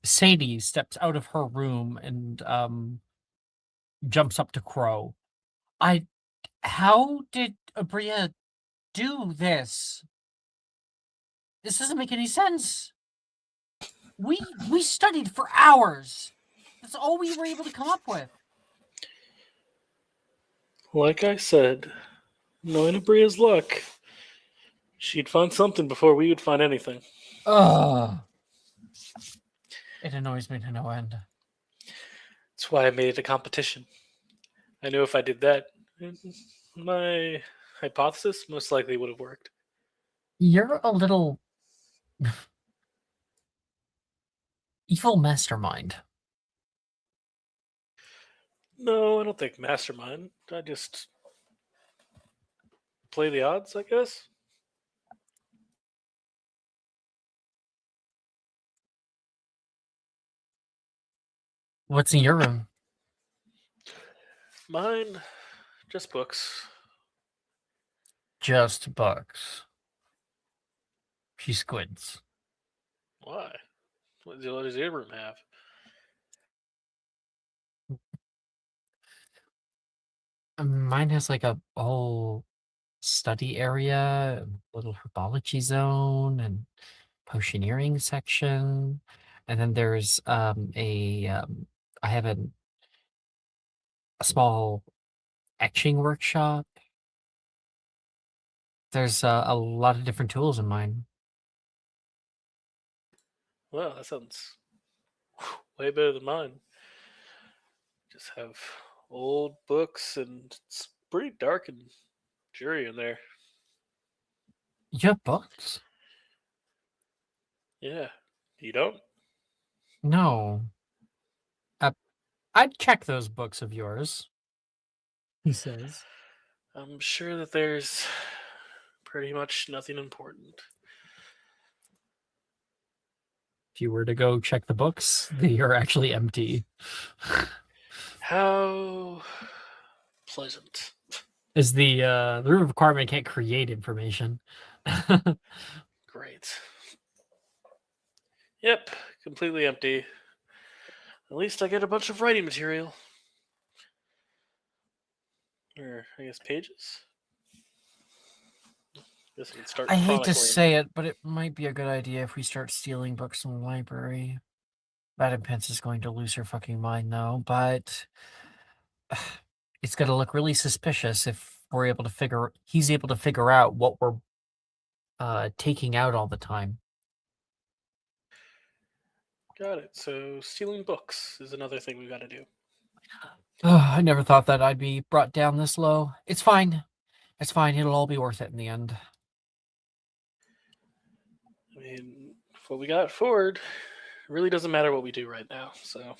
Sadie steps out of her room and jumps up to Crow. How did Abria do this? This doesn't make any sense. We studied for hours. That's all we were able to come up with. Like I said, knowing Abria's luck, she'd find something before we would find anything. Ugh. It annoys me to no end. That's why I made it a competition. I knew if I did that, my hypothesis most likely would have worked. You're a little evil mastermind. No, I don't think mastermind. I just play the odds, I guess. What's in your room? Mine, just books. Just books. She squids. Why? What does your room have? Mine has like a whole study area, a little herbology zone, and potioneering section, and then there's I have a small etching workshop. There's a lot of different tools in mine. Well, that sounds way better than mine. Just have old books, and it's pretty dark and dreary in there. You have books? Yeah, you don't? No. I'd check those books of yours, he says. I'm sure that there's pretty much nothing important. If you were to go check the books, they are actually empty. How pleasant. Is the room requirement can't create information. Great. Yep, completely empty. At least I get a bunch of writing material. Or, I guess, pages? Guess I can start I hate to chronicling. say it, but it might be a good idea if we start stealing books from the library. Madam Pence is going to lose her fucking mind, though, but it's going to look really suspicious if he's able to figure out what we're taking out all the time. Got it. So stealing books is another thing we got to do. I never thought that I'd be brought down this low. It's fine. It's fine. It'll all be worth it in the end. I mean, what we got forward really doesn't matter what we do right now. So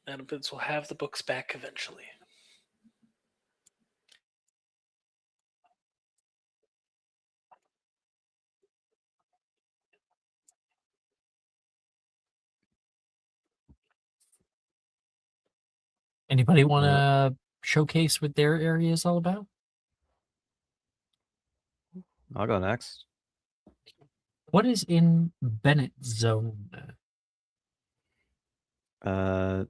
Madam Pence will have the books back eventually. Anybody want to showcase what their area is all about? I'll go next. What is in Bennett's zone? Bennett's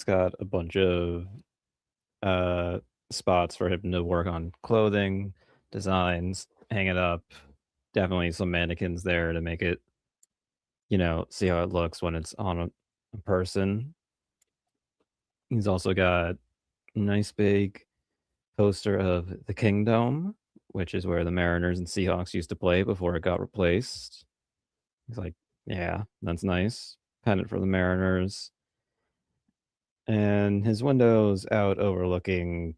got a bunch of spots for him to work on clothing, designs, hang it up. Definitely some mannequins there to make it, see how it looks when it's on a person. He's also got a nice big poster of the Kingdom, which is where the Mariners and Seahawks used to play before it got replaced. He's like, yeah, that's nice. Pennant for the Mariners. And his window's out overlooking,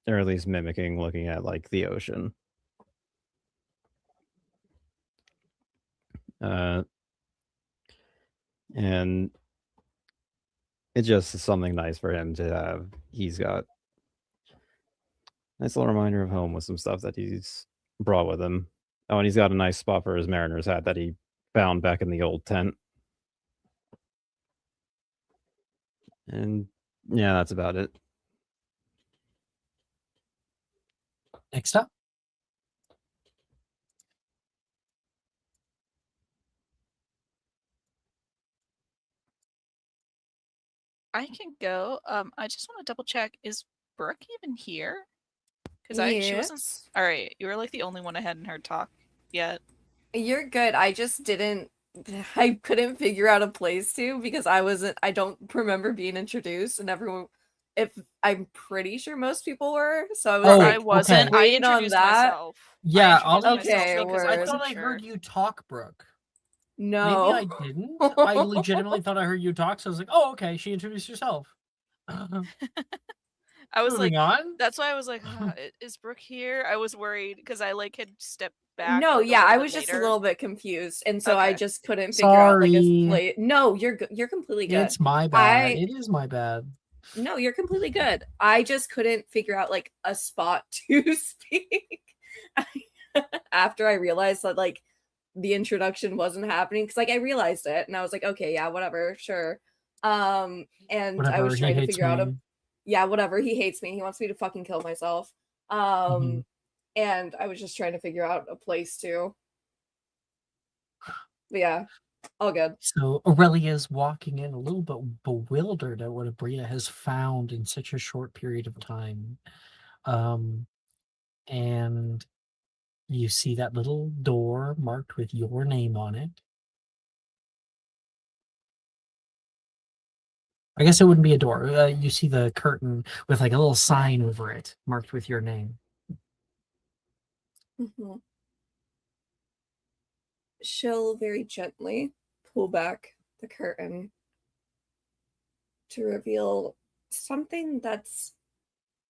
or at least mimicking, looking at like the ocean. And it's just something nice for him to have. He's got a nice little reminder of home with some stuff that he's brought with him. Oh, and he's got a nice spot for his Mariners hat that he found back in the old tent. And yeah, that's about it. Next up. I can go. I just want to double check. Is Brooke even here? Because she wasn't. Yes. All right, you were like the only one I hadn't heard talk yet. You're good. I just didn't. I couldn't figure out a place to because I don't remember being introduced, and everyone. If I'm pretty sure most people were, so I was Oh, like, I wasn't. okay. I Waiting on introduced that. myself. Yeah, I introduced Okay, myself because word. I I wasn't thought I sure. heard you talk, Brooke. no. Maybe I didn't. I legitimately thought I heard you talk, so I was like, oh, okay, she introduced herself. I was Moving like, on. that's why I was like, is Brooke here? I was worried because I like had stepped back. No, like, a yeah, little I bit was just a later. little bit confused, and so I Okay. just couldn't figure out like a Sorry. place. No, you're completely good. It's my bad. It is my bad. No, you're completely good. I just couldn't figure out like a spot to speak after I realized that like the introduction wasn't happening because like I realized it and I was like, okay, yeah, whatever, sure. And Whatever, I was he trying to hates figure out me. yeah, whatever. He hates me. He wants me to fucking kill myself. Mhm. And I was just trying to figure out a place to. But yeah, all good. So Aurelia's walking in a little bit bewildered at what Abria has found in such a short period of time. And you see that little door marked with your name on it. I guess it wouldn't be a door. You see the curtain with like a little sign over it marked with your name. Mm-hmm. She'll very gently pull back the curtain to reveal something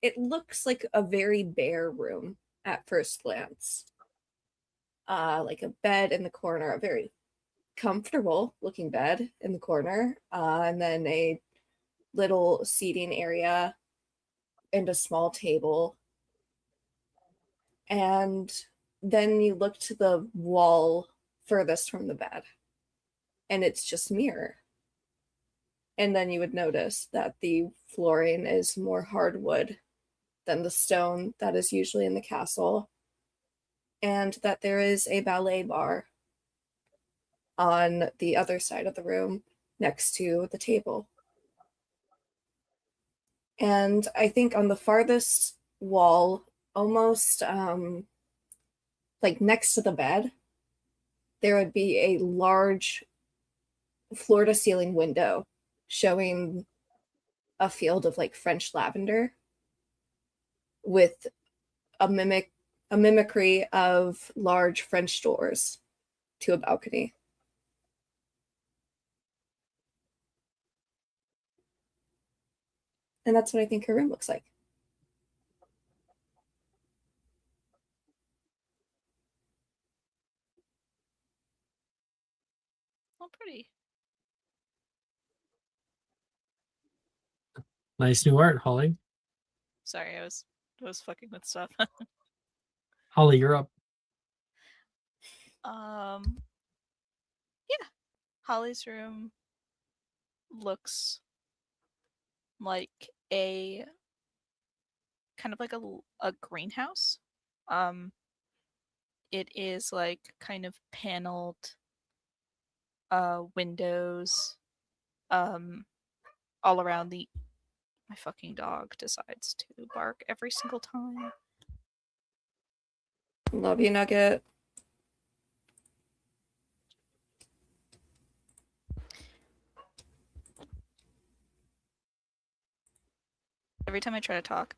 it looks like a very bare room at first glance. Like a bed in the corner, a very comfortable looking bed in the corner, and then a little seating area and a small table. And then you look to the wall furthest from the bed, and it's just mirror. And then you would notice that the flooring is more hardwood than the stone that is usually in the castle, and that there is a ballet bar on the other side of the room next to the table. And I think on the farthest wall, almost like next to the bed, there would be a large floor to ceiling window showing a field of like French lavender with a mimicry of large French doors to a balcony. And that's what I think her room looks like. Oh, pretty. Nice new art, Holly. Sorry, I was fucking with stuff. Holly, you're up. Yeah. Holly's room looks like a kind of like a greenhouse. It is like kind of paneled windows all around the my fucking dog decides to bark every single time. Love you, Nugget. Every time I try to talk.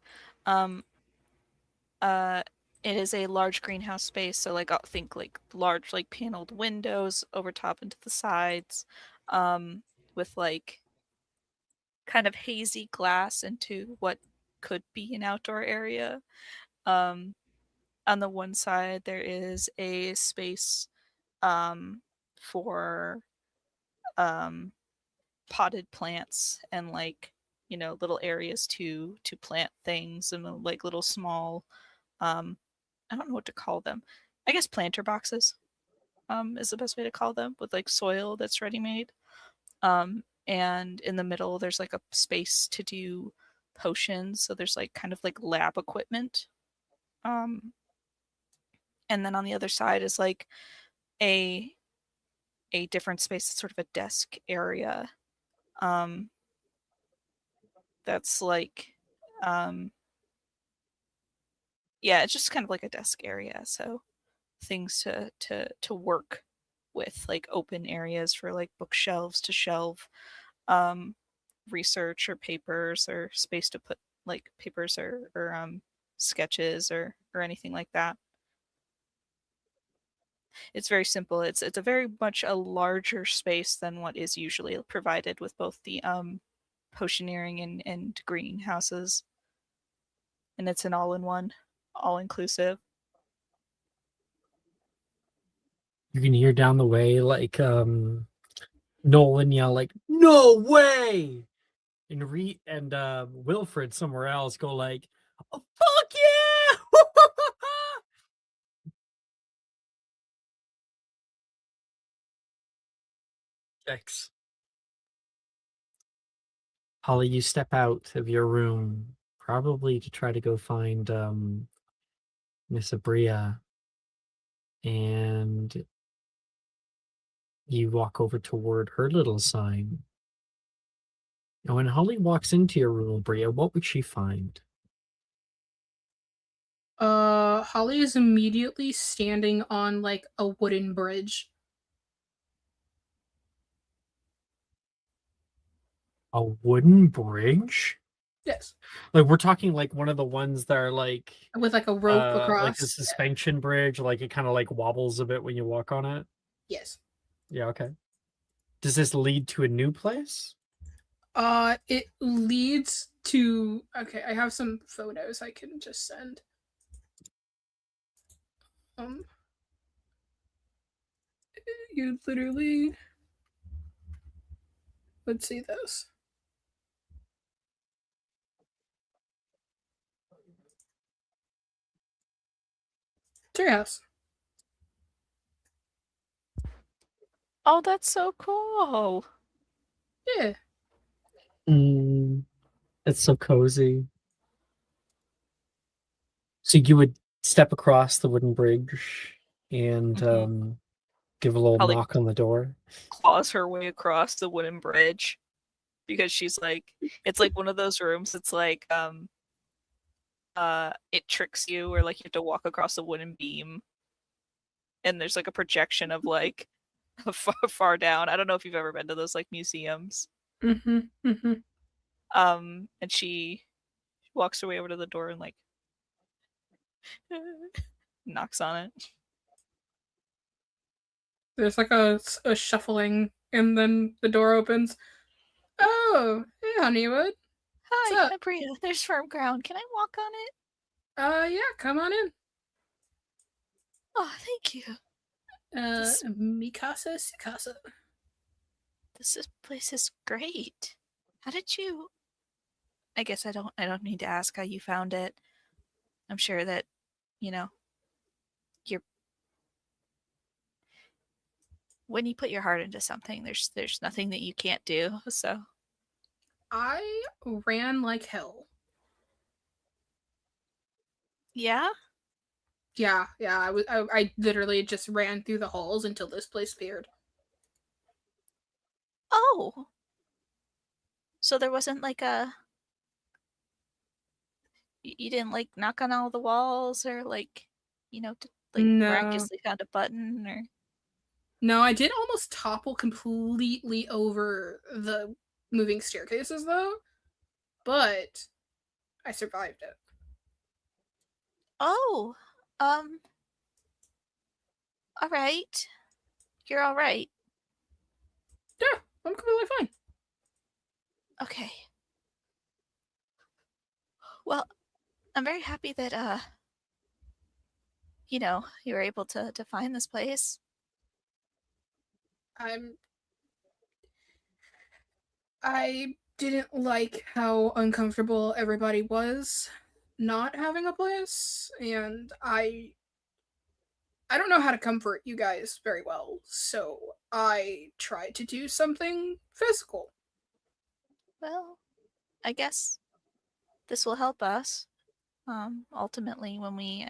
It is a large greenhouse space, so like think like large like paneled windows over top and to the sides, with like kind of hazy glass into what could be an outdoor area. On the one side there is a space for potted plants and like little areas to plant things and like little small I don't know what to call them. I guess planter boxes is the best way to call them, with like soil that's ready made. And in the middle there's like a space to do potions, so there's like kind of like lab equipment. Um and then on the other side is like a different space that's sort of a desk area. Um that's like yeah, it's just kind of like a desk area, so things to work with, like open areas for like bookshelves to shelve research or papers, or space to put like papers or sketches or anything like that. It's very simple. It's a very much a larger space than what is usually provided with both the potioneering and greenhouses, and it's an all-in-one, all-inclusive. You can hear down the way like Nolan yell like, "No way!" And Wilfred somewhere else go like, "Oh, fuck yeah!" X. Holly, you step out of your room, probably to try to go find Miss Abria, and you walk over toward her little sign. And when Holly walks into your room, Abria, what would she find? Holly is immediately standing on like a wooden bridge. A wooden bridge? Yes. Like we're talking like one of the ones that are like With like a rope across. like a suspension bridge, like it kind of like wobbles a bit when you walk on it. Yes. Yeah, okay. Does this lead to a new place? It leads to, okay, I have some photos I can just send. You literally, let's see this. Treehouse. Oh, that's so cool. Yeah. It's so cozy. So you would step across the wooden bridge and give a little I'll, like, knock on the door. claws her way across the wooden bridge because she's like, it's like one of those rooms. It's like it tricks you, or like you have to walk across a wooden beam, and there's like a projection of like far down. I don't know if you've ever been to those like museums. Mm-hmm. And she walks her way over to the door and like knocks on it. There's like a shuffling, and then the door opens. Oh, hey, Honeywood. Hi, What's up? I'm Bria. There's firm ground. Can I walk on it? Yeah, come on in. Oh, thank you. Mikasa Sukasa. This place is great. How did you? I guess I don't need to ask how you found it. I'm sure that, you know, you're when you put your heart into something, there's nothing that you can't do. So I ran like hell. yeah. Yeah. I literally just ran through the halls until this place appeared. Oh. So there wasn't like you didn't like knock on all the walls, or like, like No. miraculously found a button, or No, I did almost topple completely over the moving staircases though, but I survived it. oh, all right. You're all right. Yeah, I'm completely fine. Okay. Well, I'm very happy that you were able to find this place. I didn't like how uncomfortable everybody was not having a place, and I don't know how to comfort you guys very well, so I tried to do something physical. Well, I guess this will help us ultimately when we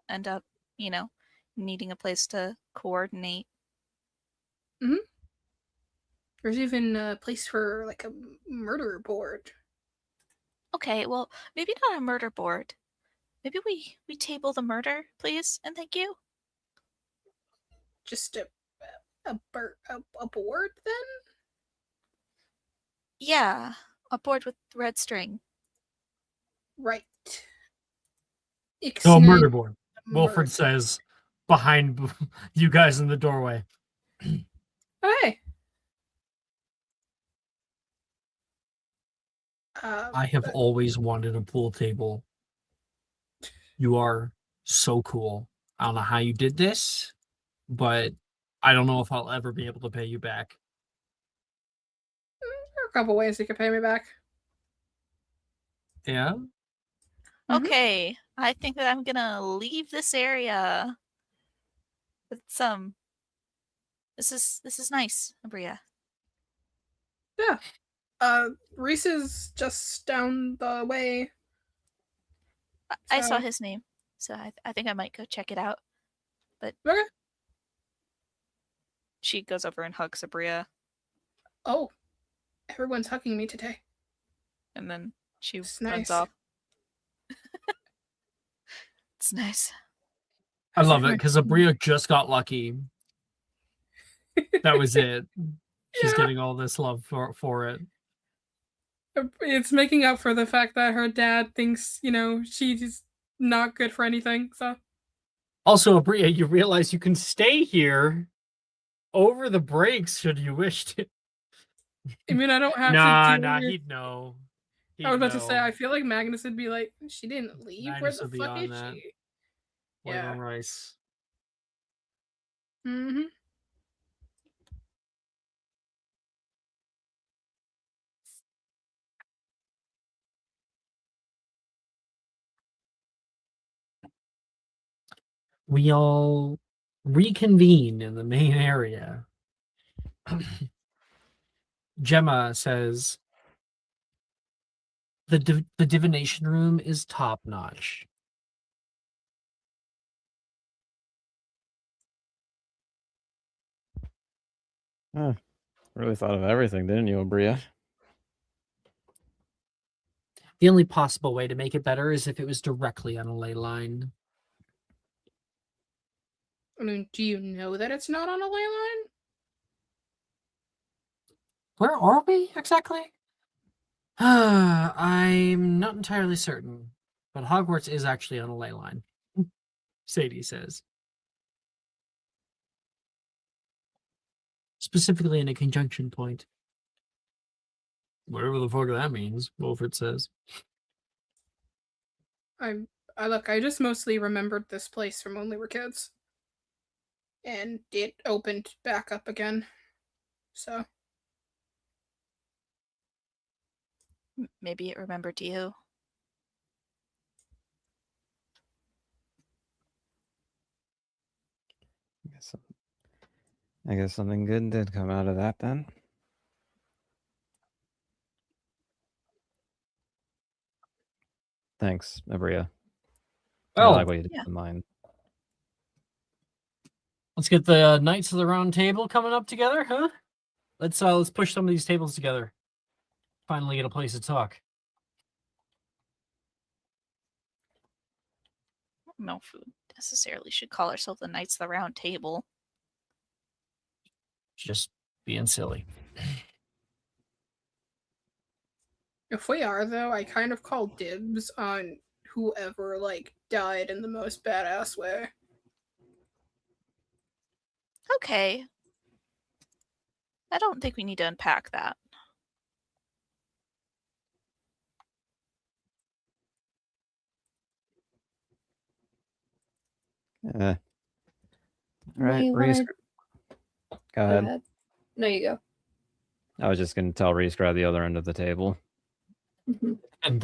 end up, needing a place to coordinate. There's even a place for like a murder board. Okay, well, maybe not a murder board. Maybe we table the murder, please, and thank you. Just a board then? Yeah, a board with red string. Right. No, Ixnay murder board. murder. Wilfred says behind you guys in the doorway. Oh, hey. I have always wanted a pool table. You are so cool. I don't know how you did this, but I don't know if I'll ever be able to pay you back. There are a couple ways you could pay me back. Yeah? Okay, I think that I'm gonna leave this area. It's this is nice, Bria. Yeah. Reese is just down the way. I saw So- his name, so I think I might go check it out. But Okay. she goes over and hugs Abria, Oh, everyone's hugging me today. and then she It's runs nice. off. It's nice. I love it because Abria just got lucky. That was it. She's Yeah. getting all this love for it. It's making up for the fact that her dad thinks, she's not good for anything. So Also, Abria, you realize you can stay here over the breaks should you wish to. I mean, I don't have to Nah, do he'd know. I was about to say, I feel like Magnus would be like, she didn't leave. Magnus Where would the be fuck on is that. she? White Yeah. on rice. Mm-hmm. we all reconvene in the main area. Gemma says, the divination room is top notch. Really thought of everything, didn't you, Abria? The only possible way to make it better is if it was directly on a ley line. I mean, do you know that it's not on a ley line? Where are we exactly? I'm not entirely certain, but Hogwarts is actually on a ley line, Sadie says. Specifically in a conjunction point. Whatever the fuck that means, Wilfred says. I just mostly remembered this place from when we were kids. And it opened back up again. So. Maybe it remembered you. I guess something good did come out of that then. Thanks, Abria. I like what you did in mine. Let's get the Knights of the Round Table coming up together, huh? Let's push some of these tables together. Finally get a place to talk. I don't know if we necessarily should call ourselves the Knights of the Round Table. Just being silly. If we are, though, I kind of call dibs on whoever, died in the most badass way. Okay. I don't think we need to unpack that. All right, Reese. Go ahead. No, you go. I was just going to tell Reese grab the other end of the table. Mm-hmm. And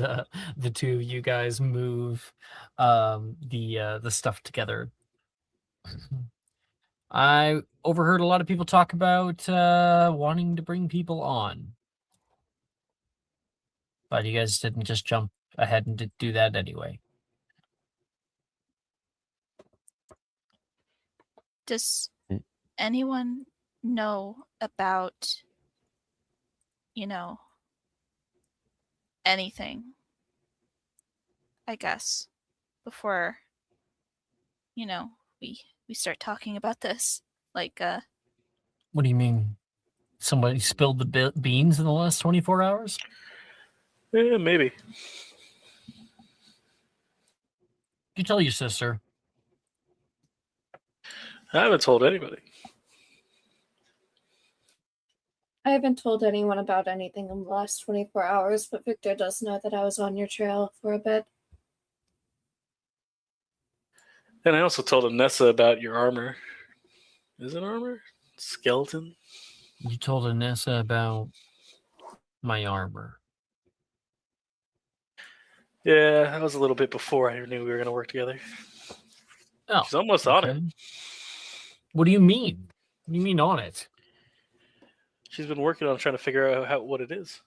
the two of you guys move the stuff together. I overheard a lot of people talk about wanting to bring people on. But you guys didn't just jump ahead and do that anyway. Does anyone know about, anything? I guess before, we start talking about this. What do you mean? Somebody spilled the beans in the last 24 hours? Yeah, maybe. You tell your sister. I haven't told anybody. I haven't told anyone about anything in the last 24 hours, but Victor does know that I was on your trail for a bit. And I also told Anessa about your armor. Is it armor? Skeleton? You told Anessa about my armor. Yeah, that was a little bit before I knew we were going to work together. Oh, she's almost on it. What do you mean? What do you mean on it? She's been working on trying to figure out what it is.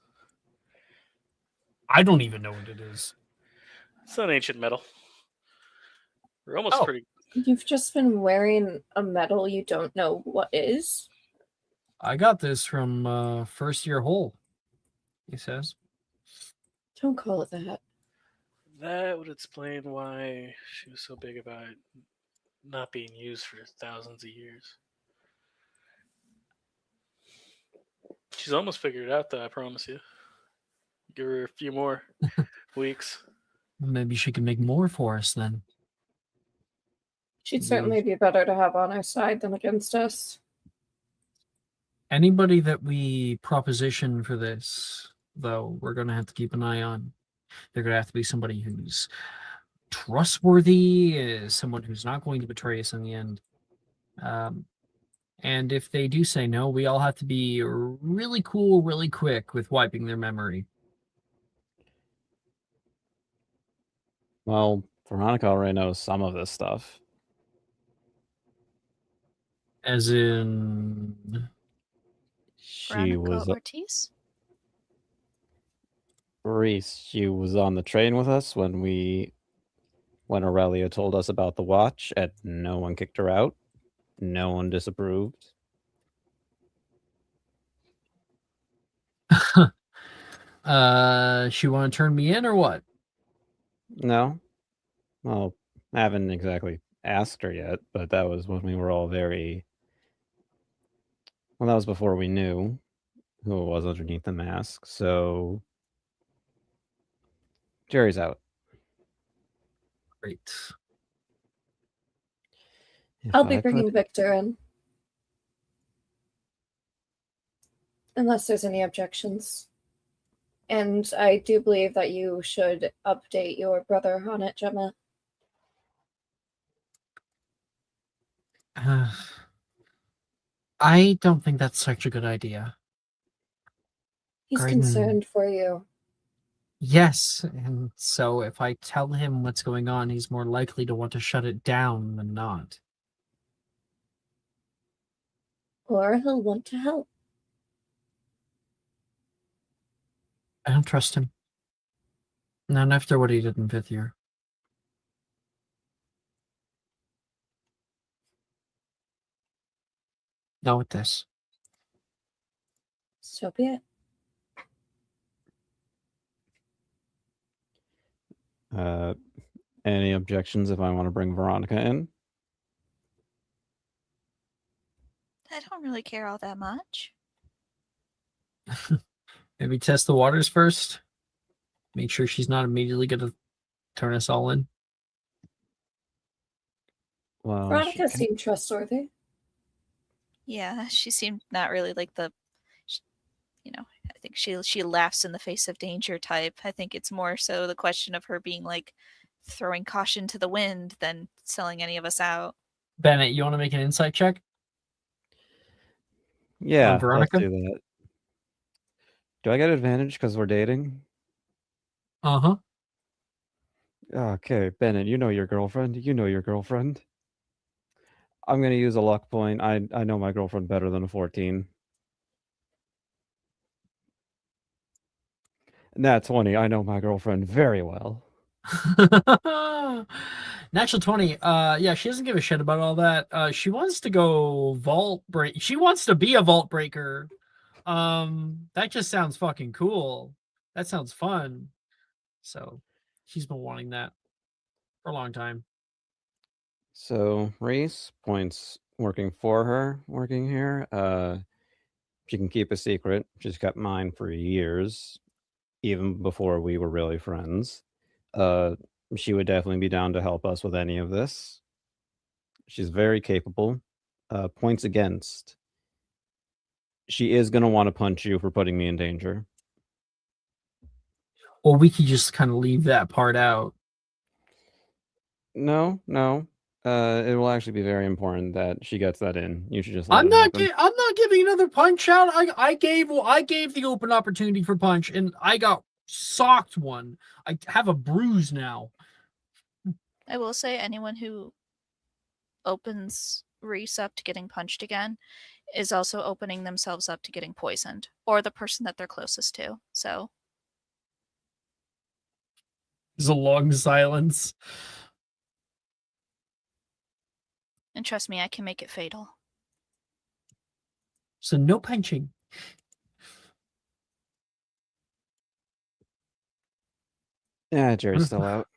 I don't even know what it is. It's an ancient metal. We're almost pretty... You've just been wearing a medal you don't know what is? I got this from first year Hole, he says. Don't call it that. That would explain why she was so big about it not being used for thousands of years. She's almost figured it out, though, I promise you. Give her a few more weeks. Maybe she can make more for us then. She'd certainly be better to have on our side than against us. Anybody that we proposition for this, though, we're going to have to keep an eye on. They're going to have to be somebody who's trustworthy, someone who's not going to betray us in the end. And if they do say no, we all have to be really cool, really quick with wiping their memory. Well, Veronica already knows some of this stuff. As in, She Veronica was Ortiz? Reese. She was on the train with us when Aurelia told us about the watch, and no one kicked her out. No one disapproved. she want to turn me in or what? No, well, I haven't exactly asked her yet, but that was when we were all very. Well, that was before we knew who it was underneath the mask. So Jerry's out. Great. If I'll be I could- bringing Victor in. Unless there's any objections. And I do believe that you should update your brother on it, Gemma. I don't think that's such a good idea. He's Garden. concerned for you. Yes, and so if I tell him what's going on, he's more likely to want to shut it down than not. Or he'll want to help. I don't trust him. Not after what he did in 5th year. Not with this. So be it. Any objections if I want to bring Veronica in? I don't really care all that much. Maybe test the waters first. Make sure she's not immediately going to turn us all in. Well, Veronica seemed trustworthy. Yeah, she seemed not really like the, I think she laughs in the face of danger type. I think it's more so the question of her being like throwing caution to the wind than selling any of us out. Bennett, you want to make an insight check? Yeah, let's Veronica? do that. Do I get advantage because we're dating? Uh-huh. Okay, Bennett, you know your girlfriend. You know your girlfriend. I'm going to use a luck point. I know my girlfriend better than a 14. Nat 20, I know my girlfriend very well. Natural 20. Yeah, she doesn't give a shit about all that. She wants to go vault break. She wants to be a vault breaker. That just sounds fucking cool. That sounds fun. So she's been wanting that for a long time. So Reese points working for her, working here. She can keep a secret. She's kept mine for years, even before we were really friends. She would definitely be down to help us with any of this. She's very capable. Points against. She is going to want to punch you for putting me in danger. Well, we could just kind of leave that part out. No. It will actually be very important that she gets that in. You should just let I'm it not giving another punch out. I gave the open opportunity for punch, and I got socked one. I have a bruise now. I will say anyone who opens Reese up to getting punched again is also opening themselves up to getting poisoned, or the person that they're closest to. So There's a long silence. and trust me, I can make it fatal. So no punching. Yeah, Jerry's still out.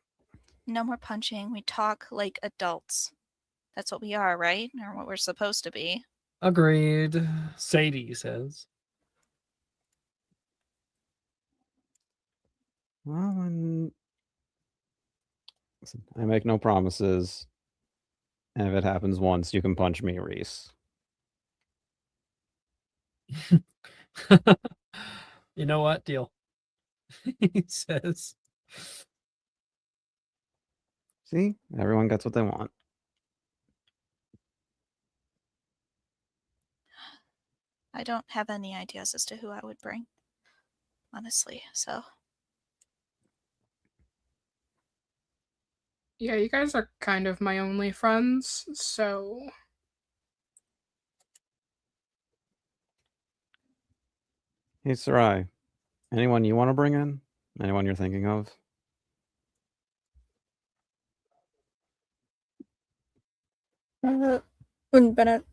No more punching. We talk like adults. That's what we are, right? Or what we're supposed to be. Agreed. Sadie says. Well, listen, I make no promises. And if it happens once, you can punch me, Reese. You know what? Deal. He says. See? Everyone gets what they want. I don't have any ideas as to who I would bring. Honestly, so. Yeah, you guys are kind of my only friends, so Hey, Sarai. Anyone you want to bring in? Anyone you're thinking of? When Bennett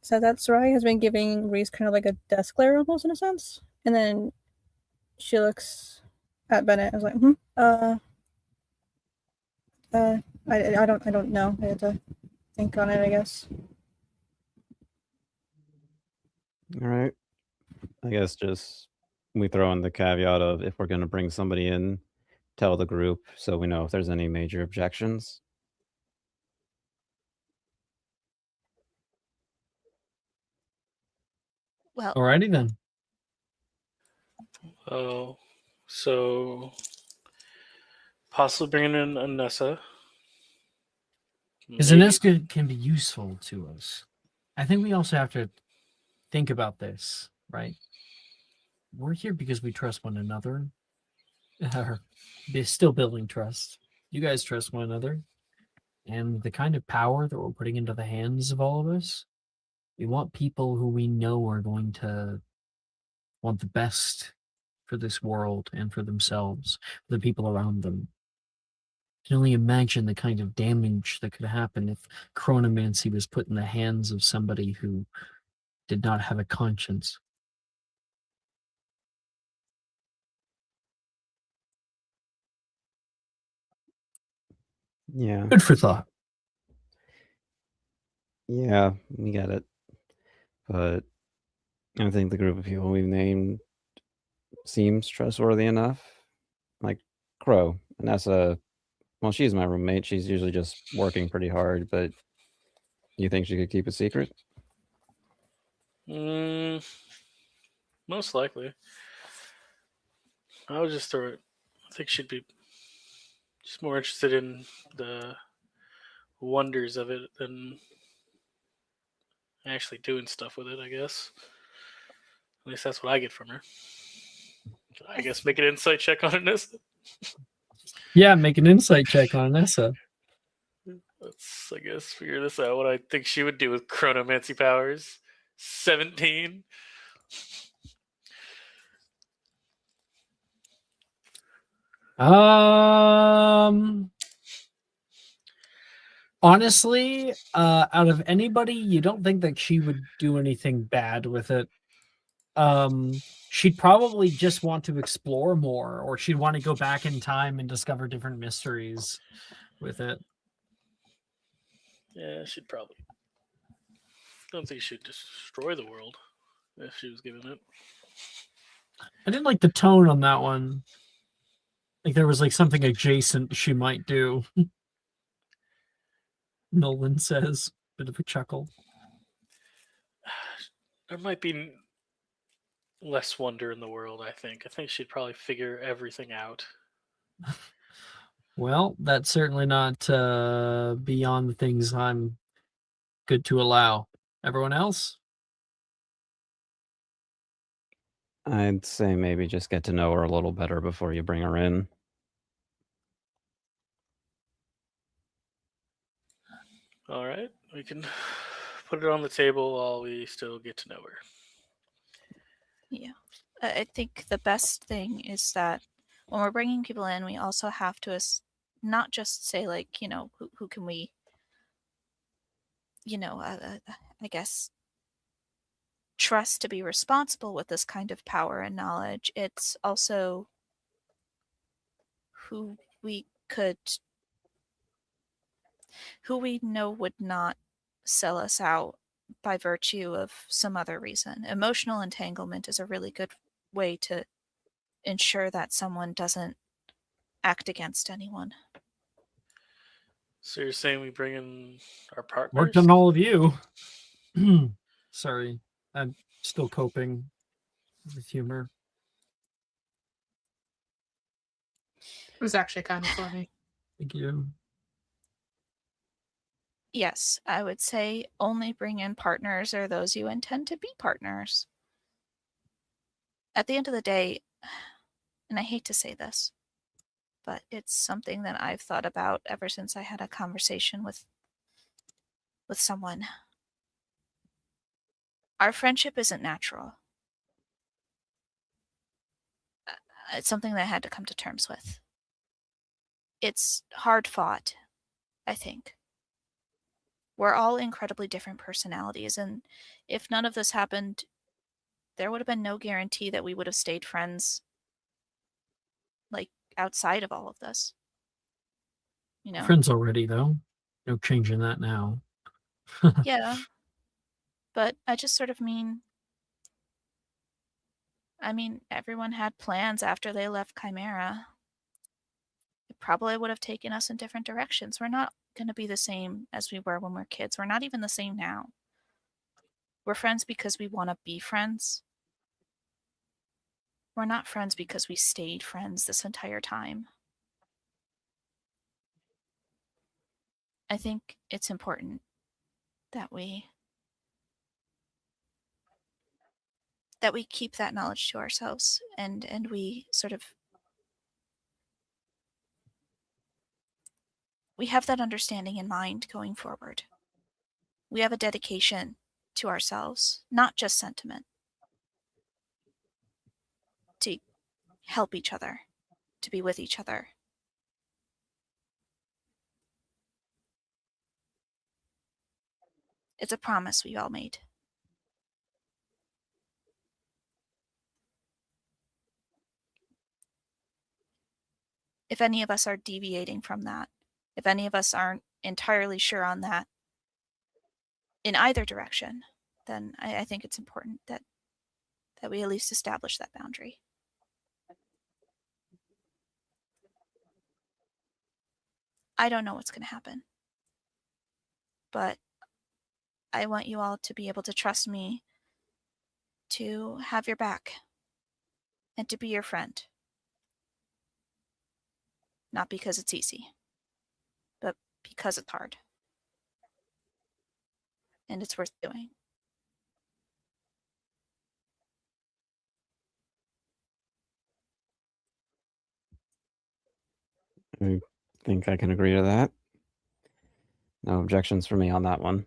said that, Sarai has been giving Reese kind of like a desk glare almost in a sense. And then she looks at Bennett and is like, I don't know. I had to think on it, I guess. All right. I guess just we throw in the caveat of if we're going to bring somebody in, tell the group so we know if there's any major objections. Well, Alrighty then. Oh, so possibly bringing in Anessa. Because Aneska can be useful to us. I think we also have to think about this, right? We're here because we trust one another. They're still building trust. You guys trust one another. And the kind of power that we're putting into the hands of all of us, we want people who we know are going to want the best for this world and for themselves, for the people around them. I can only imagine the kind of damage that could happen if chronomancy was put in the hands of somebody who did not have a conscience. Yeah. Good for thought. Yeah, we get it. But I think the group of people we've named seems trustworthy enough. Like Crow, Vanessa, well, she's my roommate. She's usually just working pretty hard, but you think she could keep a secret? Most likely. I would just throw it. I think she'd be just more interested in the wonders of it than actually doing stuff with it, I guess. At least that's what I get from her. I guess make an insight check on it. Yeah, make an insight check on Nessa. Let's, I guess, figure this out. What I think she would do with chronomancy powers. 17. Honestly, out of anybody, you don't think that she would do anything bad with it. She'd probably just want to explore more, or she'd want to go back in time and discover different mysteries with it. Yeah, she'd probably. Don't think she'd destroy the world if she was given it. I didn't like the tone on that one. Like there was like something adjacent she might do. Nolan says, bit of a chuckle. There might be less wonder in the world, I think. I think she'd probably figure everything out. Well, that's certainly not beyond the things I'm good to allow. Everyone else? I'd say maybe just get to know her a little better before you bring her in. All right, we can put it on the table while we still get to know her. yeah. I think the best thing is that when we're bringing people in, we also have to not just say, like, you know, who can we, you know, I guess, trust to be responsible with this kind of power and knowledge. It's also who we know would not sell us out by virtue of some other reason. Emotional entanglement is a really good way to ensure that someone doesn't act against anyone. So you're saying we bring in our partners? Worked on all of you. Sorry, I'm still coping with humor. It was actually kind of funny. Thank you. Yes, I would say only bring in partners or those you intend to be partners. At the end of the day, and I hate to say this, but it's something that I've thought about ever since I had a conversation with someone. Our friendship isn't natural. It's something that I had to come to terms with. It's hard fought, I think. We're all incredibly different personalities, and if none of this happened, there would have been no guarantee that we would have stayed friends, like, outside of all of this. You know? Friends already, though. No changing that now. Yeah. But I just sort of mean, everyone had plans after they left Chimera. It probably would have taken us in different directions. We're not going to be the same as we were when we were kids. We're not even the same now. We're friends because we want to be friends. We're not friends because we stayed friends this entire time. I think it's important that we keep that knowledge to ourselves, and we sort of we have that understanding in mind going forward. We have a dedication to ourselves, not just sentiment, to help each other, to be with each other. It's a promise we all made. If any of us are deviating from that, if any of us aren't entirely sure on that in either direction, then I think it's important that we at least establish that boundary. I don't know what's going to happen, but I want you all to be able to trust me to have your back and to be your friend. Not because it's easy, but because it's hard. And it's worth doing. I think I can agree to that. No objections for me on that one.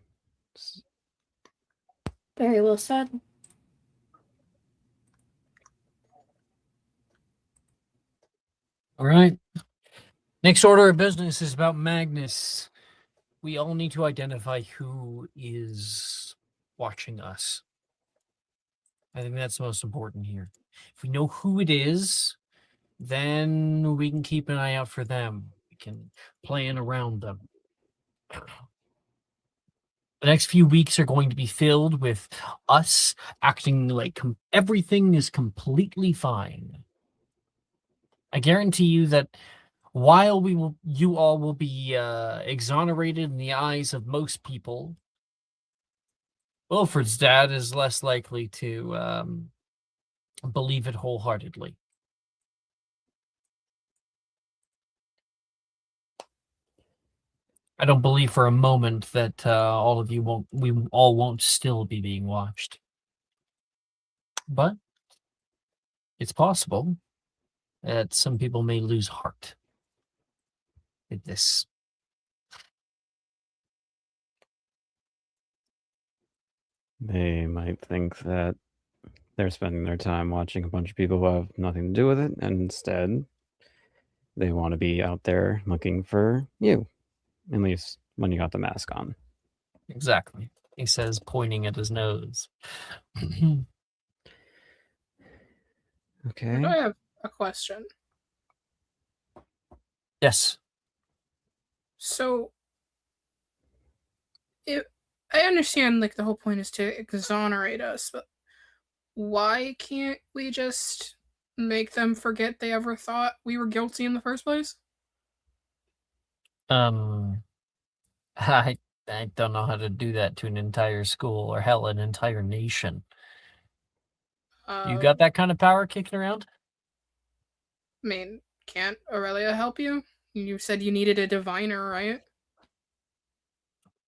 Very well said. All right. Next order of business is about Magnus. We all need to identify who is watching us. I think that's most important here. If we know who it is, then we can keep an eye out for them. We can plan around them. The next few weeks are going to be filled with us acting like everything is completely fine. I guarantee you that while you all will be exonerated in the eyes of most people, Wilfred's dad is less likely to believe it wholeheartedly. I don't believe for a moment that we all won't still be being watched. But it's possible that some people may lose heart with this. They might think that they're spending their time watching a bunch of people who have nothing to do with it, and instead they want to be out there looking for you, at least when you got the mask on. Exactly. He says, pointing at his nose. Okay. I have a question. Yes. So, I understand like the whole point is to exonerate us, but why can't we just make them forget they ever thought we were guilty in the first place? I don't know how to do that to an entire school or hell, an entire nation. You got that kind of power kicking around? I mean, can't Aurelia help you? You said you needed a diviner, right?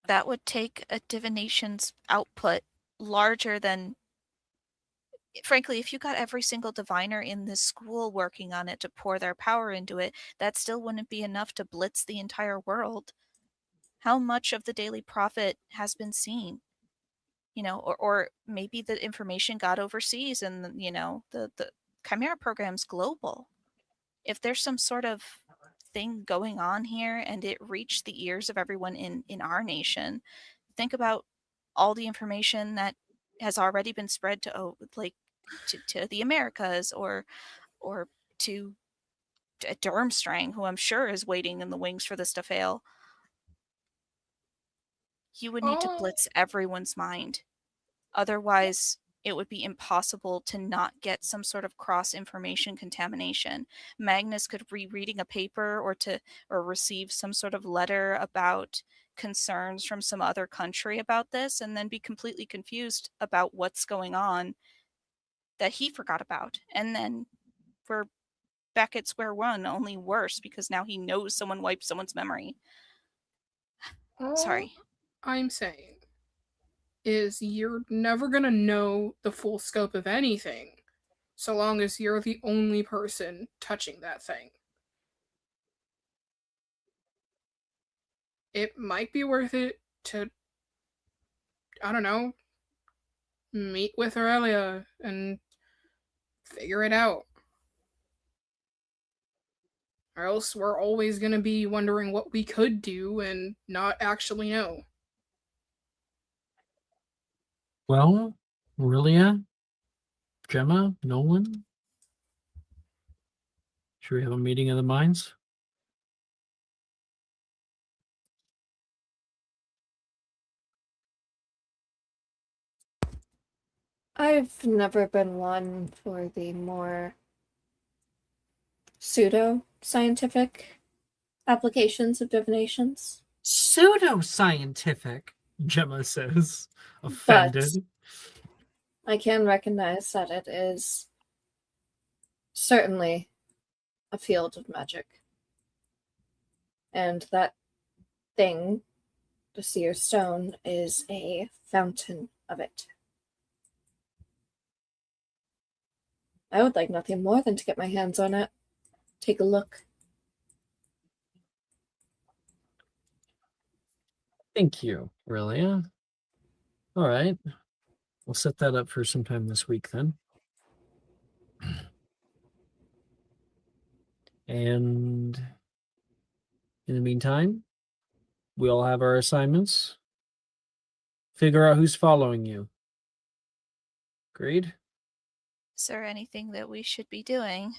That would take a divination's output larger than. Frankly, if you got every single diviner in this school working on it to pour their power into it, that still wouldn't be enough to blitz the entire world. How much of the daily prophet has been seen? Or maybe the information got overseas and, the Chimera program's global. If there's some sort of thing going on here and it reached the ears of everyone in our nation, think about all the information that has already been spread to to the Americas or to Durmstrang, who I'm sure is waiting in the wings for this to fail. You would need to Oh, blitz everyone's mind. Otherwise, it would be impossible to not get some sort of cross-information contamination. Magnus could be reading a paper or receive some sort of letter about concerns from some other country about this and then be completely confused about what's going on that he forgot about. And then we're back at square one, only worse because now he knows someone wiped someone's memory. all Sorry. I'm saying is you're never gonna know the full scope of anything so long as you're the only person touching that thing. It might be worth it to, I don't know, meet with Aurelia and figure it out. Or else we're always gonna be wondering what we could do and not actually know. Well, Aurelia, Gemma, Nolan, should we have a meeting of the minds? I've never been one for the more pseudo-scientific applications of divinations. Pseudo-scientific, Gemma says, offended. I can recognize that it is certainly a field of magic. And that thing, the seer stone, is a fountain of it. I would like nothing more than to get my hands on it. Take a look. Thank you, Aurelia. All right. We'll set that up for sometime this week then. And in the meantime, we all have our assignments. Figure out who's following you. Agreed? Is there anything that we should be doing?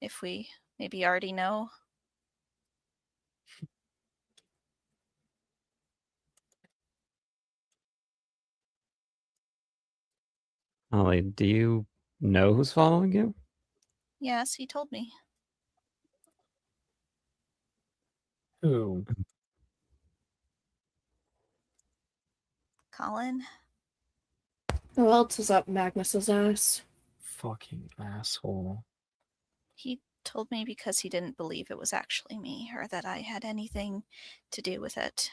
If we maybe already know? Ollie, do you know who's following you? Yes, he told me. Who? Colin? Who else is up Magnus's ass? Fucking asshole. He told me because he didn't believe it was actually me or that I had anything to do with it.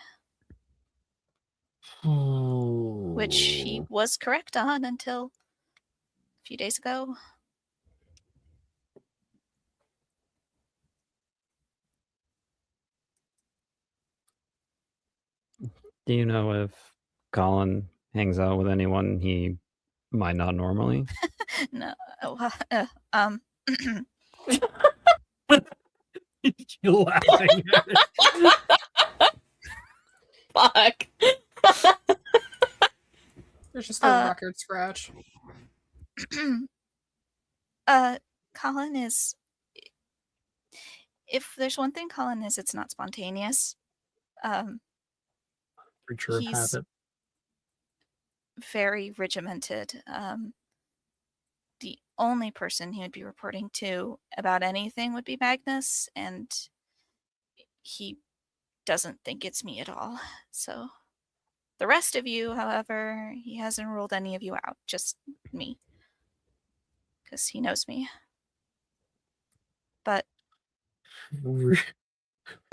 Oh. Which he was correct on until a few days ago. Do you know if Colin hangs out with anyone he might not normally? No. You're laughing at it. Fuck. There's just a record scratch. Colin is. If there's one thing Colin is, it's not spontaneous. Creature of He's habit. very regimented. The only person he would be reporting to about anything would be Magnus, and he doesn't think it's me at all. So the rest of you, however, he hasn't ruled any of you out, just me. Because he knows me. But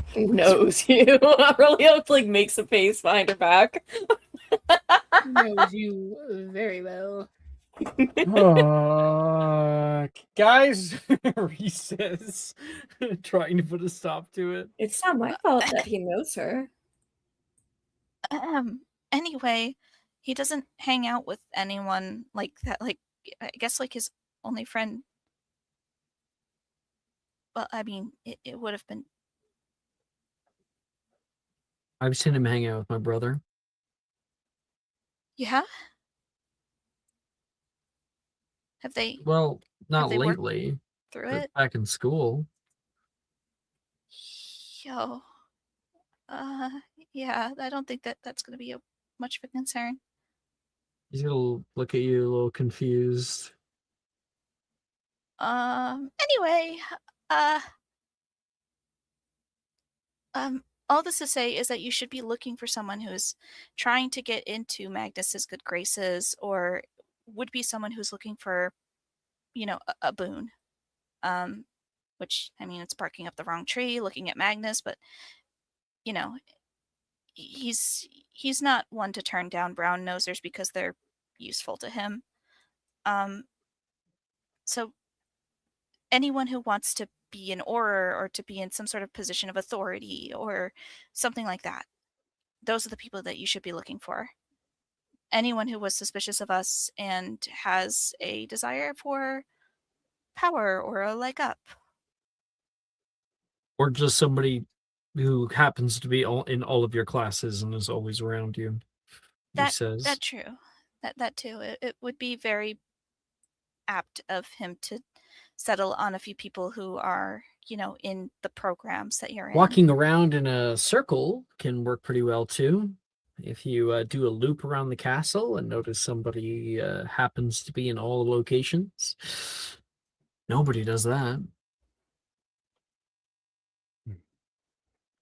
He knows you. Aurelia like makes a face behind her back. Knows you very well. Guys, he says, trying to put a stop to it. It's not my fault that he knows her. anyway, he doesn't hang out with anyone like that. Like, I guess like his only friend. Well, I mean, it would have been. I've seen him hang out with my brother. Yeah? Have they Well, not they worked lately, through but it? back in school. Yo. Uh, yeah, I don't think that's going to be much of a concern. He's gonna look at you a little confused. Anyway, uh, all this to say is that you should be looking for someone who's trying to get into Magnus's good graces, or would be someone who's looking for, a boon. Which, I mean, it's barking up the wrong tree, looking at Magnus, but, you know, he's not one to turn down brown nosers because they're useful to him. So anyone who wants to be an Auror or to be in some sort of position of authority or something like that, those are the people that you should be looking for. Anyone who was suspicious of us and has a desire for power or a leg up. Or just somebody who happens to be in all of your classes and is always around you. He says. That true. That too. It would be very apt of him to settle on a few people who are, in the programs that you're in. Walking around in a circle can work pretty well too. If you do a loop around the castle and notice somebody happens to be in all locations, nobody does that.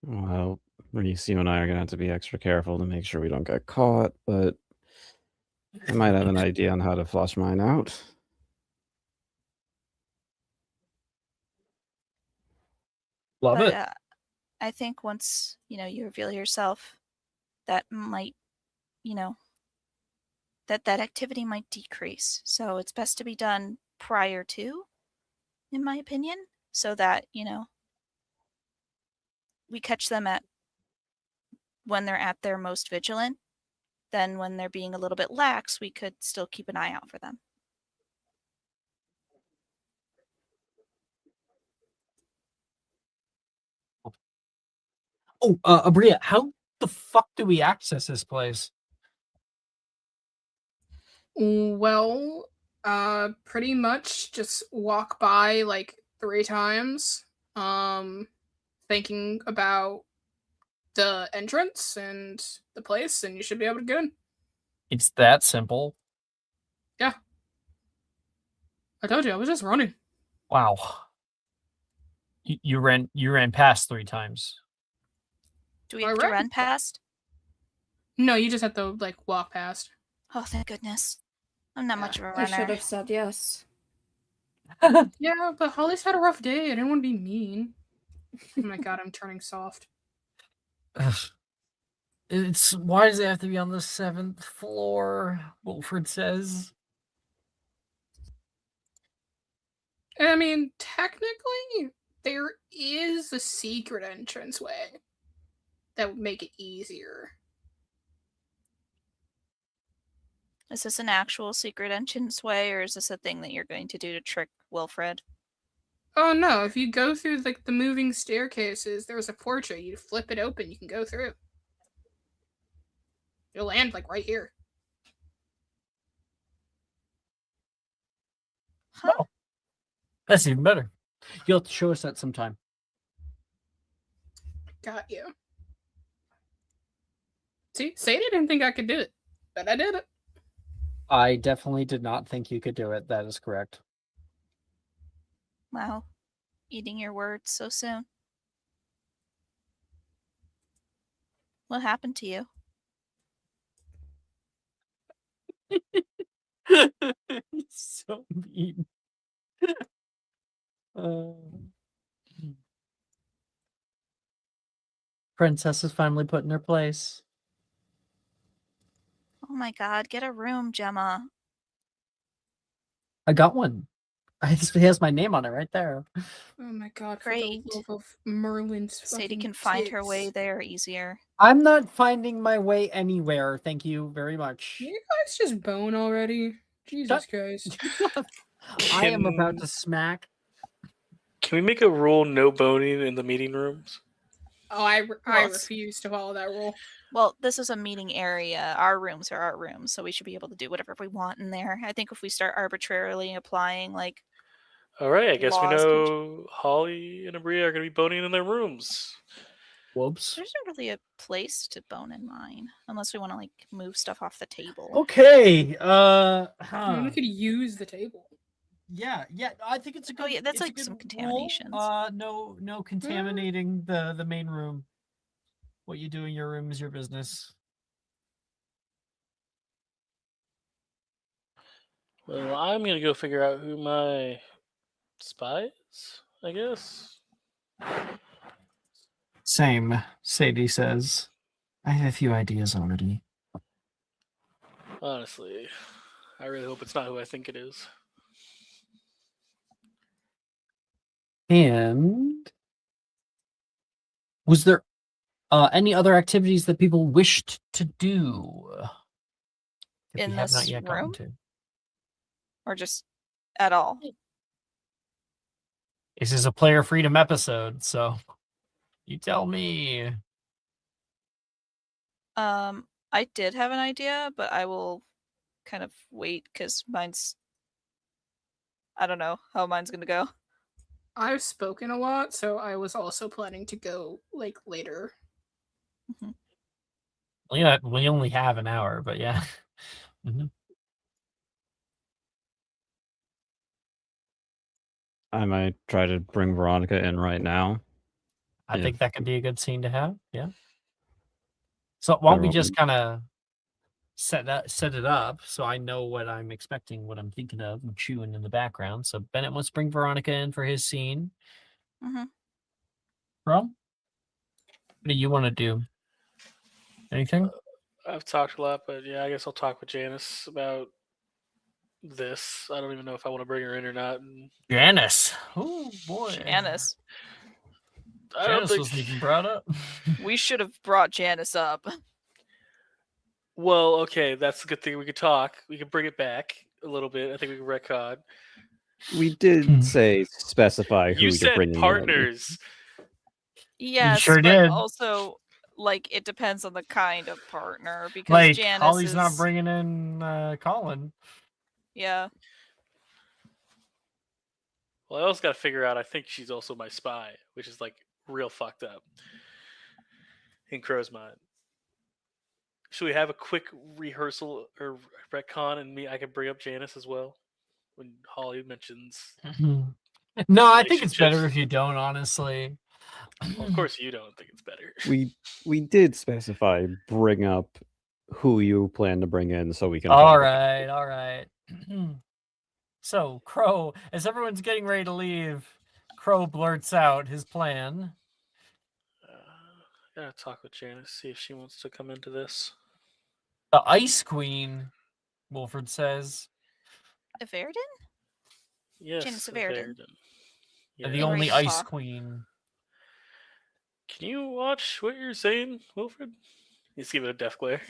Well, Reese, you and I are going to have to be extra careful to make sure we don't get caught, but I might have an idea on how to flush mine out. Love but, it. I think once, you reveal yourself, that might, that activity might decrease. So it's best to be done prior to, in my opinion, so that, we catch them when they're at their most vigilant. Then when they're being a little bit lax, we could still keep an eye out for them. Oh, Abria, how the fuck do we access this place? Well, pretty much just walk by like 3 times, thinking about the entrance and the place, and you should be able to get in. It's that simple. Yeah. I told you, I was just running. Wow. You ran past 3 times. Do we have to run past? No, you just have to like walk past. Oh, thank goodness. I'm not much of a runner. I should have said yes. Yeah, but Holly's had a rough day. I didn't want to be mean. Oh my god, I'm turning soft. It's why does it have to be on the 7th floor? Wilfred says. I mean, technically, there is a secret entranceway that would make it easier. Is this an actual secret entranceway, or is this a thing that you're going to do to trick Wilfred? Oh no, if you go through like the moving staircases, there's a portrait. You flip it open, you can go through. You'll land like right here. Huh? Oh, that's even better. You'll have to show us that sometime. Got you. See, Sadie didn't think I could do it, but I did it. I definitely did not think you could do it. That is correct. Wow. Eating your words so soon. What happened to you? So mean. Princess is finally put in her place. Oh my god, get a room, Gemma. I got one. It has my name on it right there. Oh my god, Great. for the love of Merlin's Sadie fucking can find her tits. way there easier. I'm not finding my way anywhere. Thank you very much. You guys just bone already? Jesus Christ. I am about to smack. Can we make a rule no boning in the meeting rooms? Oh, I Well, it's- refuse to follow that rule. Well, this is a meeting area. Our rooms are our rooms, so we should be able to do whatever we want in there. I think if we start arbitrarily applying like All right, I guess we laws to each- know Holly and Abria are going to be boning in their rooms. Whoops. there's not really a place to bone in mine, unless we want to like move stuff off the table. Okay. I mean, we could use the table. Yeah, I think it's a good. Oh yeah, that's it's a like good some rule. contaminations. No contaminating the main room. What you do in your room is your business. Well, I'm going to go figure out who my spy is, I guess. Same, Sadie says. I have a few ideas already. Honestly, I really hope it's not who I think it is. And was there any other activities that people wished to do that In we have not this yet gotten room? to? Or just at all. This is a player freedom episode, so you tell me. I did have an idea, but I will kind of wait because mine's. I don't know how mine's gonna go. I've spoken a lot, so I was also planning to go like later. Yeah, we only have an hour, but yeah. Mhm. I might try to bring Veronica in right now. I Yeah. think that could be a good scene to have. Yeah. So why don't we just kind of set it up so I know what I'm expecting, what I'm thinking of, and chewing in the background. So Bennett wants to bring Veronica in for his scene. Mm-hmm. Rob, what do you want to do? Anything? I've talked a lot, but yeah, I guess I'll talk with Janice about this. I don't even know if I want to bring her in or not. And Janice. Oh boy. Janice. I don't Janice think. wasn't even brought up. We should have brought Janice up. Well, okay, that's a good thing. We could talk. We could bring it back a little bit. I think we can retcon. We did say specify who You you're said bringing in. partners. Yes, sure but did. also like it depends on the kind of partner because Like Janice Holly's is not bringing in Colin. yeah. Well, I also got to figure out. I think she's also my spy, which is like real fucked up in Crow's mind. Should we have a quick rehearsal or retcon, and I can bring up Janice as well when Holly mentions. No, I think it's better relationships. if you don't, honestly. Well, of course, you don't think it's better. We did specify bring up who you plan to bring in so we can. All talk about right. So, Crow, as everyone's getting ready to leave, Crow blurts out his plan. I gotta talk with Janice, see if she wants to come into this. The Ice Queen, Wilfred says. Everden? Yes, Janice Everden. Yeah. The only Right. Ice Queen. Can you watch what you're saying, Wilfred? He's giving a death glare.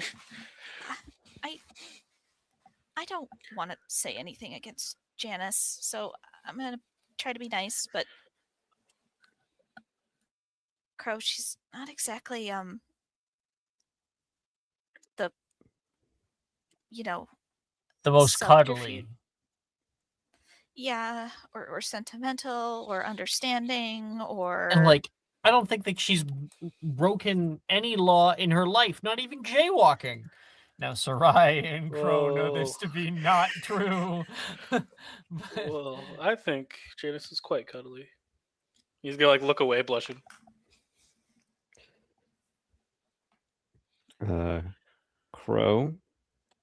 I don't want to say anything against Janice, so I'm gonna try to be nice, but Crow, she's not exactly the The most subterfuge. cuddly. Yeah, or sentimental or understanding or And like, I don't think that she's broken any law in her life, not even jaywalking. Now, Sarai and Crow know this to be not true. But- Well, I think Janice is quite cuddly. He's gonna like look away, blushing. Crow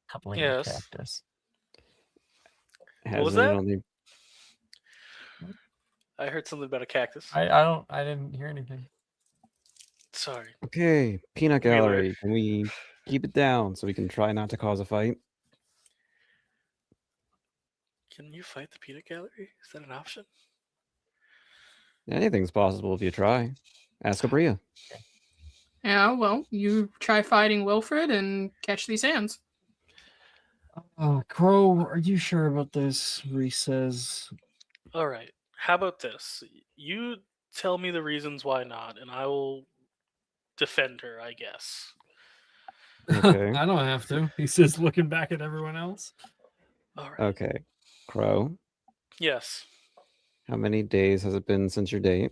Coupling Yes. cactus. has was it that? on the. I heard something about a cactus. I didn't hear anything. Sorry. Okay, peanut Wheeler. gallery. Can we keep it down so we can try not to cause a fight? Can you fight the peanut gallery? Is that an option? Anything's possible if you try. Ask Abria. Yeah, well, you try fighting Wilfred and catch these hands. Crow, are you sure about this? Reese says. All right. How about this? You tell me the reasons why not, and I will defend her, I guess. Okay. I don't have to. He says, looking back at everyone else. All right. Okay. Crow, Yes. how many days has it been since your date?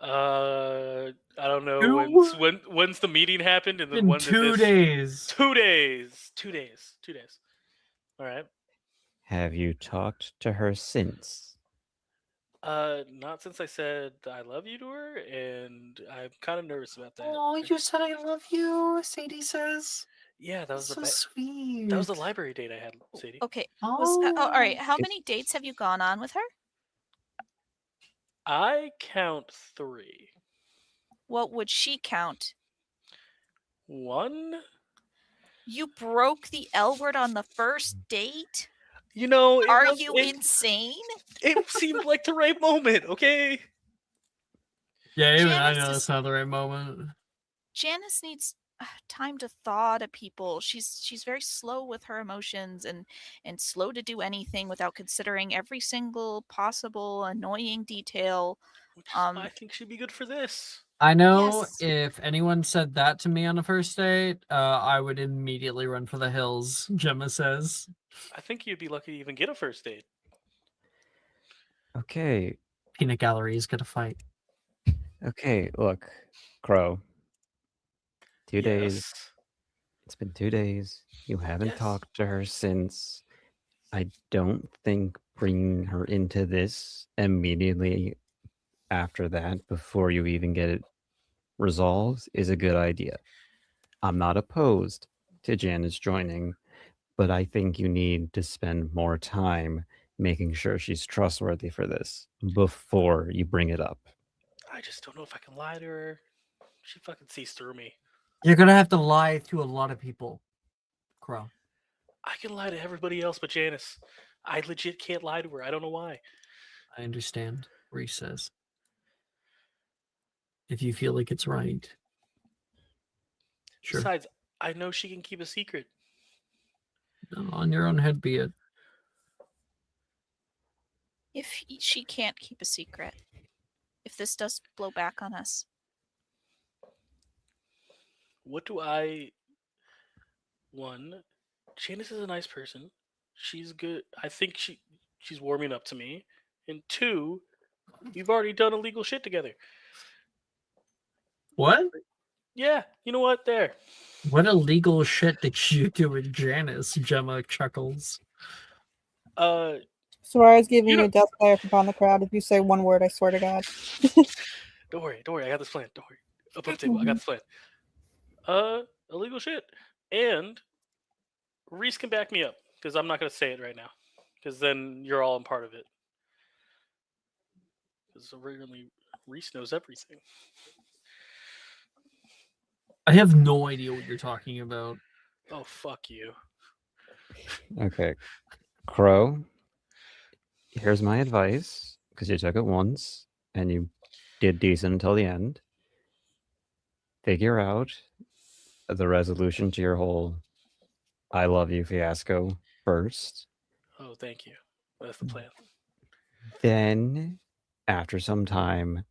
I don't know Two? when's the meeting happened, and then In when did 2 this? days. 2 days. 2 days. 2 days. All right. Have you talked to her since? Not since I said I love you to her, and I'm kind of nervous about that. Oh, you said I love you, Sadie says. Yeah, that was So the sweet. that was the library date I had, Sadie. Okay. Oh, All right. How It- many dates have you gone on with her? I count 3. What would she count? 1. You broke the L word on the first date? You know, Are you insane? it seemed like the right moment. Okay. Yeah, even I Janice know is- that's not the right moment. Janice needs time to thaw to people. She's very slow with her emotions and slow to do anything without considering every single possible annoying detail. Which is why I think she'd be good for this. I know Yes. if anyone said that to me on a first date, I would immediately run for the hills, Gemma says. I think you'd be lucky to even get a first date. Okay. Peanut Gallery is gonna fight. Okay, look, Crow. 2 days. Yes. It's been 2 days. You haven't Yes. talked to her since. I don't think bringing her into this immediately after that, before you even get it resolved, is a good idea. I'm not opposed to Janice joining, but I think you need to spend more time making sure she's trustworthy for this before you bring it up. I just don't know if I can lie to her. She fucking sees through me. You're gonna have to lie to a lot of people, Crow. I can lie to everybody else but Janice. I legit can't lie to her. I don't know why. I understand, Reese says. If you feel like it's right. Sure. Besides, I know she can keep a secret. On your own head be it. If she can't keep a secret, if this does blow back on us, What do I. One, Janice is a nice person. She's good. I think she's warming up to me. And 2, we've already done illegal shit together. What? Yeah, you know what? There. What illegal shit did you do with Janice? Gemma chuckles. Soraya's giving You you know- a death glare from upon the crowd. If you say one word, I swear to God. Don't worry. I got this plan. Don't worry. Up on the table. I got this plan. Illegal shit. And Reese can back me up because I'm not going to say it right now because then you're all in part of it. Because originally Reese knows everything. I have no idea what you're talking about. Oh, fuck you. Okay. Crow, here's my advice, because you took it once and you did decent until the end. Figure out the resolution to your whole I love you fiasco first. Oh, thank you. That's the plan. Then, after some time,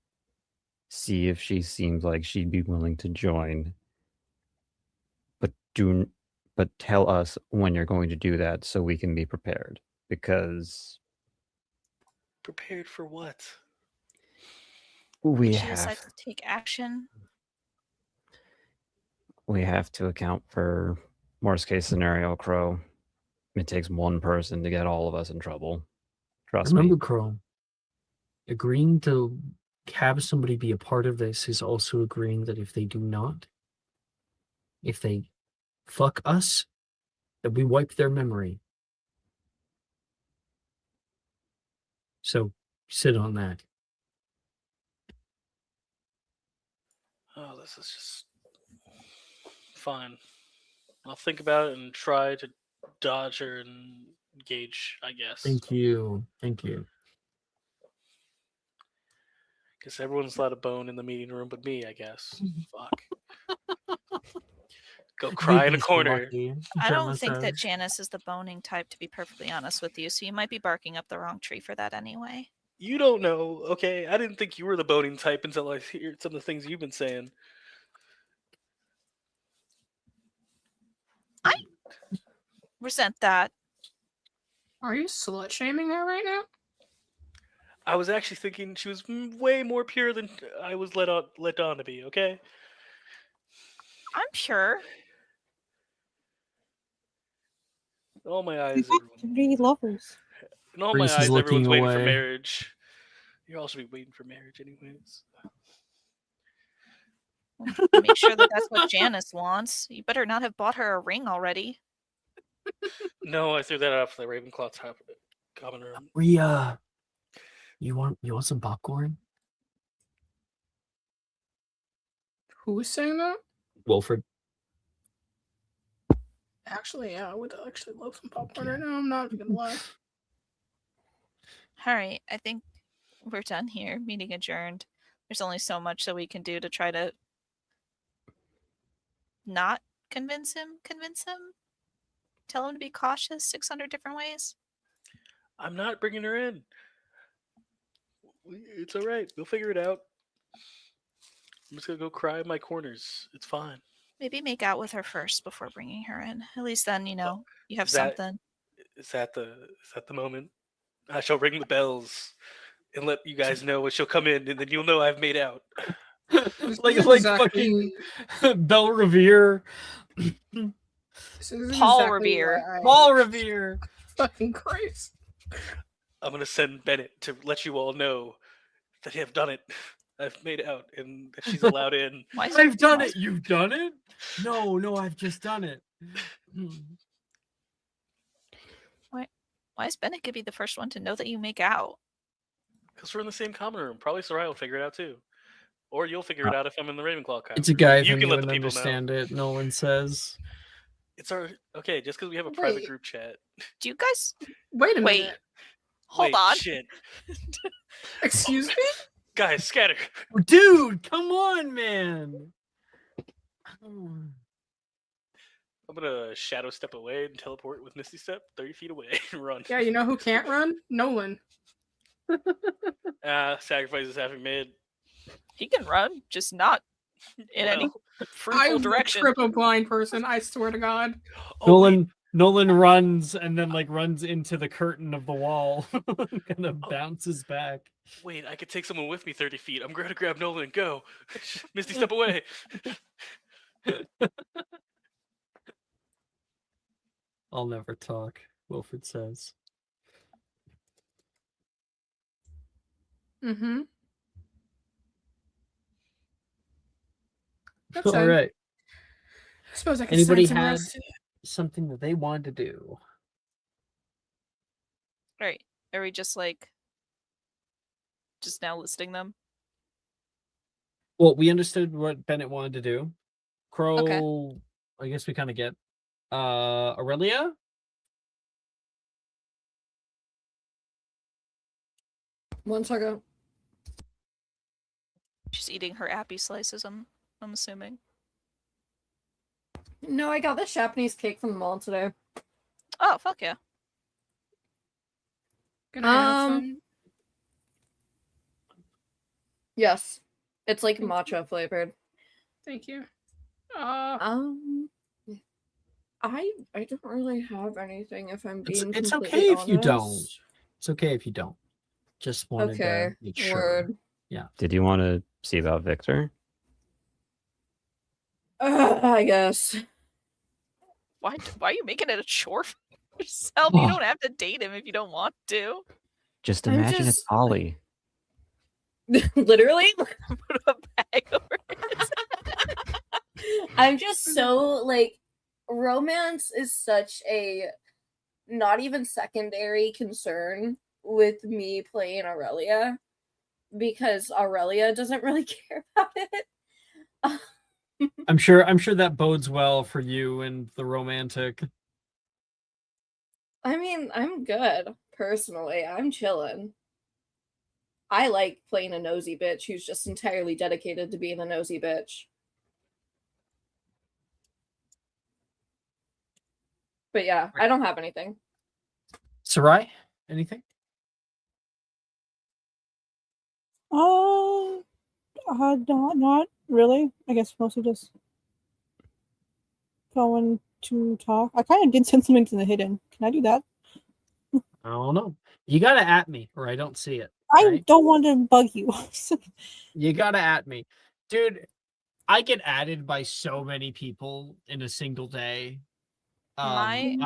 see if she seems like she'd be willing to join. But tell us when you're going to do that so we can be prepared. Because Prepared for what? we she decides have to take action. to account for worst case scenario, Crow. It takes one person to get all of us in trouble. Trust Remember, me. Crow, agreeing to have somebody be a part of this is also agreeing that if they do not, if they fuck us, that we wipe their memory. So sit on that. Oh, this is just fine. I'll think about it and try to dodge her and gauge, I guess. Thank you. Thank you. Guess everyone's allowed a bone in the meeting room but me, I guess. Fuck. Go cry in a You'd be so corner. lucky, I don't Gemma think that says. Janice is the boning type, to be perfectly honest with you, so you might be barking up the wrong tree for that anyway. You don't know, okay? I didn't think you were the boning type until I hear some of the things you've been saying. I resent that. Are you slut shaming her right now? I was actually thinking she was way more pure than I was let on to be, okay? I'm pure. In all my eyes, You have to be lovers. in all my Reese is eyes, everyone's looking waiting for away. marriage. You'll also be waiting for marriage anyways. Make sure that that's what Janice wants. You better not have bought her a ring already. No, I threw that out for the Ravenclaw top common room. Rhea, you want some popcorn? Who was saying that? Wilfred. Actually, yeah, I would actually love some popcorn right now. I'm not even gonna lie. All right, I think we're done here. Meeting adjourned. There's only so much that we can do to try to not convince him. Tell him to be cautious 600 different ways. I'm not bringing her in. It's all right. We'll figure it out. I'm just gonna go cry in my corners. It's fine. Maybe make out with her first before bringing her in. At least then, you have is that- something. Is that the moment? I shall ring the bells and let you guys know when she'll come in, and then you'll know I've made out. like exactly- fucking Belle Revere. This is Paul exactly Revere. why I- Paul Revere. Fucking Christ. I'm gonna send Bennett to let you all know that I have done it. I've made out, and that she's allowed in. Why is I've done why it. is- You've done it? No, I've just done it. Why is Bennett gonna be the first one to know that you make out? Because we're in the same common room. Probably Soraya will figure it out too. Or you'll figure it out if I'm in the Ravenclaw common It's a room. guy You thing. can You let the wouldn't people understand know. it. Nolan says. It's our okay. Just because we have a private Wait. group chat. Do you guys Wait a wait? minute. Hold Wait, on. Shit, Excuse me? guys, scatter. Dude, come on, man. I'm gonna shadow step away and teleport with Misty Step 30 feet away and run. Yeah, you know who can't run? Nolan. Sacrifices have been made. He can run, just not in any Well, I fruitful will direction. trip a blind person, I swear to God. oh, wait, Nolan runs and then runs into the curtain of the wall. Kind of bounces back. wait, I could take someone with me 30 feet. I'm gonna grab Nolan and go. Misty Step away. I'll never talk, Wilfred says. Mm-hmm. That's All right. I suppose I can Anybody sign some had rest. something that they wanted to do? Right. Are we just just now listing them? Well, we understood what Bennett wanted to do. Crow, I guess we kind of get. Aurelia? One second. She's eating her appy slices, I'm assuming. No, I got this Japanese cake from the mall today. Oh, fuck yeah. Can I have some? Yes. It's like Thank you. matcha flavored. Thank you. I don't really have anything if I'm being It's completely okay if you don't. honest. It's okay if you don't. Just wanted Okay, to make sure. word. Did you want to see about Victor? I guess. Why are you making it a chore for yourself? You don't have to date him if you don't want to. Just I'm imagine it's just- Ollie. Literally? Put a bag over it. I'm just so romance is such a not even secondary concern with me playing Aurelia because Aurelia doesn't really care about it. I'm sure that bodes well for you and the romantic. I mean, I'm good personally. I'm chilling. I like playing a nosy bitch who's just entirely dedicated to being a nosy bitch. But yeah, I don't have anything. Sarai, anything? Not really. I guess mostly just going to talk. I kind of did send something to the hidden. Can I do that? I don't know. You gotta at me, or I don't see it. I right? don't want to bug you. You gotta at me, dude. I get added by so many people in a single day. My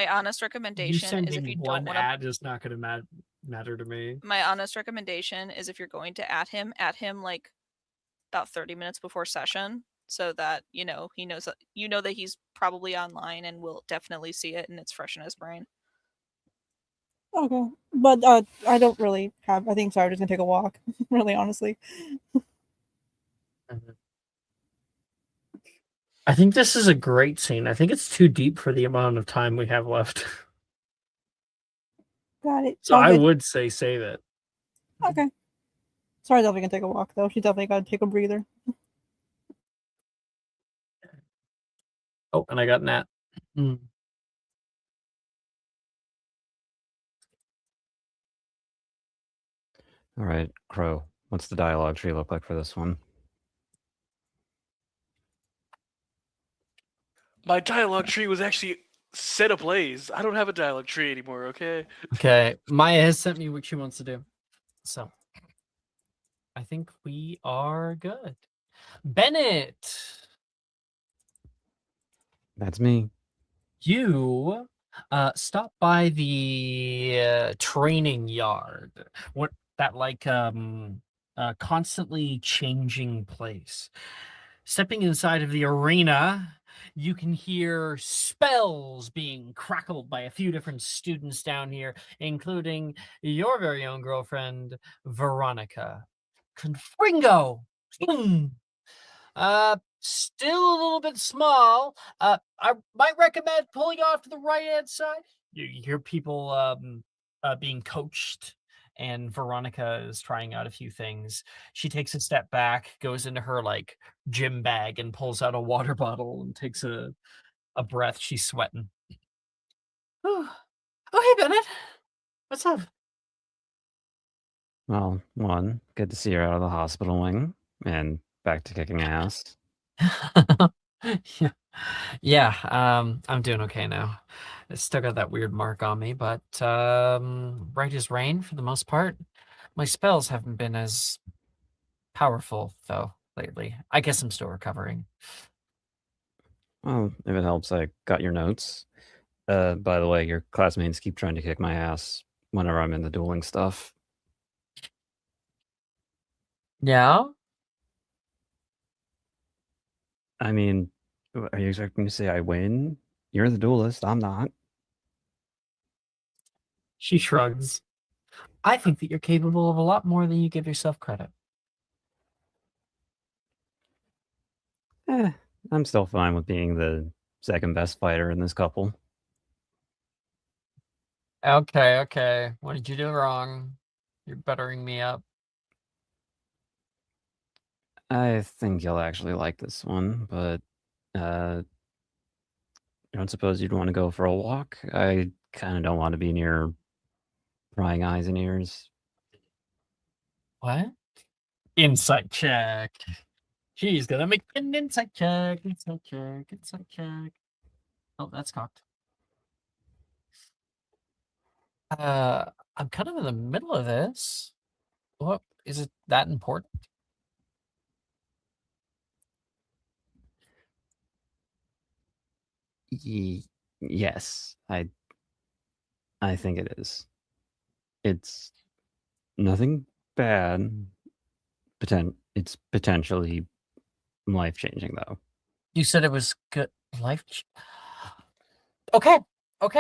honest You recommendation is if sending you don't one want to. ad is not going to matter to me. My honest recommendation is if you're going to at him like about 30 minutes before session, so that he knows that that he's probably online and will definitely see it and it's fresh in his brain. Okay, but I don't really have. I think Sarah's just gonna take a walk. Really, honestly. I think this is a great scene. I think it's too deep for the amount of time we have left. Got it. So All I good. would say save it. Okay. Sarah's definitely gonna take a walk though. She's definitely gotta take a breather. Oh, and I got Nat. Mm. All right, Crow. What's the dialogue tree look like for this one? My dialogue tree was actually set ablaze. I don't have a dialogue tree anymore, okay? Okay, Maya has sent me what she wants to do. So I think we are good. Bennett, That's me. you stop by the training yard. What that constantly changing place. Stepping inside of the arena, you can hear spells being crackled by a few different students down here, including your very own girlfriend, Veronica. Confringo! Boom! Still a little bit small. I might recommend pulling off to the right-hand side. You hear people being coached, and Veronica is trying out a few things. She takes a step back, goes into her gym bag, and pulls out a water bottle and takes a breath. She's sweating. Oh, hey Bennett, what's up? Well, one, good to see her out of the hospital wing and back to kicking ass. Yeah, I'm doing okay now. I still got that weird mark on me, but right as rain for the most part. My spells haven't been as powerful though lately. I guess I'm still recovering. Well, if it helps, I got your notes. By the way, your classmates keep trying to kick my ass whenever I'm in the dueling stuff. Yeah? I mean, are you expecting me to say I win? You're the duelist, I'm not. She shrugs. I think that you're capable of a lot more than you give yourself credit. I'm still fine with being the second best fighter in this couple. Okay. What did you do wrong? You're buttering me up. I think you'll actually like this one, but you don't suppose you'd want to go for a walk? I kind of don't want to be near prying eyes and ears. What? Insight check. She's gonna make an insight check. Insight check. Oh, that's cocked. I'm kind of in the middle of this. What is it that important? Yes, I think it is. It's nothing bad. It's potentially life changing though. You said it was good life. Okay. But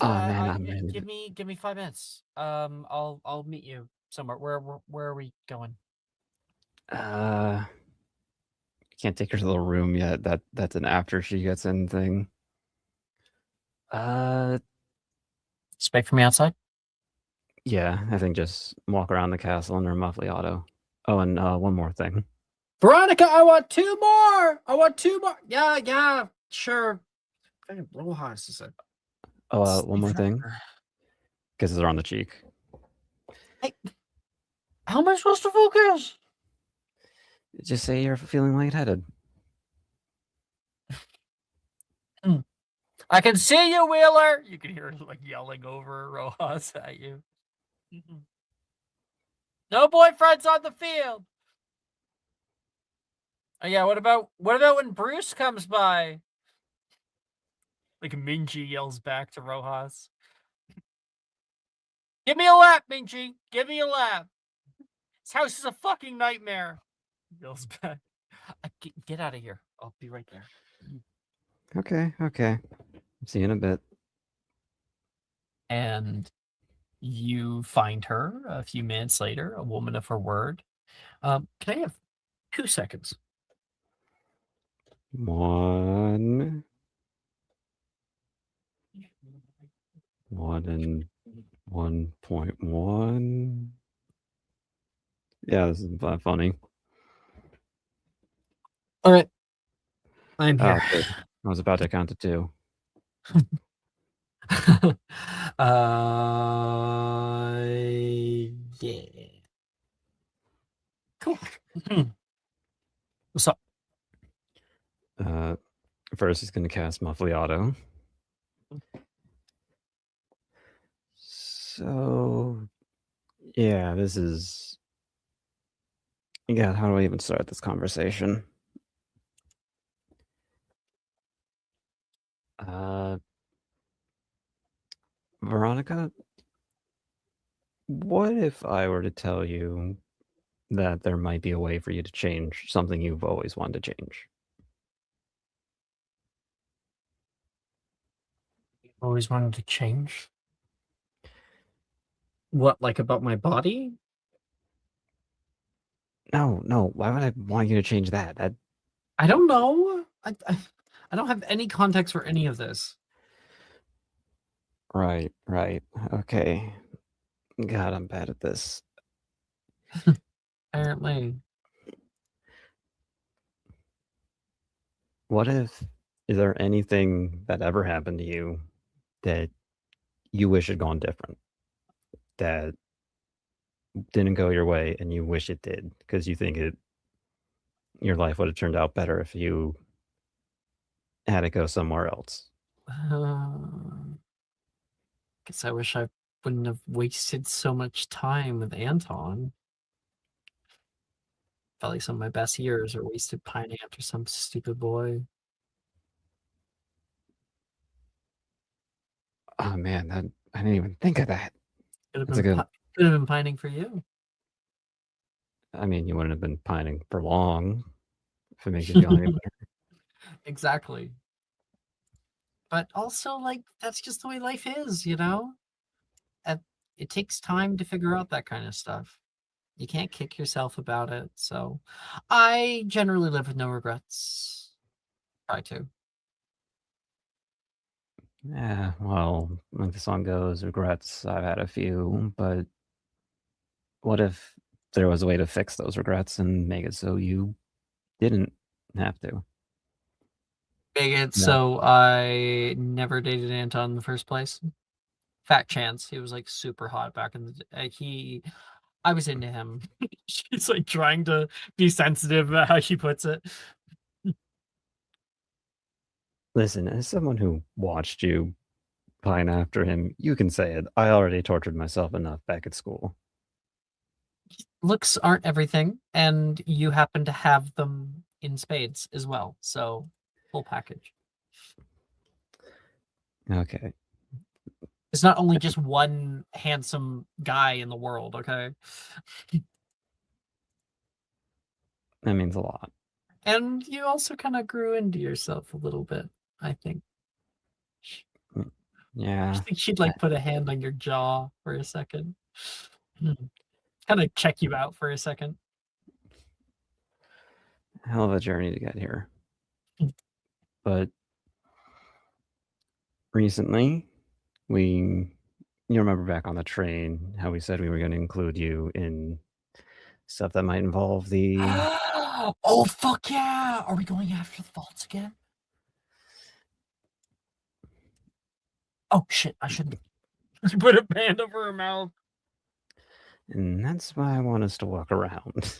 Oh man, I'm really give me 5 minutes. I'll meet you somewhere. Where are we going? Can't take her to the room yet. That's an after she gets in thing. Just wait for me outside. Yeah, I think just walk around the castle in her muffly auto. Oh, and one more thing. Veronica, I want 2 more. Yeah, sure. Rojas is a one more thing. Kisses her on the cheek. How am I supposed to focus? Just say you're feeling lightheaded. I can see you, Wheeler. You can hear like yelling over Rojas at you. No boyfriends on the field. Oh yeah, what about when Bruce comes by? Like Minji yells back to Rojas. Give me a lap, Minji. Give me a lap. This house is a fucking nightmare. He yells back. Get out of here. I'll be right there. Okay. See you in a bit. And you find her a few minutes later, a woman of her word. Can I have 2 seconds? 1 and 1.1. Yeah, this is funny. All right. I'm here. Okay. I was about to count to 2. Yeah. Cool. What's up? First, he's going to cast Muffliato. So, yeah, this is... God, how do I even start this conversation? Veronica, what if I were to tell you that there might be a way for you to change something you've always wanted to change? Always wanted to change. What, like about my body? No. Why would I want you to change that? I don't know. I don't have any context for any of this. Right. Okay. God, I'm bad at this. Apparently. Is there anything that ever happened to you that you wish had gone different? That didn't go your way and you wish it did because you think your life would have turned out better if you had to go somewhere else? Guess I wish I wouldn't have wasted so much time with Anton. Felt like some of my best years are wasted pining after some stupid boy. Oh man, I didn't even think of that. Could have been pining for you. I mean, you wouldn't have been pining for long if it makes you feel any better. Exactly. But also, like, that's just the way life is, you know? It takes time to figure out that kind of stuff. You can't kick yourself about it. So I generally live with no regrets. Try to. Yeah, well, like the song goes, regrets, I've had a few, but what if there was a way to fix those regrets and make it so you didn't have to? Bigot, Yeah. so I never dated Anton in the first place. Fat chance. He was like super hot back in the day. I was into him. She's like trying to be sensitive about how she puts it. Listen, as someone who watched you pine after him, you can say it. I already tortured myself enough back at school. Looks aren't everything, and you happen to have them in spades as well. So, full package. Okay. It's not only just one handsome guy in the world, okay? That means a lot. And you also kind of grew into yourself a little bit, I think. Yeah. I think she'd like put a hand on your jaw for a second. Kind of check you out for a second. Hell of a journey to get here. But recently, you remember back on the train how we said we were going to include you in stuff that might involve the... Oh, fuck yeah! Are we going after the vaults again? Oh shit! I shouldn't put a band over her mouth. And that's why I want us to walk around.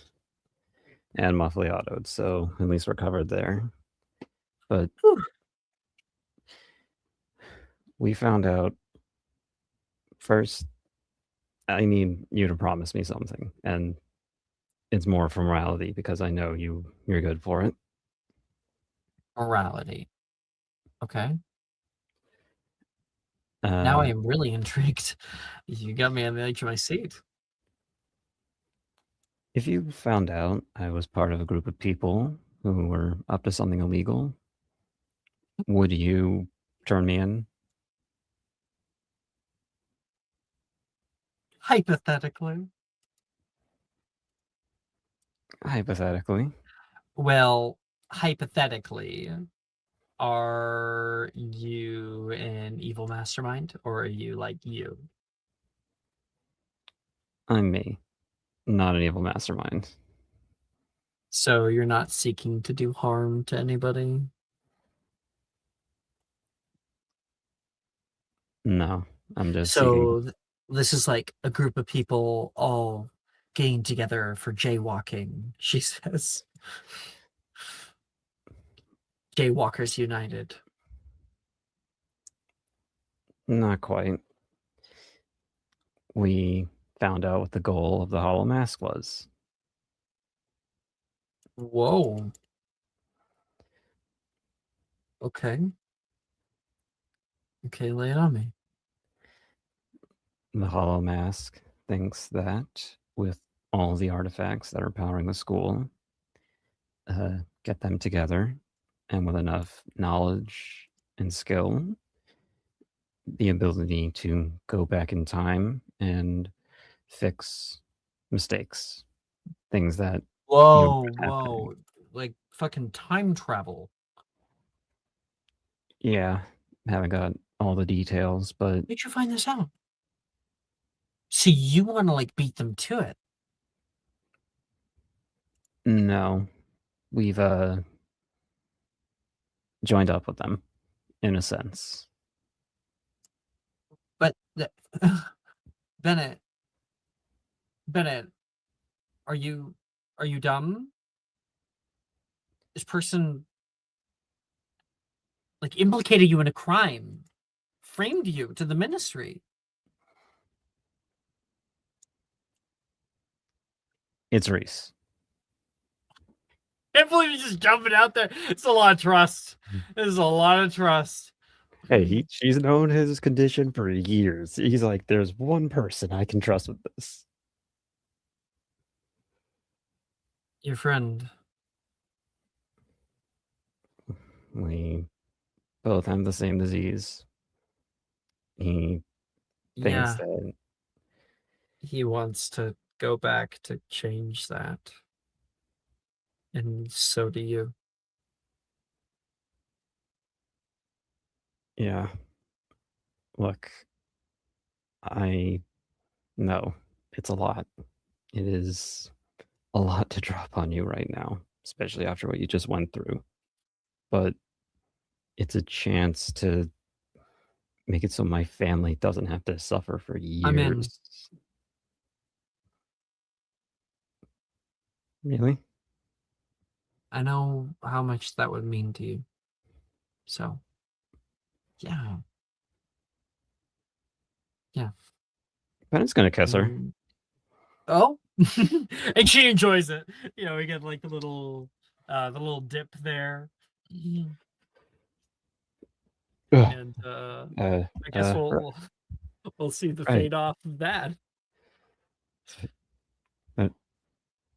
And muffly autoed, so at least we're covered there. But we found out first, I need you to promise me something. And it's more for morality because I know you're good for it. Morality. Okay. Now I am really intrigued. You got me on the edge of my seat. If you found out I was part of a group of people who were up to something illegal, would you turn me in? Hypothetically. Hypothetically. Well, hypothetically, are you an evil mastermind or are you like you? I'm me, not an evil mastermind. So you're not seeking to do harm to anybody? No, I'm just seeking. So this is like a group of people all getting together for jaywalking, she says. Jaywalkers United. Not quite. We found out what the goal of the Hollow Mask was. Whoa. Okay. Okay, lay it on me. The Hollow Mask thinks that with all the artifacts that are powering the school, get them together, and with enough knowledge and skill, the ability to go back in time and fix mistakes, things that Whoa, could happen. whoa. Like fucking time travel. Yeah, haven't got all the details, but Did you find this out? So you want to like beat them to it? no, we've joined up with them in a sense. But Bennett, are you dumb? This person like implicated you in a crime, framed you to the ministry. It's Reese. Can't believe you're just jumping out there. It's a lot of trust. There's a lot of trust. Hey, she's known his condition for years. He's like, there's one person I can trust with this. Your friend. We both have the same disease. He thinks Yeah, that he wants to go back to change that. And so do you. yeah. Look, I know it's a lot. It is a lot to drop on you right now, especially after what you just went through. But it's a chance to make it so my family doesn't have to suffer for I'm in. years. Really? I know how much that would mean to you. So, yeah. Yeah. Bennett's gonna kiss her. Oh, and she enjoys it. You know, we get like the little dip there. And I guess we'll see the right. fade off of that.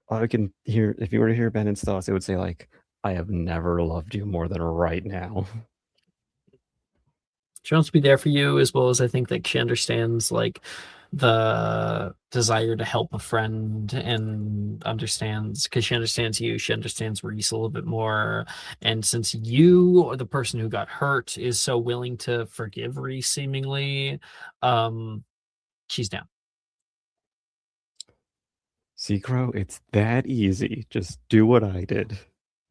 I can hear, if you were to hear Bennett's thoughts, it would say like, I have never loved you more than right now. She wants to be there for you, as well as I think that she understands like the desire to help a friend, and understands, because she understands you, she understands Reese a little bit more. And since you, or the person who got hurt, is so willing to forgive Reese seemingly, she's down. Seacrow, it's that easy. Just do what I did.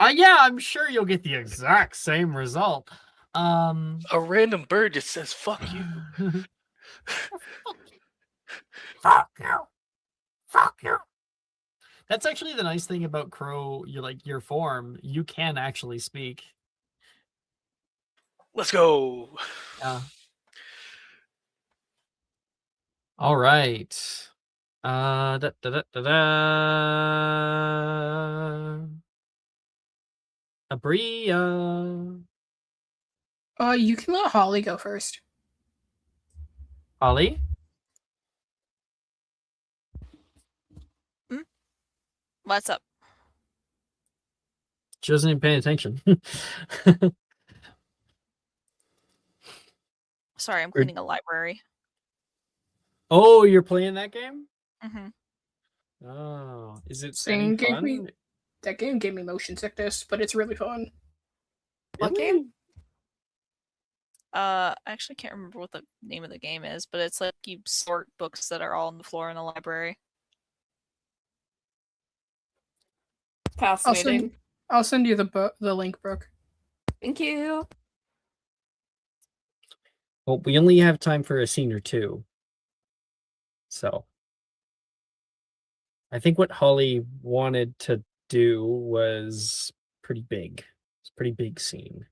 Yeah, I'm sure you'll get the exact same result. A random bird just says "fuck you." Fuck you. Fuck you. That's actually the nice thing about Crow. You're like your form. You can actually speak. Let's go. Yeah. All right. Da, da, da, da, da. Abria. You can let Holly go first. Holly? What's up? She wasn't even paying attention. Sorry, I'm cleaning a library. Oh, you're playing that game? Mm-hmm. Oh, is it Same any gave me fun? that game gave me motion sickness, but it's really fun. What Really? game? I actually can't remember what the name of the game is, but it's like you sort books that are all on the floor in the library. Fascinating. I'll send you the link, Brooke. Thank you. Well, we only have time for a scene or two. So I think what Holly wanted to do was pretty big. It's a pretty big scene.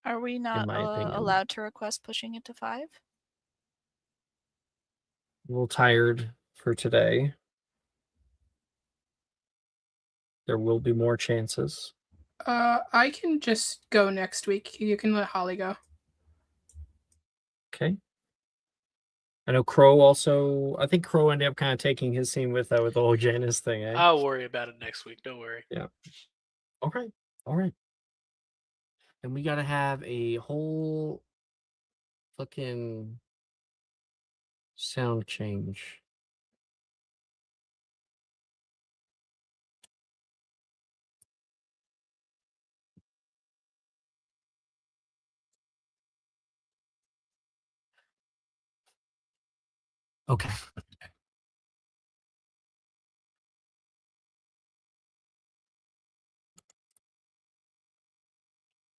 Are we not my opinion. allowed to request pushing it to 5? A little tired for today. There will be more chances. I can just go next week. You can let Holly go. Okay. I know Crow also. I think Crow ended up kind of taking his scene with the whole Janice thing. Eh? I'll worry about it next week. Don't worry. Yeah. Okay. All right. And we got to have a whole fucking sound change. Okay.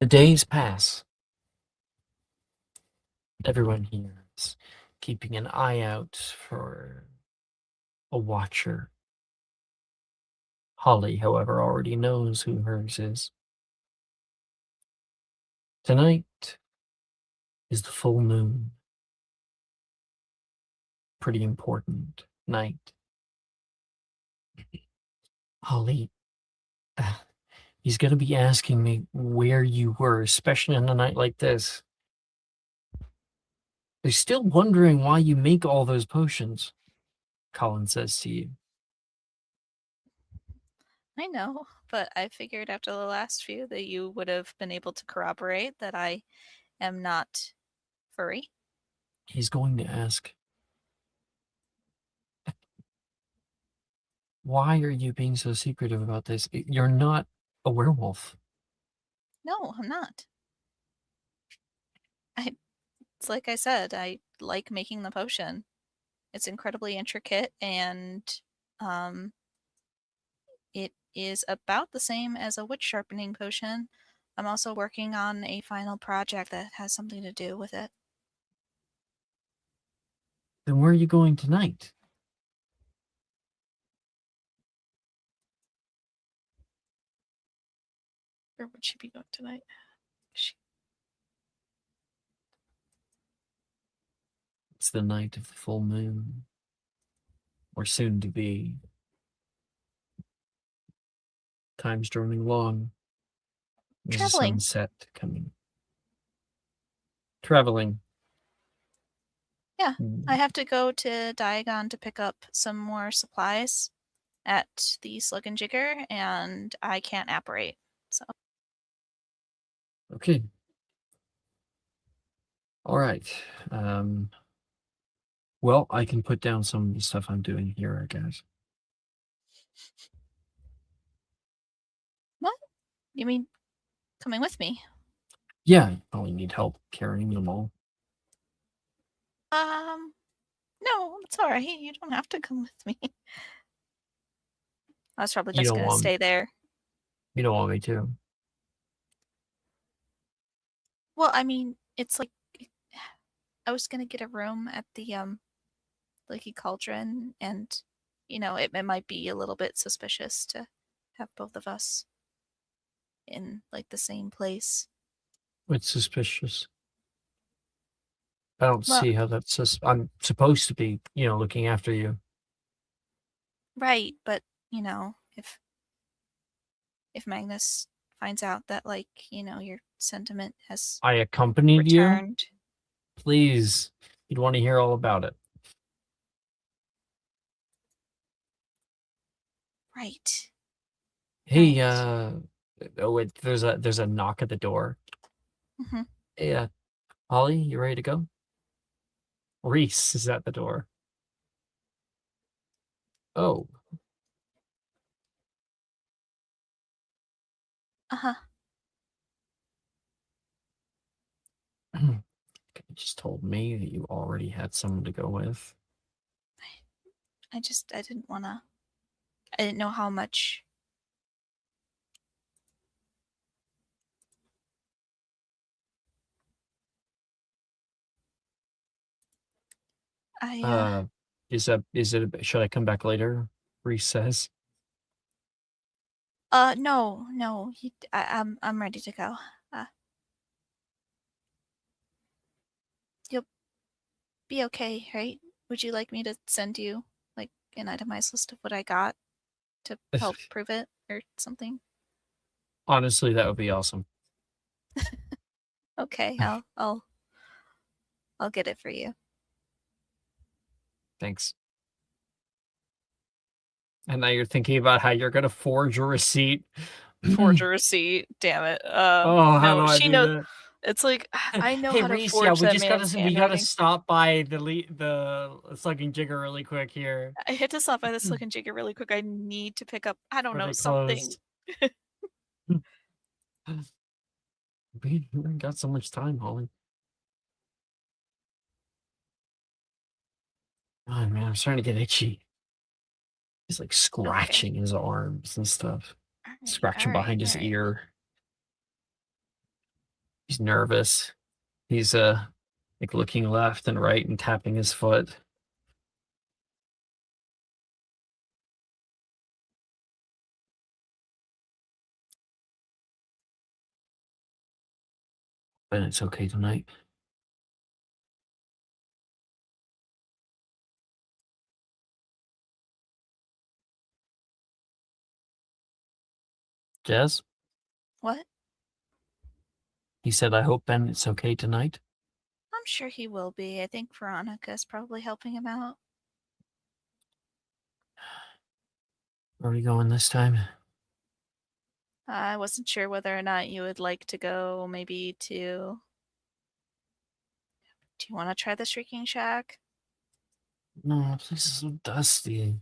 The days pass. Everyone here is keeping an eye out for a watcher. Holly, however, already knows who hers is. Tonight is the full moon. Pretty important night. Holly, he's going to be asking me where you were, especially on a night like this. They're still wondering why you make all those potions, Colin says to you. I know, but I figured after the last few that you would have been able to corroborate that I am not furry. He's going to ask, why are you being so secretive about this? You're not a werewolf. No, I'm not. It's like I said, I like making the potion. It's incredibly intricate and it is about the same as a witch sharpening potion. I'm also working on a final project that has something to do with it. Then where are you going tonight? Where would she be going tonight? It's the night of the full moon, or soon to be. Time's drawing long. There's a Traveling. sunset coming. Traveling. Yeah, I have to go to Diagon to pick up some more supplies at the Slug and Jigger, and I can't apparate. So Okay. All right. Well, I can put down some of the stuff I'm doing here, I guess. what? You mean coming with me? Yeah, you probably need help carrying them all. No, it's all right. You don't have to come with me. I was probably You just don't gonna want- stay there. You don't want me to. Well, I mean, it's like I was gonna get a room at the Leaky Cauldron, and it might be a little bit suspicious to have both of us in like the same place. It's suspicious. I don't Well, see how that's I'm supposed to be, looking after you. right, but if Magnus finds out that your sentiment has I accompanied you. returned. Please, you'd want to hear all about it. Right. Hey, Right. oh wait, there's a knock at the door. Mm-hmm. Hey, Holly, you ready to go? Reese is at the door. Oh, Uh-huh. you just told me that you already had someone to go with. I didn't know how much. Should I come back later? Reese says. No, I'm ready to go. You'll be okay, right? Would you like me to send you like an itemized list of what I got to help prove it or something? Honestly, that would be awesome. Okay, I'll get it for you. Thanks. And now you're thinking about how you're gonna forge a receipt. Forge a receipt, damn it. Oh, how no, do I she do knows. that? It's like I know Hey how to Reese, forge yeah, we that just man's gotta handwriting. stop by the slugging jigger really quick here. I hit to stop by this looking jigger really quick. I need to pick up, I don't Before know, they something. closed. We ain't got so much time, Holly. Oh man, I'm starting to get itchy. He's like scratching his arms and stuff. Scratching behind his ear. He's nervous. He's like looking left and right and tapping his foot. But it's okay tonight. Jess? What? He said, I hope Ben it's okay tonight. I'm sure he will be. I think Veronica's probably helping him out. Where are we going this time? I wasn't sure whether or not you would like to go maybe to... Do you want to try the Shrieking Shack? No, this is so dusty.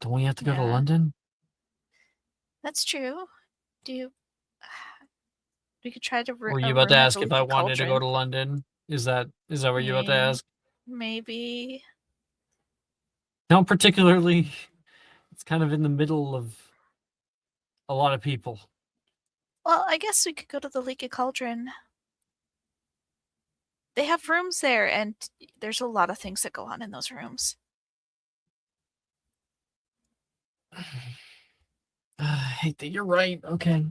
Don't we have to go to London? That's true. Do you... We could try to... Were you about to ask if I wanted to go to London? Is that what you're about to ask? Maybe. Not particularly. It's kind of in the middle of a lot of people. Well, I guess we could go to the Leaky Cauldron. They have rooms there, and there's a lot of things that go on in those rooms. I hate that you're right. Okay.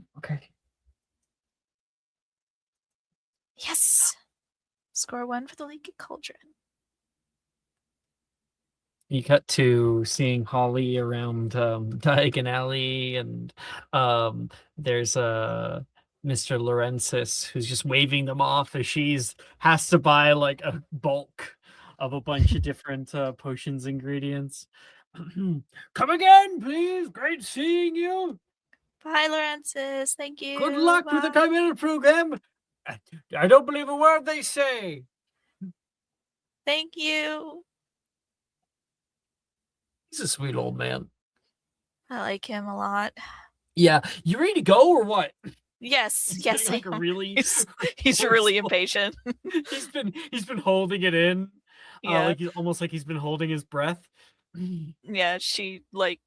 Yes! Score 1 for the Leaky Cauldron. You cut to seeing Holly around Diagon Alley, and there's Mr. Laurensis who's just waving them off as she's has to buy like a bulk of a bunch of different potions ingredients. Come again, please. Great seeing you. Bye, Laurensis. Thank you. Good luck with the Chimera program. I don't believe a word they say. Thank you. He's a sweet old man. I like him a lot. Yeah. You ready to go or what? Yes, He's yes. like He's really impatient. he's been holding it in. Yeah. Like he's been holding his breath. Yeah, she like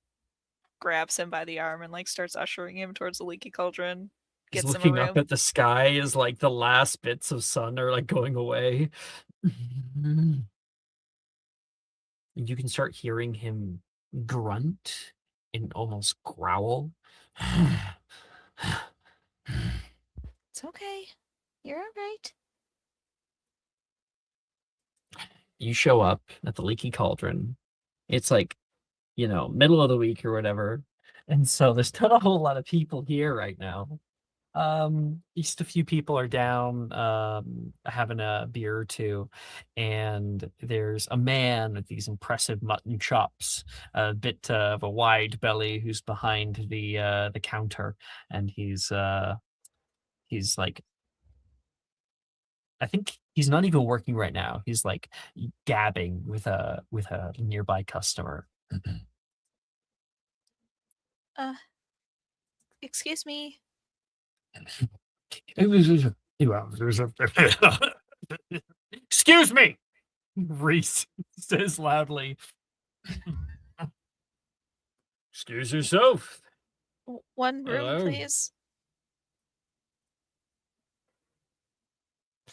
grabs him by the arm and like starts ushering him towards the Leaky Cauldron. He's gets him a looking up room. at the sky as like the last bits of sun are like going away. You can start hearing him grunt and almost growl. It's okay. You're all right. You show up at the Leaky Cauldron. It's like, middle of the week or whatever. And so there's not a whole lot of people here right now. Just a few people are down, having a beer or two, and there's a man with these impressive mutton chops, a bit of a wide belly, who's behind the counter, and he's like, I think he's not even working right now. He's like gabbing with a nearby customer. Excuse me. Excuse me, Reese says loudly. Excuse yourself. One room, Hello? please.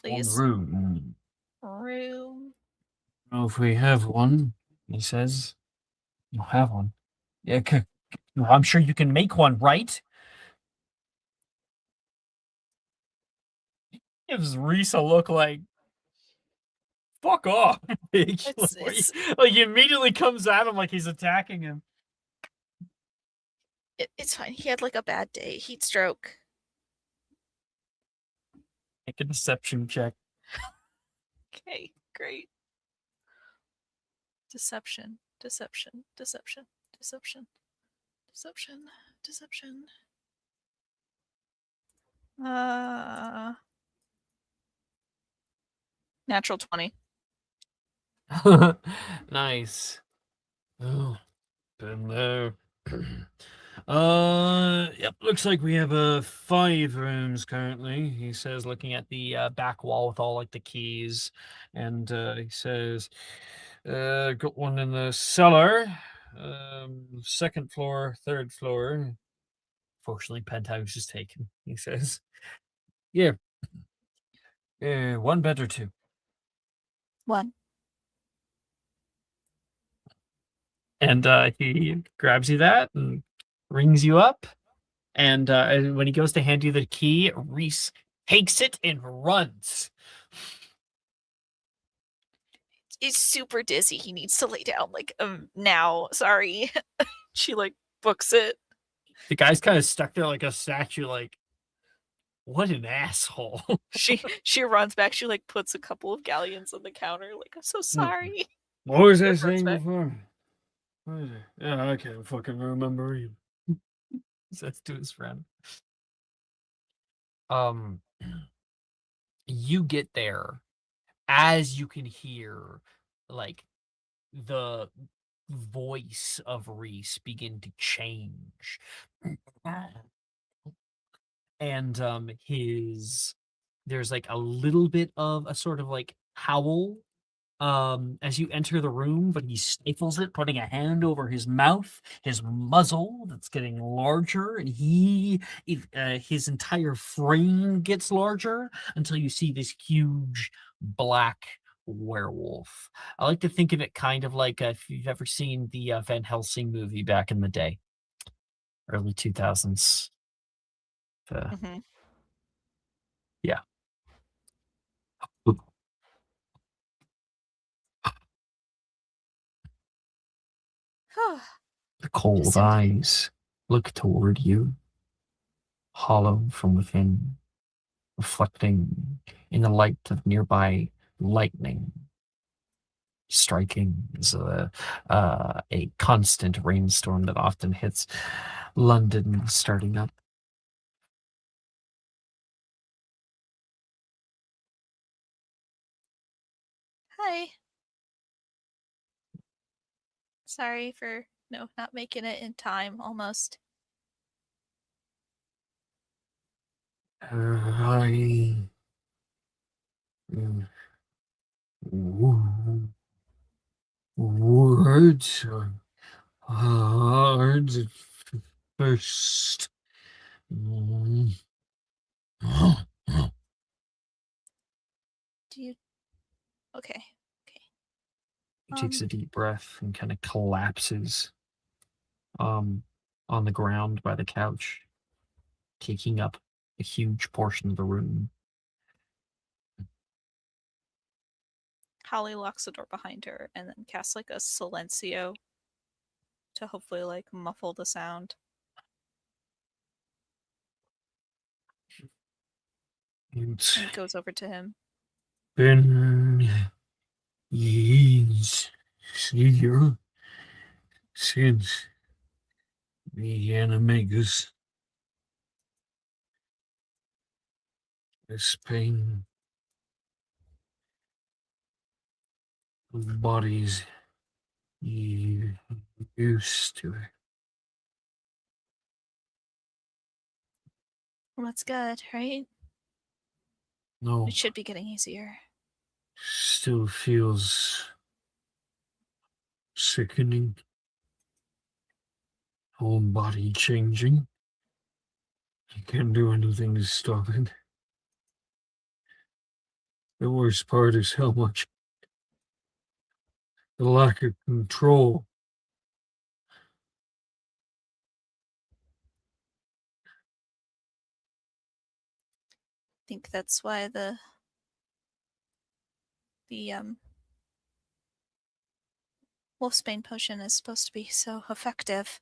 Please. One room. Room. Oh, if we have one, he says. You'll have one. Yeah, I'm sure you can make one, right? Gives Reese a look like, fuck off. Like he immediately comes at him like he's attacking him. It's fine. He had like a bad day. Heat stroke. Make a deception check. Okay, great. Deception. Deception. Deception. Deception. Deception. Deception. Natural 20. Nice. Oh, been there. Yep, looks like we have 5 rooms currently, he says, looking at the back wall with all like the keys, and he says, got one in the cellar, 2nd floor, 3rd floor. Fortunately, penthouse is taken, he says. Yeah. One bed or 2? One. And he grabs you that and rings you up. And when he goes to hand you the key, Reese takes it and runs. He's super dizzy. He needs to lay down like now. Sorry. She like books it. The guy's kind of stuck there like a statue, like, what an asshole. She runs back. She like puts a couple of galleons on the counter. Like, I'm so sorry. What was I Runs saying back. before? What is it? Yeah, I can't fucking remember you. Says to his friend. You get there as you can hear like the voice of Reese begin to change. And there's like a little bit of a sort of like howl as you enter the room, but he stifles it, putting a hand over his mouth, his muzzle that's getting larger, and his entire frame gets larger until you see this huge black werewolf. I like to think of it kind of like if you've ever seen the Van Helsing movie back in the day, early 2000s. Yeah. The cold eyes look toward you, hollow from within, reflecting in the light of nearby lightning, striking as a constant rainstorm that often hits London starting up. Hi. Sorry for not making it in time almost. Words are hard at first. Do you? Okay. He takes a deep breath and kind of collapses on the ground by the couch, taking up a huge portion of the room. Holly locks the door behind her and then casts like a silencio to hopefully like muffle the sound. It's And goes over to him. been years since the animagus. This pain of bodies you used to it. Well, that's good, right? No, It should be getting easier. still feels sickening. Whole body changing. You can't do anything to stop it. The worst part is how much the lack of control. I think that's why the wolfsbane potion is supposed to be so effective.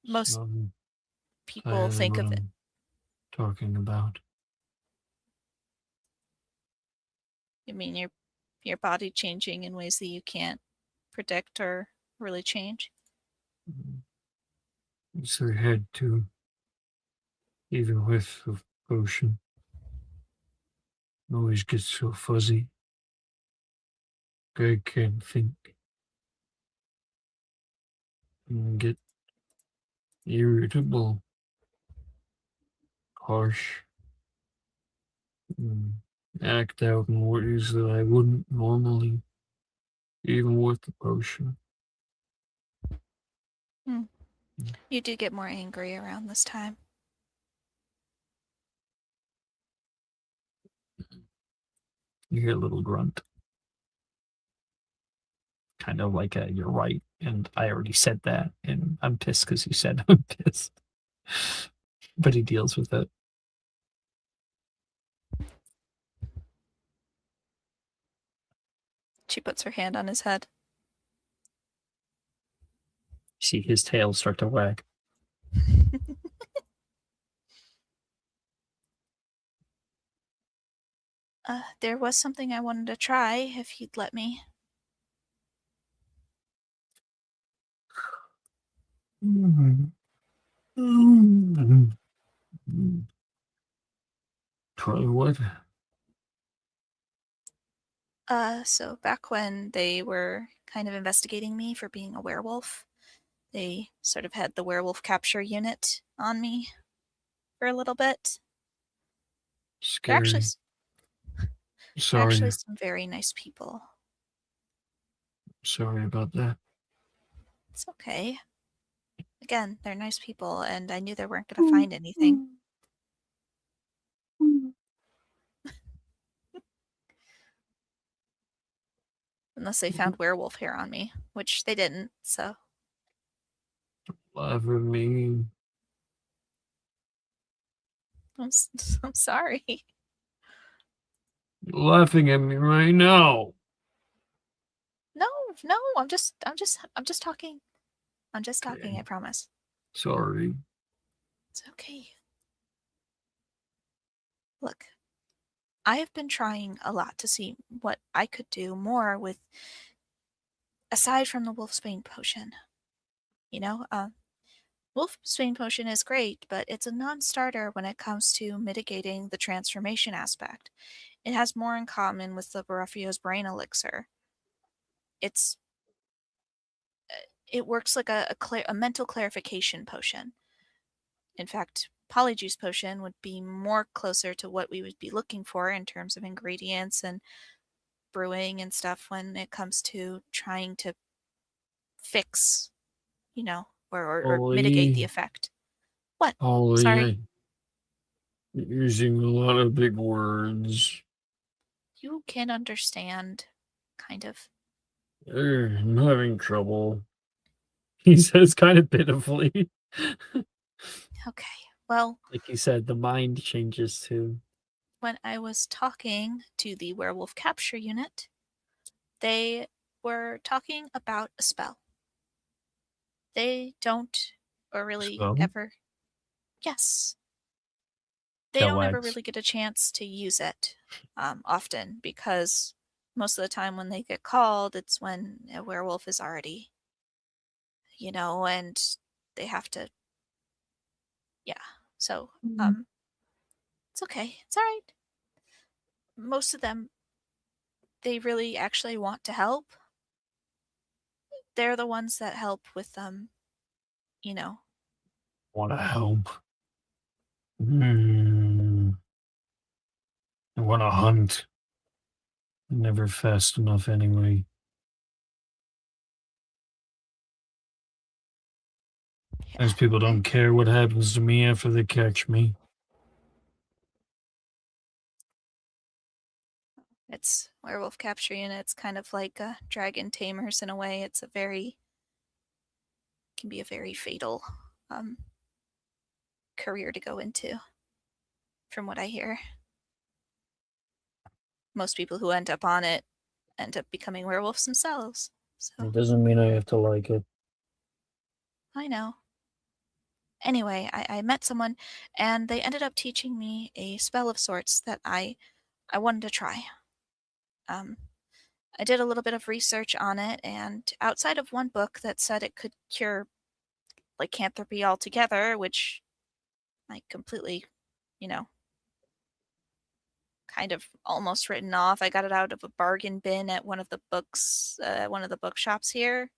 Most people think of it. I'm talking about. You mean your body changing in ways that you can't predict or really change? It's their head too. Even with the potion. It always gets so fuzzy. I can't think. And get irritable. Harsh. Act out in ways that I wouldn't normally, even with the potion. You do get more angry around this time. You hear a little grunt. Kind of like a, you're right, and I already said that, and I'm pissed because you said I'm pissed. But he deals with it. She puts her hand on his head. See his tail start to wag. There was something I wanted to try, if you'd let me. Try what? So back when they were kind of investigating me for being a werewolf, they sort of had the werewolf capture unit on me for a little bit. They're Scary. actually some very nice people. Sorry about that. It's okay. Again, they're nice people, and I knew they weren't going to find anything. Unless they found werewolf hair on me, which they didn't, so. Laugh at me. I'm sorry. You're laughing at me right now. No, I'm just talking. I'm just talking, I promise. Sorry. It's okay. Look, I have been trying a lot to see what I could do more with, aside from the wolfsbane potion. You know, wolfsbane potion is great, but it's a non-starter when it comes to mitigating the transformation aspect. It has more in common with the Barufio's brain elixir. It works like a mental clarification potion. In fact, Polyjuice potion would be more closer to what we would be looking for in terms of ingredients and brewing and stuff when it comes to trying to fix, or mitigate the effect. What? Holly, Sorry. Using a lot of big words. You can understand, kind of. I'm having trouble. He says kind of pitifully. Okay. Well, Like you said, the mind changes too. when I was talking to the werewolf capture unit, they were talking about a spell. They don't or really Spell? ever. Yes. They So don't ever what? really get a chance to use it often because most of the time when they get called, it's when a werewolf is already, and they have to. Yeah. So, it's okay. It's all right. Most of them, they really actually want to help. They're the ones that help with you know. Want to help? Hmm. I want to hunt. Never fast enough anyway. Those people don't care what happens to me after they catch me. It's werewolf capture unit. It's kind of like dragon tamers in a way. Can be a very fatal um, career to go into, from what I hear. Most people who end up on it end up becoming werewolves themselves. So It doesn't mean I have to like it. I know. Anyway, I met someone, and they ended up teaching me a spell of sorts that I wanted to try. Um, I did a little bit of research on it, and outside of one book that said it could cure lycanthropy altogether, which I completely, you know, kind of almost written off. I got it out of a bargain bin at one of the bookshops here.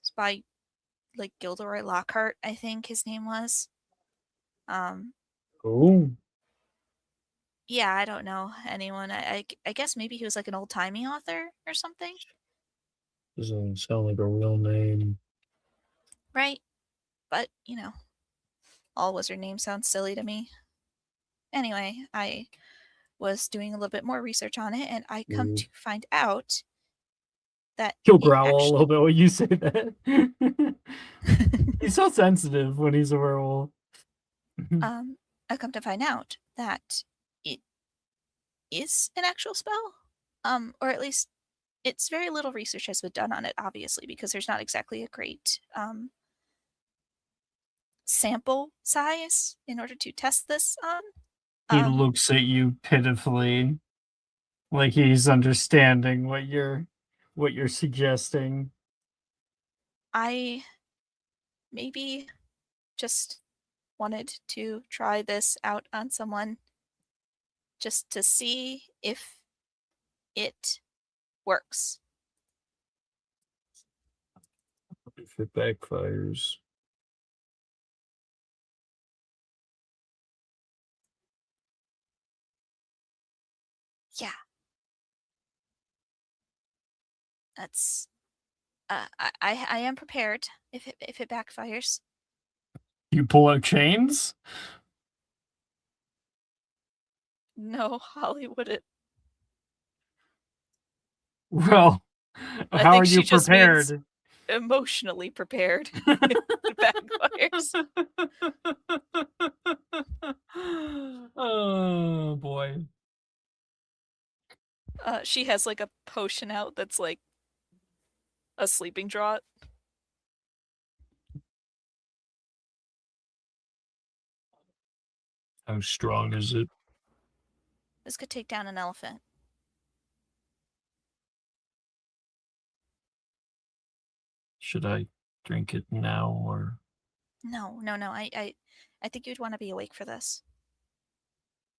It's by like Gilderoy Lockhart, I think his name was. Oh, Yeah, I don't know anyone. I guess maybe he was like an old timey author or something, doesn't sound like a real name. right? But all wizard names sound silly to me. Anyway, I was doing a little bit more research on it, and I come to find out that He'll it growl a little actually. bit when you say that. He's so sensitive when he's a werewolf. I come to find out that it is an actual spell, or at least it's very little research has been done on it, obviously, because there's not exactly a great sample size in order to test this on. He Um, looks at you pitifully, like he's understanding what you're suggesting. I maybe just wanted to try this out on someone just to see if it works. If it backfires. Yeah. That's I am prepared if it backfires. You pull out chains? No, Hollywood. Well, I how are think you she just means prepared? emotionally prepared. It backfires. Oh boy. She has like a potion out that's like a sleeping draught. How strong is it? This could take down an elephant. Should I drink it now or No. I think you'd want to be awake for this.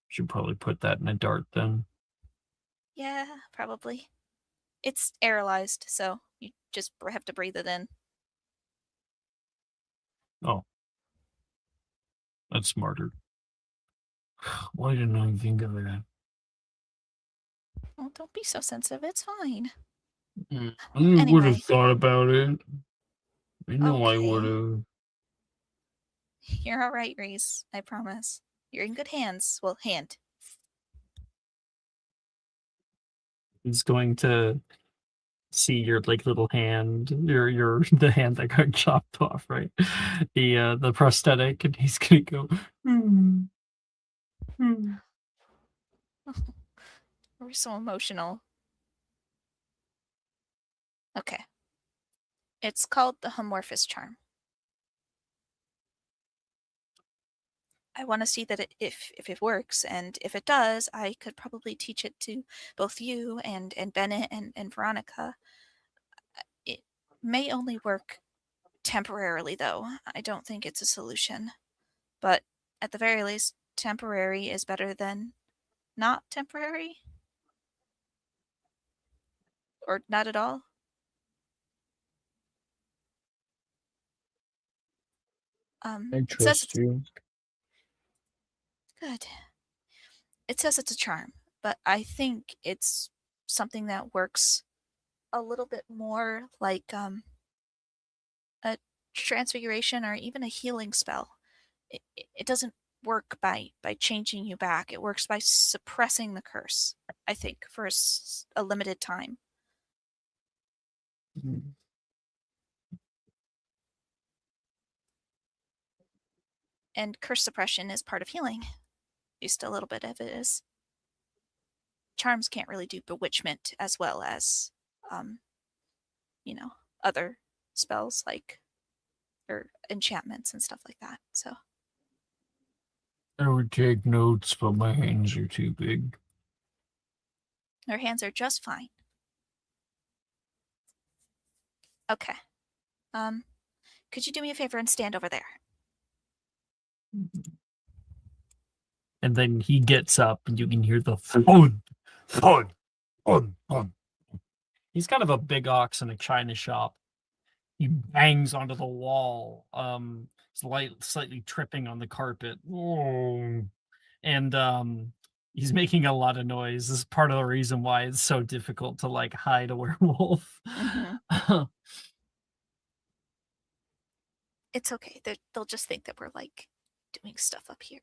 should probably put that in a dart then? Yeah, probably. It's aerolized, so you just have to breathe it in. Oh. That's smarter. Why didn't I think of that? Well, don't be so sensitive. It's fine. I would Anyway. have thought about it. I know I would Okay. have. You're all right, Reese. I promise. You're in good hands. Well, hand. He's going to see your like little hand, your the hand that got chopped off, right? The prosthetic, and he's gonna go. We're so emotional. Okay. It's called the Homorphous Charm. I want to see that if it works, and if it does, I could probably teach it to both you and Bennett and Veronica. It may only work temporarily, though. I don't think it's a solution. But at the very least, temporary is better than not temporary. Or not at all. I It says trust you. good. It says it's a charm, but I think it's something that works a little bit more like a transfiguration or even a healing spell. It doesn't work by changing you back. It works by suppressing the curse, I think, for a limited time. And curse suppression is part of healing. At least a little bit of it is. Charms can't really do bewitchment as well as, other spells like, or enchantments and stuff like that. So I would take notes, but my hands are too big. your hands are just fine. Okay. Could you do me a favor and stand over there? And then he gets up, and you can hear the thud, thud, thud, thud. He's kind of a big ox in a china shop. He bangs onto the wall, slightly tripping on the carpet. And he's making a lot of noise. This is part of the reason why it's so difficult to like hide a werewolf. Mm-hmm. It's okay. They'll just think that we're like doing stuff up here.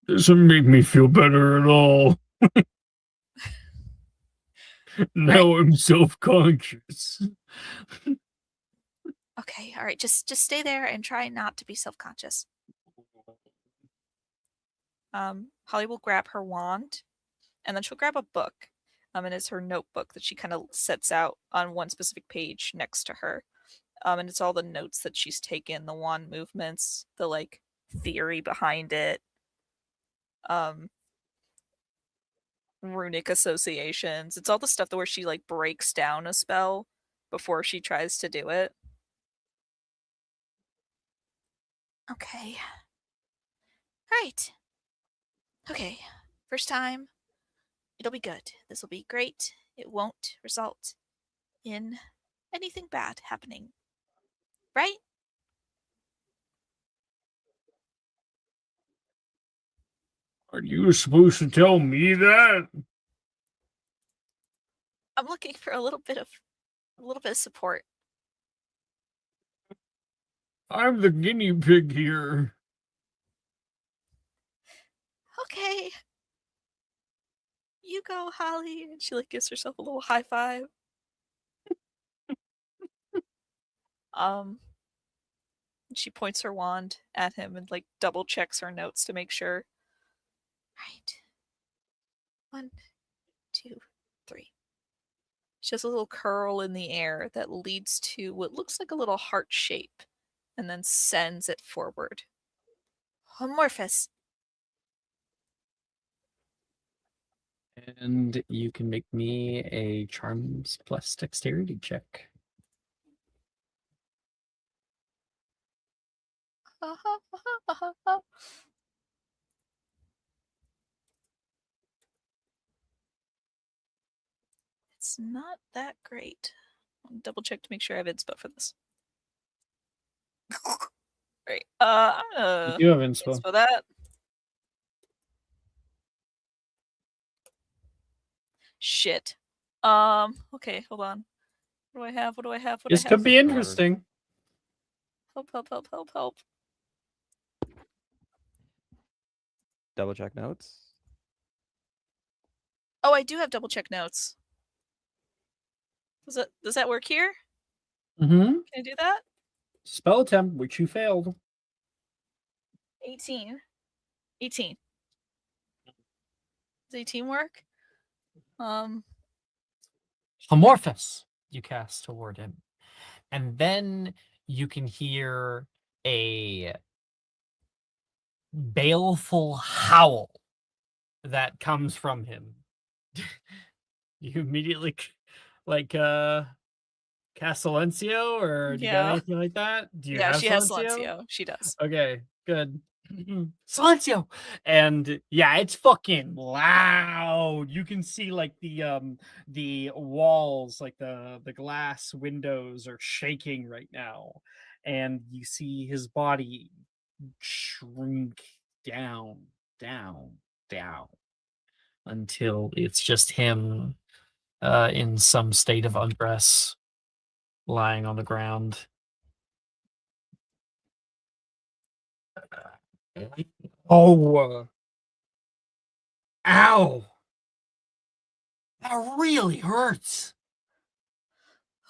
Doesn't make me feel better at all. Now I'm self-conscious. Okay, all right. Just stay there and try not to be self-conscious. Holly will grab her wand, and then she'll grab a book. And it's her notebook that she kind of sets out on one specific page next to her. And it's all the notes that she's taken, the wand movements, the like theory behind it, runic associations. It's all the stuff where she like breaks down a spell before she tries to do it. Okay. Right. Okay. First time. It'll be good. This will be great. It won't result in anything bad happening. Right? Are you supposed to tell me that? I'm looking for a little bit of support. I'm the guinea pig here. Okay. You go, Holly. And she like gives herself a little high five. She points her wand at him and like double checks her notes to make sure. Right. 1, 2, 3. She has a little curl in the air that leads to what looks like a little heart shape and then sends it forward. Amorphous. And you can make me a charms plus dexterity check. It's not that great. I'll double check to make sure I have inspo for this. Right. I'm gonna You have inspo. inspo that. Shit. Okay, hold on. What do I have? This could be interesting. Help. Double check notes. Oh, I do have double check notes. Does that work here? Mm-hmm. Can I do that? Spell attempt, which you failed. 18. Does 18 work? Amorphous, you cast toward him. And then you can hear a baleful howl that comes from him. You immediately cast Silencio, or do you got Yeah. anything like that? Do you Yeah, have she has Silencio? Silencio. She does. Okay, good. Silencio! And yeah, it's fucking loud. You can see like the walls, like the glass windows are shaking right now. And you see his body shrink down until it's just him in some state of undress, lying on the ground. Oh, ow! That really hurts.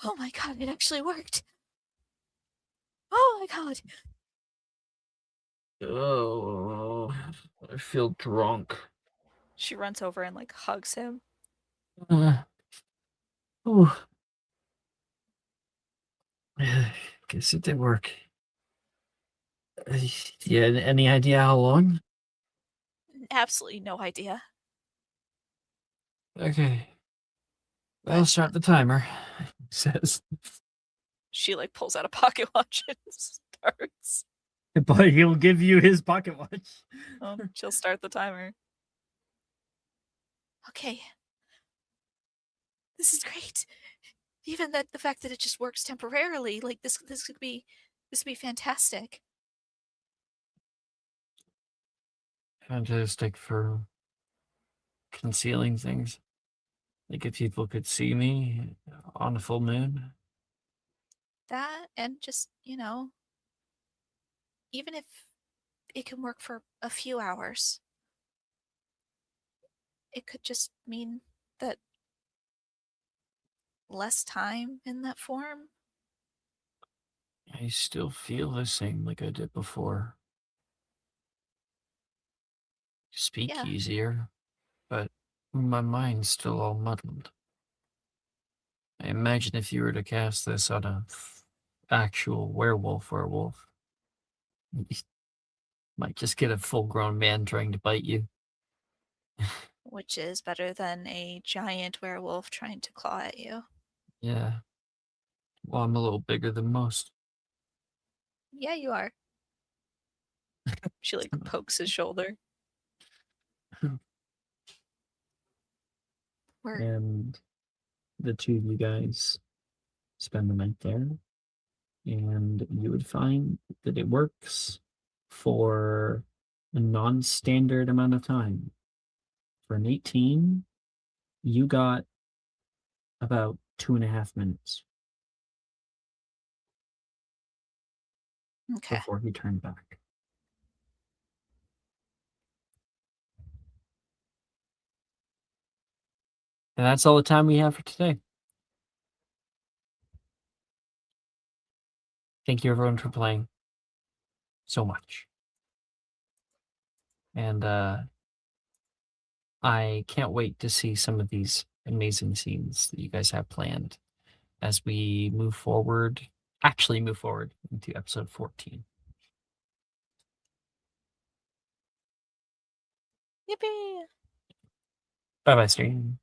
Oh my god, it actually worked. Oh my god. Oh, I feel drunk. She runs over and like hugs him. Ooh. Guess it did work. Yeah, any idea how long? Absolutely no idea. Okay. I'll start the timer, says. She like pulls out a pocket watch and starts. But he'll give you his pocket watch. She'll start the timer. Okay. This is great. Even the fact that it just works temporarily, like this could be fantastic. Fantastic for concealing things. Like if people could see me on a full moon. That and just, even if it can work for a few hours, it could just mean that less time in that form. I still feel the same like I did before. Speak Yeah. easier, but my mind's still all muddled. I imagine if you were to cast this on a actual werewolf, you might just get a full-grown man trying to bite you. Which is better than a giant werewolf trying to claw at you. Yeah. Well, I'm a little bigger than most. Yeah, you are. She like pokes his shoulder. And the two of you guys spend the night there, and you would find that it works for a non-standard amount of time. For an 18, you got about 2.5 minutes Okay. before he turned back. And that's all the time we have for today. Thank you everyone for playing so much. And I can't wait to see some of these amazing scenes that you guys have planned as we move forward into episode 14. Yippee! Bye-bye, stream.